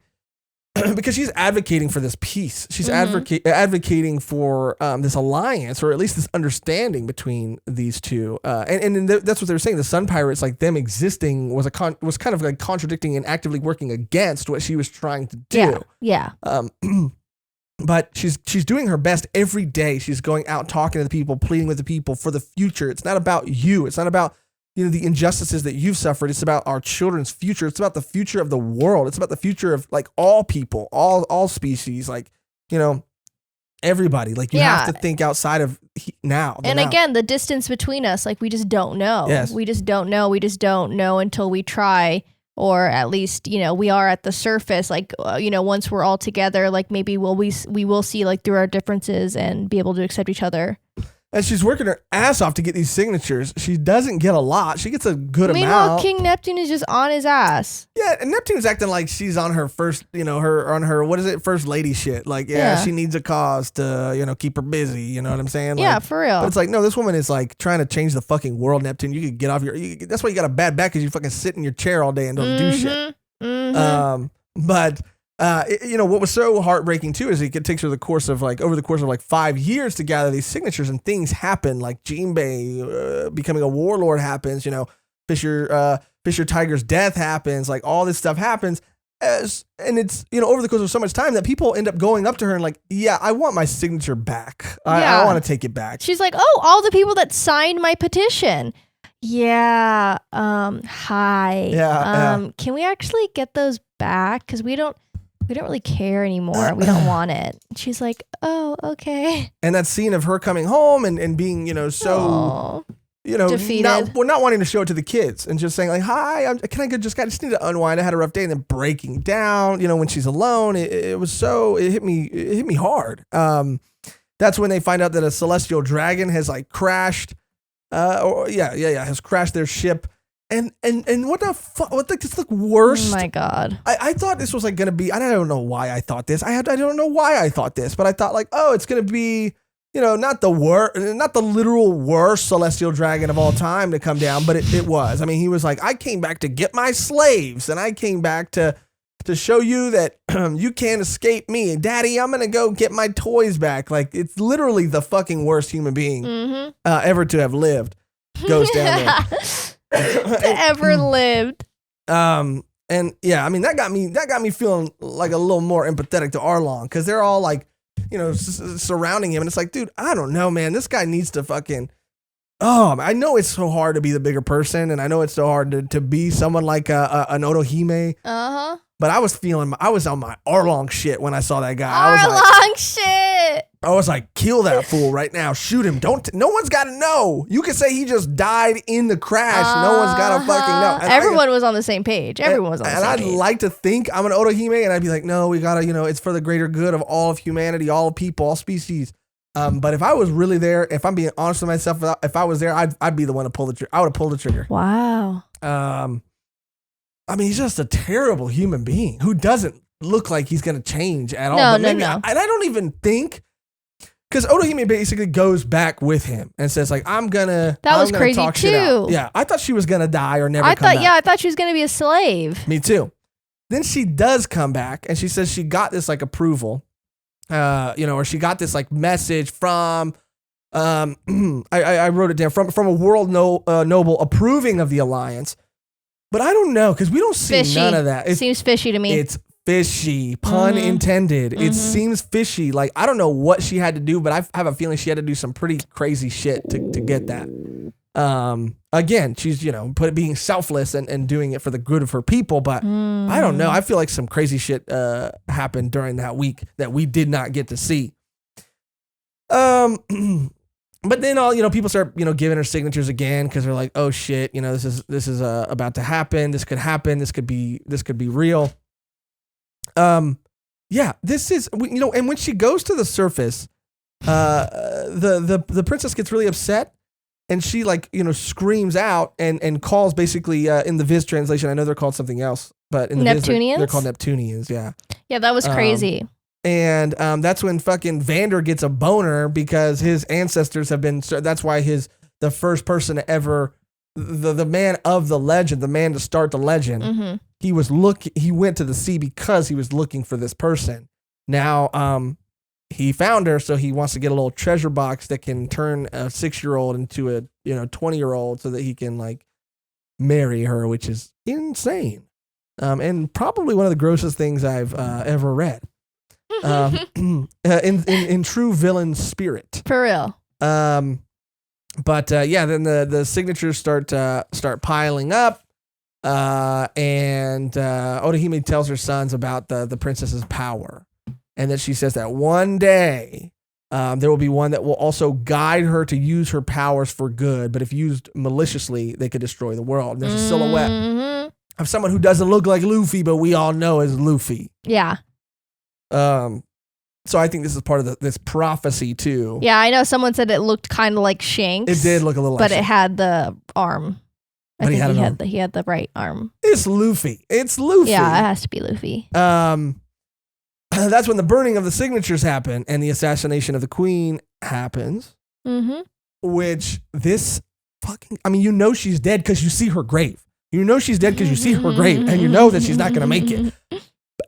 Because she's advocating for this peace. She's advocating for this alliance, or at least this understanding between these two. And that's what they were saying. The Sun Pirates, like them existing, was kind of like contradicting and actively working against what she was trying to do. Yeah. But she's doing her best every day. She's going out talking to the people, pleading with the people for the future. It's not about you. It's not about the injustices that you've suffered. It's about our children's future. It's about the future of the world. It's about the future of like all people, all species, like, everybody. Like you have to think outside of now. And again, the distance between us, like we just don't know. Yes. We just don't know. We just don't know until we try, or at least, we are at the surface. Like, once we're all together, like maybe we will see like through our differences and be able to accept each other. And she's working her ass off to get these signatures. She doesn't get a lot. She gets a good amount. Meanwhile, King Neptune is just on his ass. Yeah, and Neptune's acting like she's on her first, first lady shit. Like, she needs a cause to, keep her busy. You know what I'm saying? Yeah, like, for real. But it's like, no, this woman is like trying to change the fucking world, Neptune. You could get off that's why you got a bad back, because you fucking sit in your chair all day and don't do shit. But what was so heartbreaking too is it takes her over the course of like 5 years to gather these signatures, and things happen like Jinbei becoming a warlord happens, Fisher Tiger's death happens, like all this stuff happens, and it's over the course of so much time that people end up going up to her and like, yeah, I want my signature back. I want to take it back. She's like, oh, all the people that signed my petition. Yeah. Hi. Yeah. Can we actually get those back? Because we don't really care anymore. We don't want it. She's like, oh, okay. And that scene of her coming home and being, so, defeated. Not wanting to show it to the kids and just saying like, hi, I just need to unwind. I had a rough day, and then breaking down, when she's alone. It hit me hard. That's when they find out that a celestial dragon has like crashed. Has crashed their ship. And what the fuck? What it's the worst? Oh my god! I thought this was like gonna be. I don't know why I thought this. I don't know why I thought this, but I thought like, oh, it's gonna be, not the literal worst celestial dragon of all time to come down, but it was. I mean, he was like, I came back to get my slaves, and I came back to show you that you can't escape me, Daddy. I'm gonna go get my toys back. Like, it's literally the fucking worst human being ever to have lived. Goes down there. Ever lived. And yeah, I mean that got me feeling like a little more empathetic to Arlong, because they're all like, surrounding him, and it's like, dude, I don't know, man, this guy needs to fucking. Oh, I know it's so hard to be the bigger person, and I know it's so hard to be someone like an Otohime. But I was on my Arlong shit when I saw that guy. I was like, kill that fool right now. Shoot him. No one's got to know. You can say he just died in the crash. No one's got to fucking know. And everyone was on the same page. Everyone was on the same page. And I'd like to think I'm an Otohime, and I'd be like, no, we got to, it's for the greater good of all of humanity, all people, all species. But if I was really there, if I'm being honest with myself, if I was there, I'd be the one to pull the trigger. I would have pulled the trigger. Wow. I mean, he's just a terrible human being who doesn't look like he's going to change at all. No. And I don't even think, because Otohime basically goes back with him and says like, I'm going to talk too. Shit out. Yeah, I thought she was going to die or never come back. Yeah, I thought she was going to be a slave. Me too. Then she does come back and she says she got this like approval, or she got this like message from, I wrote it down, from a world noble approving of the alliance. But I don't know, because we don't see none of that. It seems fishy to me. It's fishy, pun intended. It seems fishy. Like, I don't know what she had to do, but I have a feeling she had to do some pretty crazy shit to get that. Again, she's, being selfless and doing it for the good of her people, but I don't know. I feel like some crazy shit happened during that week that we did not get to see. But then people start, giving her signatures again because they're like, oh shit, this is about to happen. This could happen. This could be real. Yeah, this is, and when she goes to the surface, the princess gets really upset and she screams out and calls basically, in the Viz translation, I know they're called something else, but in the Neptunians? Viz, they're called Neptunians. Yeah. Yeah, that was crazy. And that's when fucking Vander gets a boner because his ancestors have been. That's why the first person to ever, the man of the legend, the man to start the legend. He went to the sea because he was looking for this person. Now, he found her, so he wants to get a little treasure box that can turn a 6-year-old into a 20-year-old, so that he can marry her, which is insane, and probably one of the grossest things I've ever read. In true villain spirit, for real. But then the signatures start piling up, and Otohime tells her sons about the princess's power, and that she says that one day there will be one that will also guide her to use her powers for good, but if used maliciously, they could destroy the world. And there's a silhouette of someone who doesn't look like Luffy, but we all know is Luffy. Yeah. So I think this is part of this prophecy too. Yeah, I know someone said it looked kind of like Shanks. It did look a little, but it had the arm. But he had the right arm. It's Luffy. It's Luffy. Yeah, it has to be Luffy. That's when the burning of the signatures happen and the assassination of the queen happens. Which this fucking, she's dead because you see her grave. She's dead because you see her grave, and you know that she's not going to make it.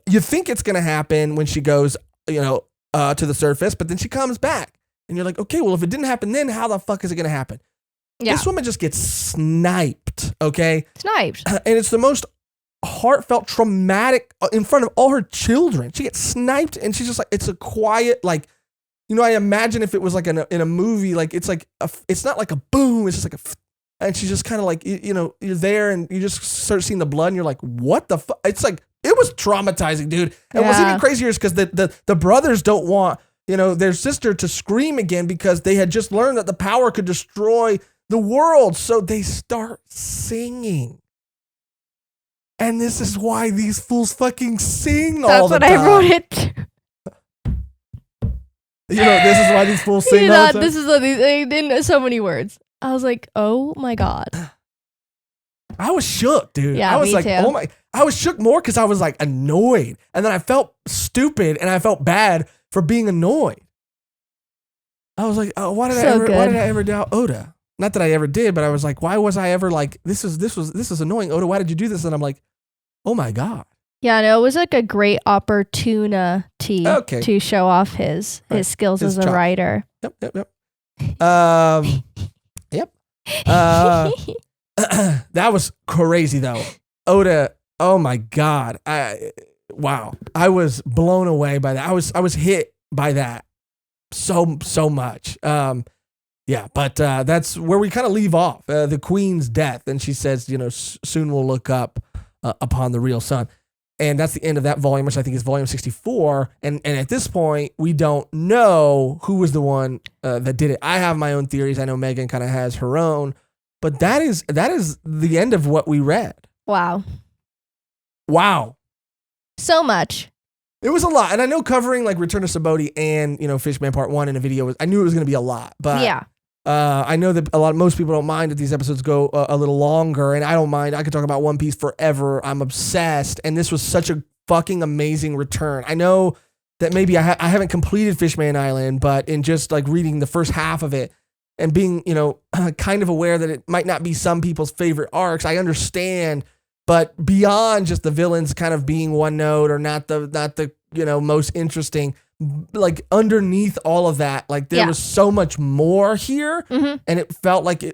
You think it's going to happen when she goes, to the surface, but then she comes back and you're like, okay, well, if it didn't happen then, how the fuck is it going to happen? Yeah. This woman just gets sniped, okay? Sniped. And it's the most heartfelt, traumatic in front of all her children. She gets sniped and she's just like, it's a quiet, I imagine if it was in a movie, it's not like a boom, it's just like and she's just kind of you're there and you just start seeing the blood and you're like, what the fuck? It's like, it was traumatizing, dude. And what's even crazier is because the brothers don't want, their sister to scream again because they had just learned that the power could destroy the world. So they start singing. And this is why these fools fucking sing all the time. That's what I wrote it. This is why these fools sing all the time. This is in so many words. I was like, oh my God. I was shook, dude. Yeah, I was like, too. oh my. I was shook more because I was annoyed. And then I felt stupid and I felt bad for being annoyed. I was like, oh, why did I ever doubt Oda? Not that I ever did, but I was like, why was I ever this is annoying. Oda, why did you do this? And I'm like, oh my God. Yeah, no, it was a great opportunity to show off his skills as a writer. Yep. Yep. That was crazy though. Oda, oh my God. Wow. I was blown away by that. I was hit by that so much. Yeah, but that's where we kind of leave off. The queen's death. And she says, soon we'll look up upon the real sun. And that's the end of that volume, which I think is volume 64. And at this point, we don't know who was the one that did it. I have my own theories. I know Mehgan kind of has her own. But that is the end of what we read. Wow. So much. It was a lot. And I know covering Return to Saboody and, Fishman Part 1 in a video, I knew it was going to be a lot. But yeah. I know that most people don't mind if these episodes go a little longer, and I don't mind. I could talk about One Piece forever. I'm obsessed, and this was such a fucking amazing return. I know that maybe I haven't completed Fishman Island, but in just like reading the first half of it and being, kind of aware that it might not be some people's favorite arcs, I understand. But beyond just the villains kind of being one note or not the most interesting, like underneath all of that, like there was so much more here, and it felt like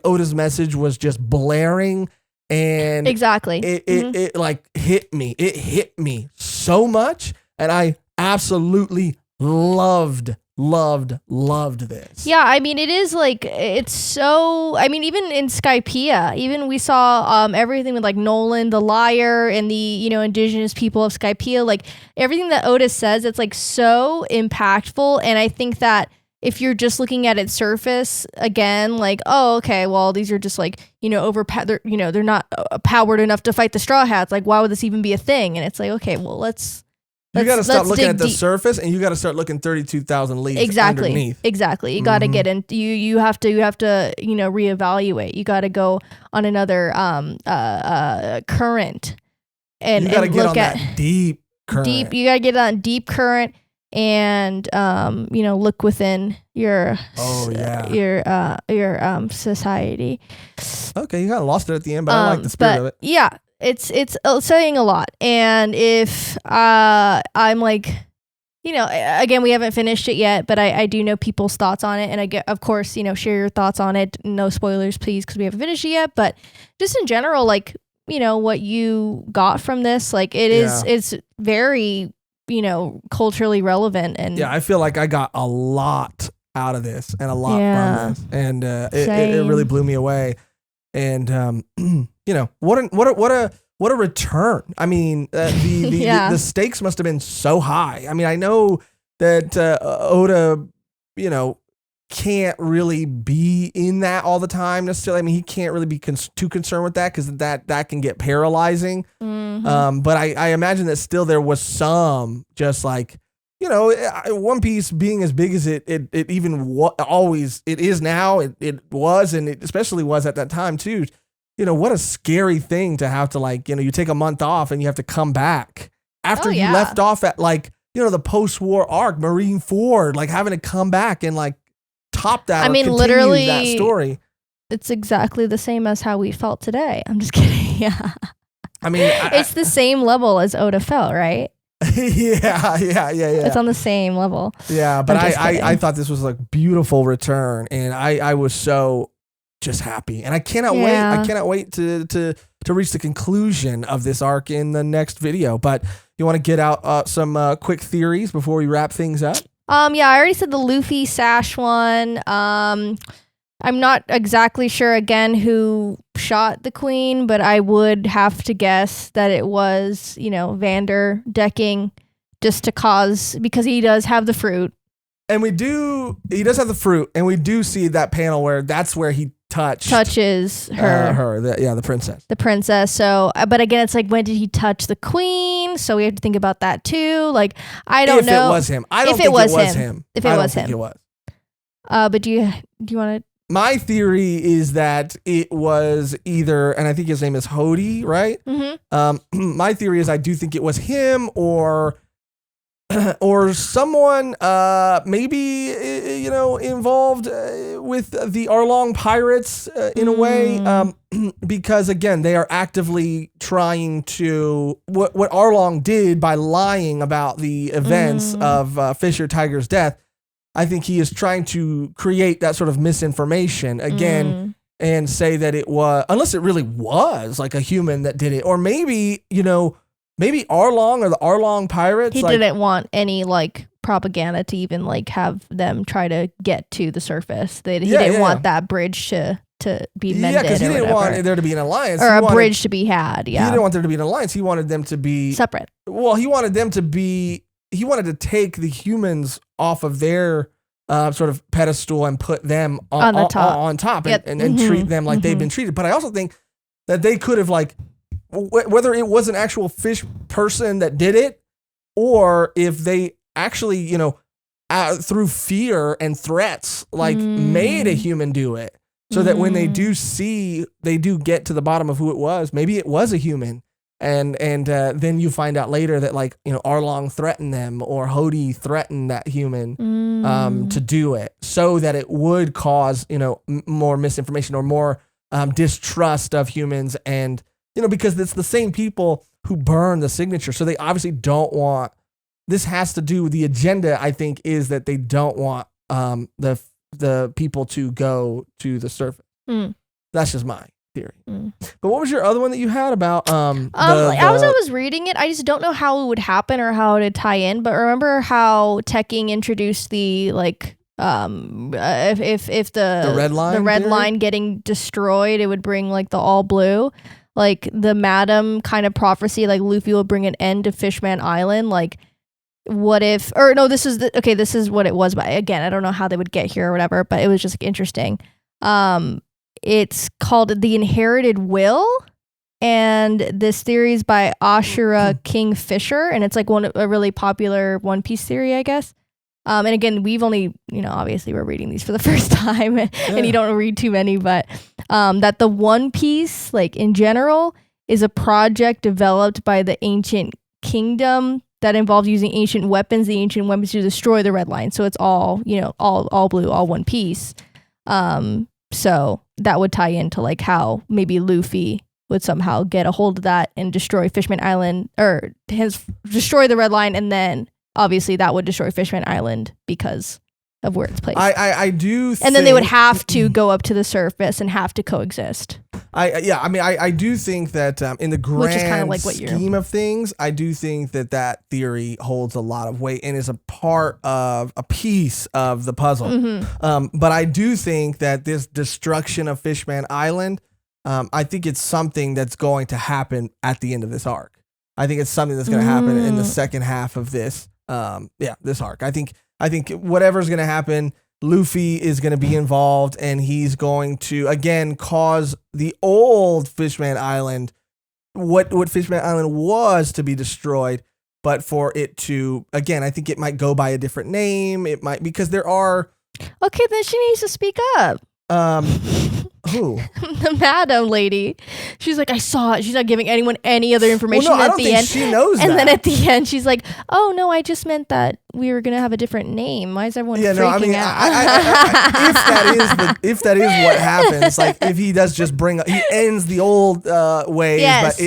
Oda's message was just blaring, and exactly it like hit me. It hit me so much, and I absolutely loved this. Yeah, I mean, it is like, it's so, I mean, even in Skypiea, even we saw everything with like Nolan, the liar, and the, indigenous people of Skypiea, like everything that Oda says, it's like so impactful. And I think that if you're just looking at its surface again, like, oh, okay, well, these are just like, they're not powered enough to fight the Straw Hats. Like, why would this even be a thing? And it's like, okay, well, you got to stop looking at the surface, and you got to start looking 32,000 leagues underneath. Exactly. You got to get in. You have to reevaluate. You got to go on another current, and you got to get look on at that deep current. You got to get on deep current, and look within your society. Okay, you kind of lost it at the end, but I like the spirit of it. Yeah. It's saying a lot. And if I'm like, again, we haven't finished it yet, but I do know people's thoughts on it. And I get, of course, share your thoughts on it. No spoilers, please, because we haven't finished it yet. But just in general, like, what you got from this, like it's very, culturally relevant. And yeah, I feel like I got a lot out of this and a lot from this. And it really blew me away. And what a return. I mean, the stakes must have been so high. I mean, I know that Oda, can't really be in that all the time necessarily. I mean, he can't really be too concerned with that, because that can get paralyzing. But I imagine that still there was some just like, One Piece being as big as it even always it is now, it was, and it especially was at that time too. What a scary thing to have to, like, you take a month off and you have to come back after you left off at, like, the post-war arc, Marineford, like having to come back and like top that. I mean, literally that story. It's exactly the same as how we felt today. I'm just kidding. Yeah. I mean, it's the same level as Oda felt, right? Yeah. It's on the same level. Yeah, but I thought this was like beautiful return, and I was so just happy, and I cannot wait. I cannot wait to reach the conclusion of this arc in the next video. But you want to get out some quick theories before we wrap things up? Yeah, I already said the Luffy sash one. I'm not exactly sure again who shot the queen, but I would have to guess that it was, Vander decking just to cause, because he does have the fruit. And he does have the fruit, and we do see that panel where that's where he touches her. The princess. The princess. So, but again, it's like, when did he touch the queen? So we have to think about that too. Like, I don't know. If it was him. I don't think it was him. If it was him. Think it was. But do you want to? My theory is that it was either, and I think his name is Hody, right? Mm-hmm. My theory is I do think it was him or someone maybe involved with the Arlong pirates in a way, because again, they are actively trying to what Arlong did by lying about the events of Fisher Tiger's death. I think he is trying to create that sort of misinformation again and say that it was, unless it really was like a human that did it, or maybe Arlong or the Arlong pirates. He didn't want any like propaganda to even like have them try to get to the surface. He didn't want that bridge to be mended. Yeah, because he didn't want there to be an alliance. Or bridge to be had. Yeah. He didn't want there to be an alliance. He wanted them to be separate. Well, he wanted to take the humans off of their sort of pedestal and put them on top yep. and treat them like they've been treated. But I also think that they could have, like, whether it was an actual fish person that did it, or if they actually, through fear and threats, like made a human do it. So that when they do get to the bottom of who it was, maybe it was a human. And then you find out later that, like, you know, Arlong threatened them, or Hody threatened that human to do it, so that it would cause, you know, more misinformation or more distrust of humans. And, you know, because it's the same people who burn the signature. So they obviously don't want, this has to do with the agenda, I think, is that they don't want the people to go to the surface. That's just my theory. But what was your other one that you had about as I was reading it, I just don't know how it would happen or how it would tie in. But remember how Decken introduced the, like, if the red line getting destroyed, it would bring, like, the all blue, like the Madam kind of prophecy, like Luffy will bring an end to Fishman Island. Like, what if, or no, this is what it was. But again, I don't know how they would get here or whatever, but it was just interesting. It's called The Inherited Will, and this theory is by Ashura Kingfisher, and it's like a really popular One Piece theory, I guess. And again, we've only, you know, obviously we're reading these for the first time, and you don't read too many, but that the One Piece, like in general, is a project developed by the ancient kingdom that involves using ancient weapons to destroy the red line. So it's all, you know, all blue, all One Piece. So that would tie into, like, how maybe Luffy would somehow get a hold of that and destroy Fishman Island, or destroy the red line, and then obviously that would destroy Fishman Island because of where it's placed. I do think, and then they would have to go up to the surface and have to coexist. I do think that in the grand like scheme of things, I do think that theory holds a lot of weight and is a part of a piece of the puzzle. But I do think that this destruction of Fishman Island, I think it's something that's going to happen at the end of this arc. I think it's something that's going to happen in the second half of this this arc. I think whatever's going to happen, Luffy is going to be involved, and he's going to, again, cause the old Fishman Island, what Fishman Island was, to be destroyed, but for it to, again, I think it might go by a different name. It might, because there are... Okay, then she needs to speak up. Who? The Madam lady. She's like, I saw it. She's not giving anyone any other information. I don't think she knows and that. then at the end, she's like, oh, no, I just meant that we were going to have a different name. Why is everyone freaking out? If that is what happens, like, if he does just he ends the old ways, but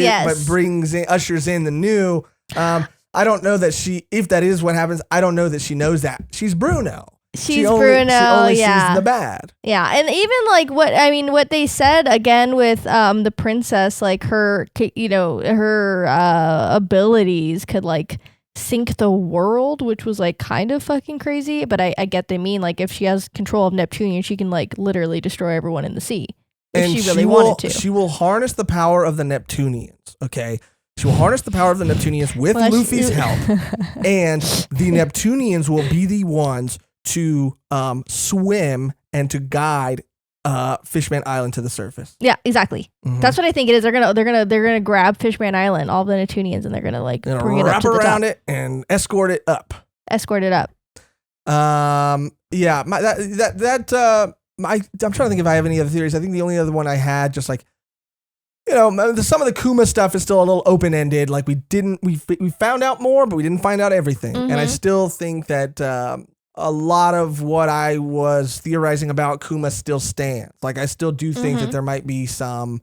ushers in the new, I don't know that if that is what happens, I don't know that she knows that. She's Bruno. She only sees the bad. Yeah, and even like what they said again with the princess, like her, you know, her abilities could like sink the world, which was like kind of fucking crazy. But I get they mean, like, if she has control of Neptunian, she can like literally destroy everyone in the sea if she really wanted to. She will harness the power of the Neptunians. Okay. She will harness the power of the Neptunians with Luffy's help, and the Neptunians will be the ones to swim and to guide Fishman Island to the surface. Yeah, exactly. That's what I think it is. They're gonna grab Fishman Island, all the Neptunians, and they're gonna like bring it up to the top. Wrap around it and escort it up. I'm trying to think if I have any other theories. I think the only other one I had, just like, you know, some of the Kuma stuff is still a little open ended. Like, we found out more, but we didn't find out everything. And I still think that a lot of what I was theorizing about Kuma still stands. Like, I still do think that there might be some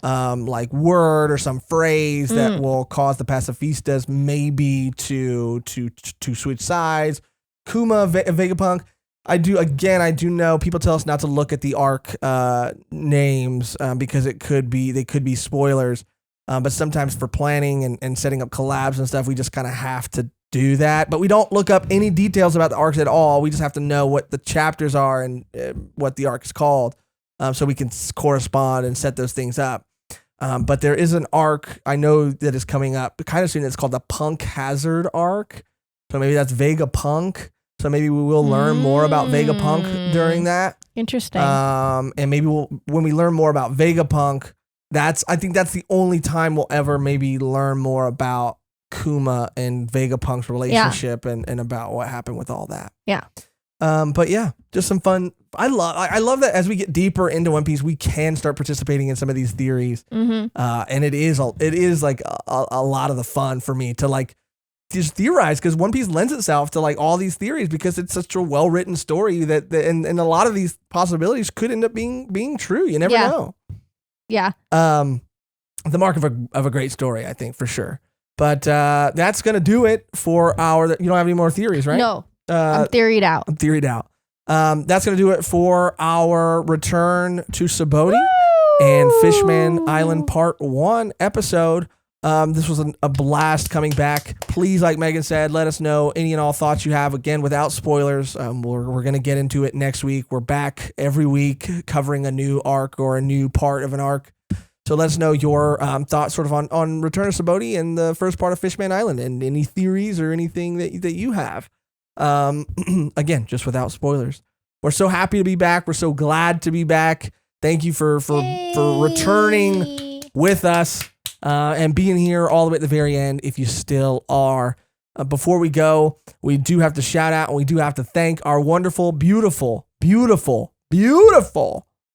like word or some phrase that will cause the Pacifistas maybe to switch sides. Kuma, Vegapunk, I do know people tell us not to look at the arc names because they could be spoilers. But sometimes for planning and setting up collabs and stuff, we just kind of have to do that. But we don't look up any details about the arcs at all. We just have to know what the chapters are and what the arc is called, so we can correspond and set those things up. But there is an arc I know that is coming up kind of soon. It's called the Punk Hazard arc. So maybe that's Vegapunk. So maybe we will learn more about Vegapunk during that. Interesting. And maybe when we learn more about Vegapunk, I think that's the only time we'll ever maybe learn more about Kuma and Vegapunk's relationship and about what happened with all that. Yeah. But yeah, just some fun. I love that as we get deeper into One Piece, we can start participating in some of these theories. And it is like a lot of the fun for me to like just theorize, because One Piece lends itself to like all these theories because it's such a well-written story that and a lot of these possibilities could end up being true. You never know. Yeah. The mark of a great story, I think, for sure. But that's gonna do it for our. You don't have any more theories, right? No. I'm theoried out. That's going to do it for our return to Saboody and Fishman Island Part 1 episode. This was a blast coming back. Please, like Mehgan said, let us know any and all thoughts you have. Again, without spoilers, we're going to get into it next week. We're back every week covering a new arc or a new part of an arc. So let us know your thoughts sort of on Return to Saboody and the first part of Fishman Island, and any theories or anything that you have. Again, just without spoilers. We're so happy to be back. We're so glad to be back. Thank you for returning with us and being here all the way at the very end, if you still are. Before we go, we do have to shout out and we do have to thank our wonderful, beautiful,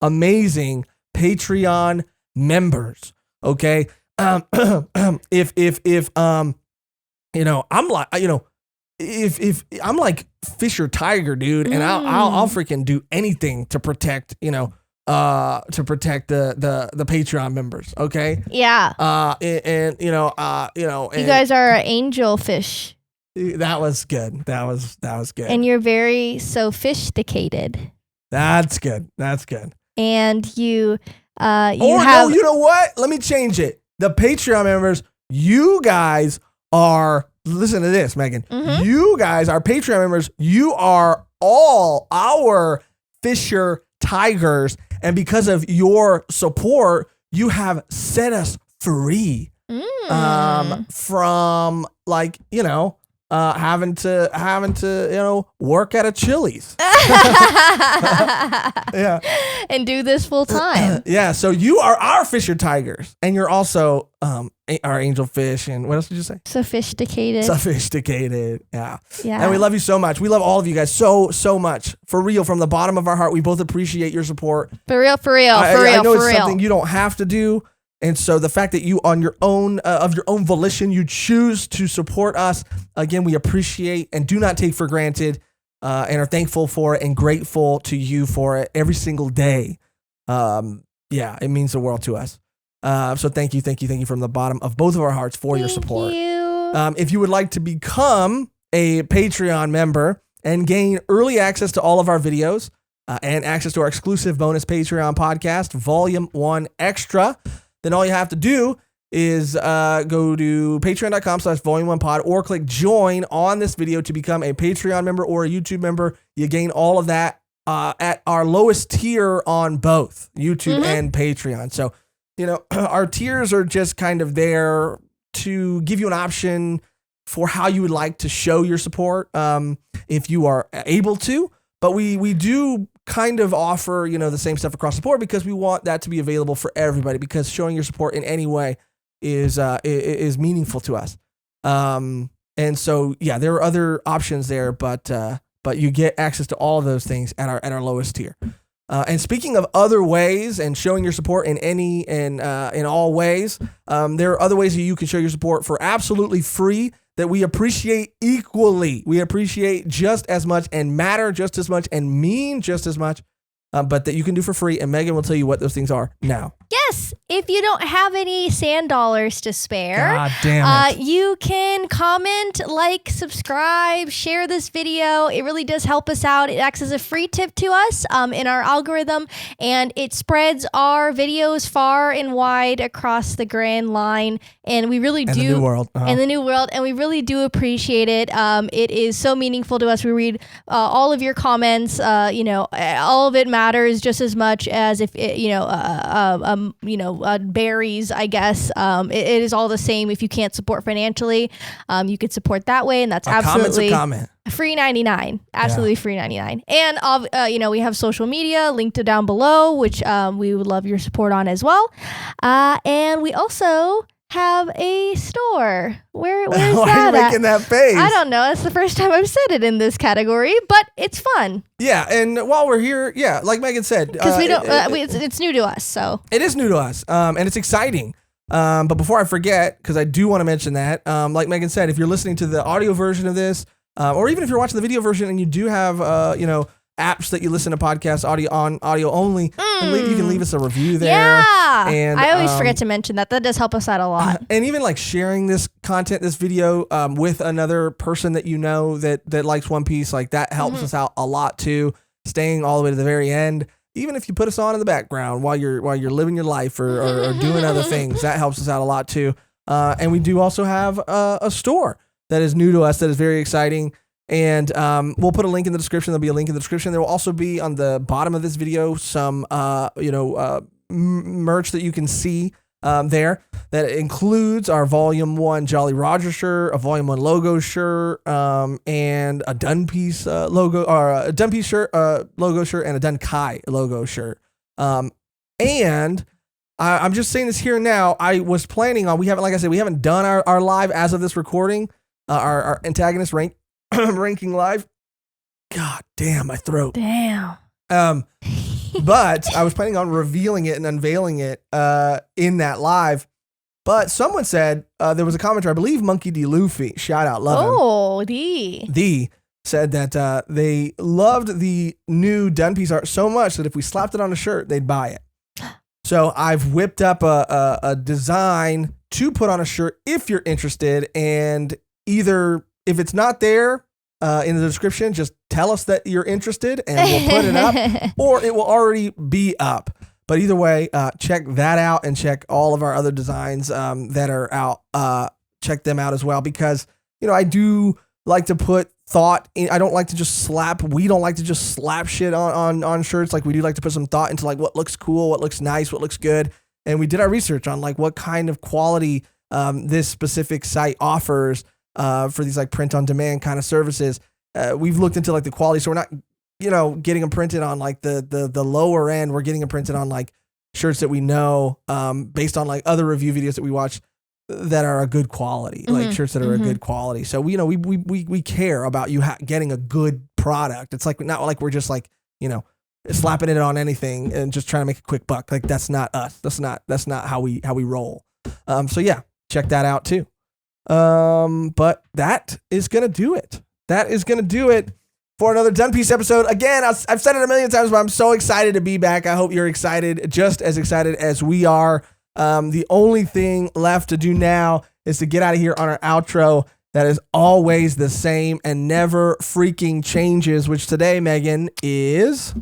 amazing Patreon members. Okay. If if I'm like Fisher Tiger, dude, and I'll freaking do anything to protect, the Patreon members. Okay. Yeah. And you guys are angel fish. That was good. That was good. And you're very sophisticated. That's good. And you have. No, you know what? Let me change it. The Patreon members, you guys are. Listen to this, Mehgan. Mm-hmm. You guys, our Patreon members, you are all our Fisher Tigers. And because of your support, you have set us free from having to work at a Chili's. Yeah. And do this full time. Yeah. So you are our Fisher Tigers, and you're also our angel fish. And what else did you say? Sophisticated. Yeah. And we love you so much. We love all of you guys so much. For real, from the bottom of our heart, we both appreciate your support. For real. I know it's something you don't have to do. And so the fact that you, on your own, of your own volition, you choose to support us, again, we appreciate and do not take for granted, and are thankful for it and grateful to you for it every single day. It means the world to us. So thank you from the bottom of both of our hearts for your support. Thank you. If you would like to become a Patreon member and gain early access to all of our videos and access to our exclusive bonus Patreon podcast, Volume 1 Extra, then all you have to do is go to patreon.com/volume1pod or click join on this video to become a Patreon member or a YouTube member. You gain all of that at our lowest tier on both YouTube and Patreon. So, our tiers are just kind of there to give you an option for how you would like to show your support if you are able to. But we do kind of offer, the same stuff across the board because we want that to be available for everybody, because showing your support in any way is meaningful to us. And so, there are other options there, but you get access to all of those things at our lowest tier. And speaking of other ways and showing your support in in all ways, there are other ways that you can show your support for absolutely free that we appreciate equally. We appreciate just as much and matter just as much and mean just as much, but that you can do for free. And Mehgan will tell you what those things are now. Yes. If you don't have any sand dollars to spare, God damn it. You can comment, like, subscribe, share this video. It really does help us out. It acts as a free tip to us in our algorithm, and it spreads our videos far and wide across the grand line. And we really do. The new world. And the new world. And we really do appreciate it. It is so meaningful to us. We read all of your comments. All of it matters just as much as if berries, I guess. It is all the same. If you can't support financially, you could support that way, and that's absolutely free 99. Absolutely free 99. And we have social media linked down below, which we would love your support on as well. And we also have a store. Where's Why are that you making that face? I don't know. It's the first time I've said it in this category, but it's fun. Yeah, and while we're here, like Mehgan said, because we don't. It's new to us, so it is new to us, and it's exciting. But before I forget, because I do want to mention that, like Mehgan said, if you're listening to the audio version of this, or even if you're watching the video version and you do have, apps that you listen to podcasts audio only, you can leave us a review there. Yeah, and I always forget to mention that. That does help us out a lot. And even like sharing this content, this video, with another person that you know that likes One Piece, like that helps us out a lot too. Staying all the way to the very end, even if you put us on in the background while you're living your life or doing other things, that helps us out a lot too. And we do also have a store that is new to us that is very exciting. And we'll put a link in the description. There'll be a link in the description. There will also be on the bottom of this video some merch that you can see there that includes our Volume 1 Jolly Roger shirt, a Volume 1 logo shirt, and a Dun Piece logo, or a Dun Piece shirt logo shirt, and a Dun Kai logo shirt. And I'm just saying this here and now. I was planning on, we haven't done our live as of this recording, our antagonist ranking live. God damn, my throat. Damn. But I was planning on revealing it and unveiling it in that live. But someone said, there was a commenter, I believe Monkey D. Luffy, shout out, love him. Oh, D said that they loved the new Dun Piece art so much that if we slapped it on a shirt, they'd buy it. So I've whipped up a design to put on a shirt if you're interested, and either if it's not there in the description, just tell us that you're interested and we'll put it up, or it will already be up. But either way, check that out and check all of our other designs that are out. Check them out as well, because, I do like to put thought in. I don't like to just we don't like to just slap shit on shirts. Like, we do like to put some thought into like what looks cool, what looks nice, what looks good. And we did our research on like what kind of quality this specific site offers for these like print on demand kind of services. We've looked into like the quality, so we're not, getting them printed on like the lower end. We're getting them printed on like shirts that we know, based on like other review videos that we watch that are a good quality, like shirts that are a good quality. So we care about you getting a good product. It's like not like we're just like, slapping it on anything and just trying to make a quick buck. Like, that's not us. That's not how we roll. So yeah, check that out too. But that is going to do it. That is going to do it for another Dun Piece episode. Again, I've said it a million times, but I'm so excited to be back. I hope you're excited, just as excited as we are. The only thing left to do now is to get out of here on our outro that is always the same and never freaking changes, which today, Mehgan, is...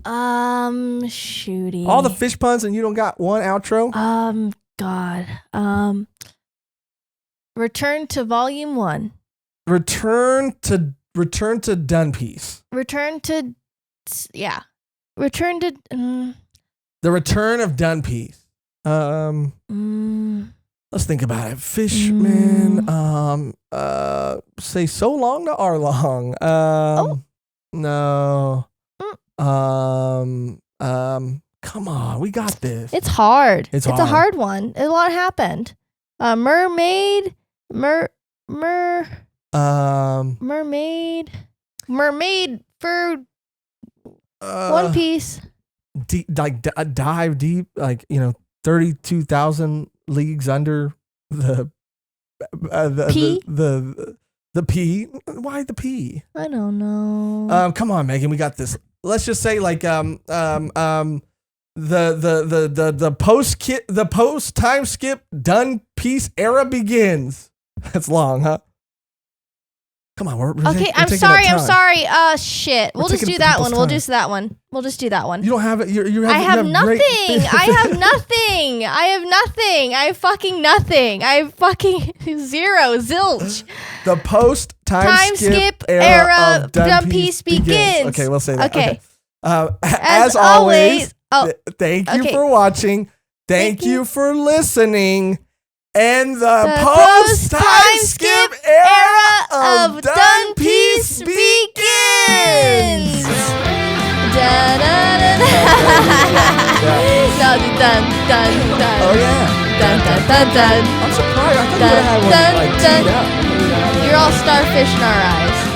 shooty. All the fish puns and you don't got one outro? God. Return to Volume 1. Return to Dun Piece. Return to the Return of Dun Piece. Let's think about it. Fishman. Say so long to Arlong. No. Come on, we got this. It's hard. It's a hard one. A lot happened. Mermaid for One Piece. Dive deep, like 32,000 leagues under the P. The P. Why the P? I don't know. Come on, Mehgan, we got this. Let's just say like the post time skip Dun Piece era begins. That's long, huh? Come on, we're okay. I'm sorry. Shit. We'll just do that one. We'll just do that one. You don't have it. I have nothing. I have nothing. I have fucking nothing. I have fucking zero, zilch. The post time skip era of Dun Piece begins. Okay, we'll say that. Okay. As always, thank you for watching. Thank you for listening. And the post-time skip era of Dun Piece begins! Dun. Oh yeah. Dun. I'm surprised. I thought you would have had one like teed up. You're all starfish in our eyes.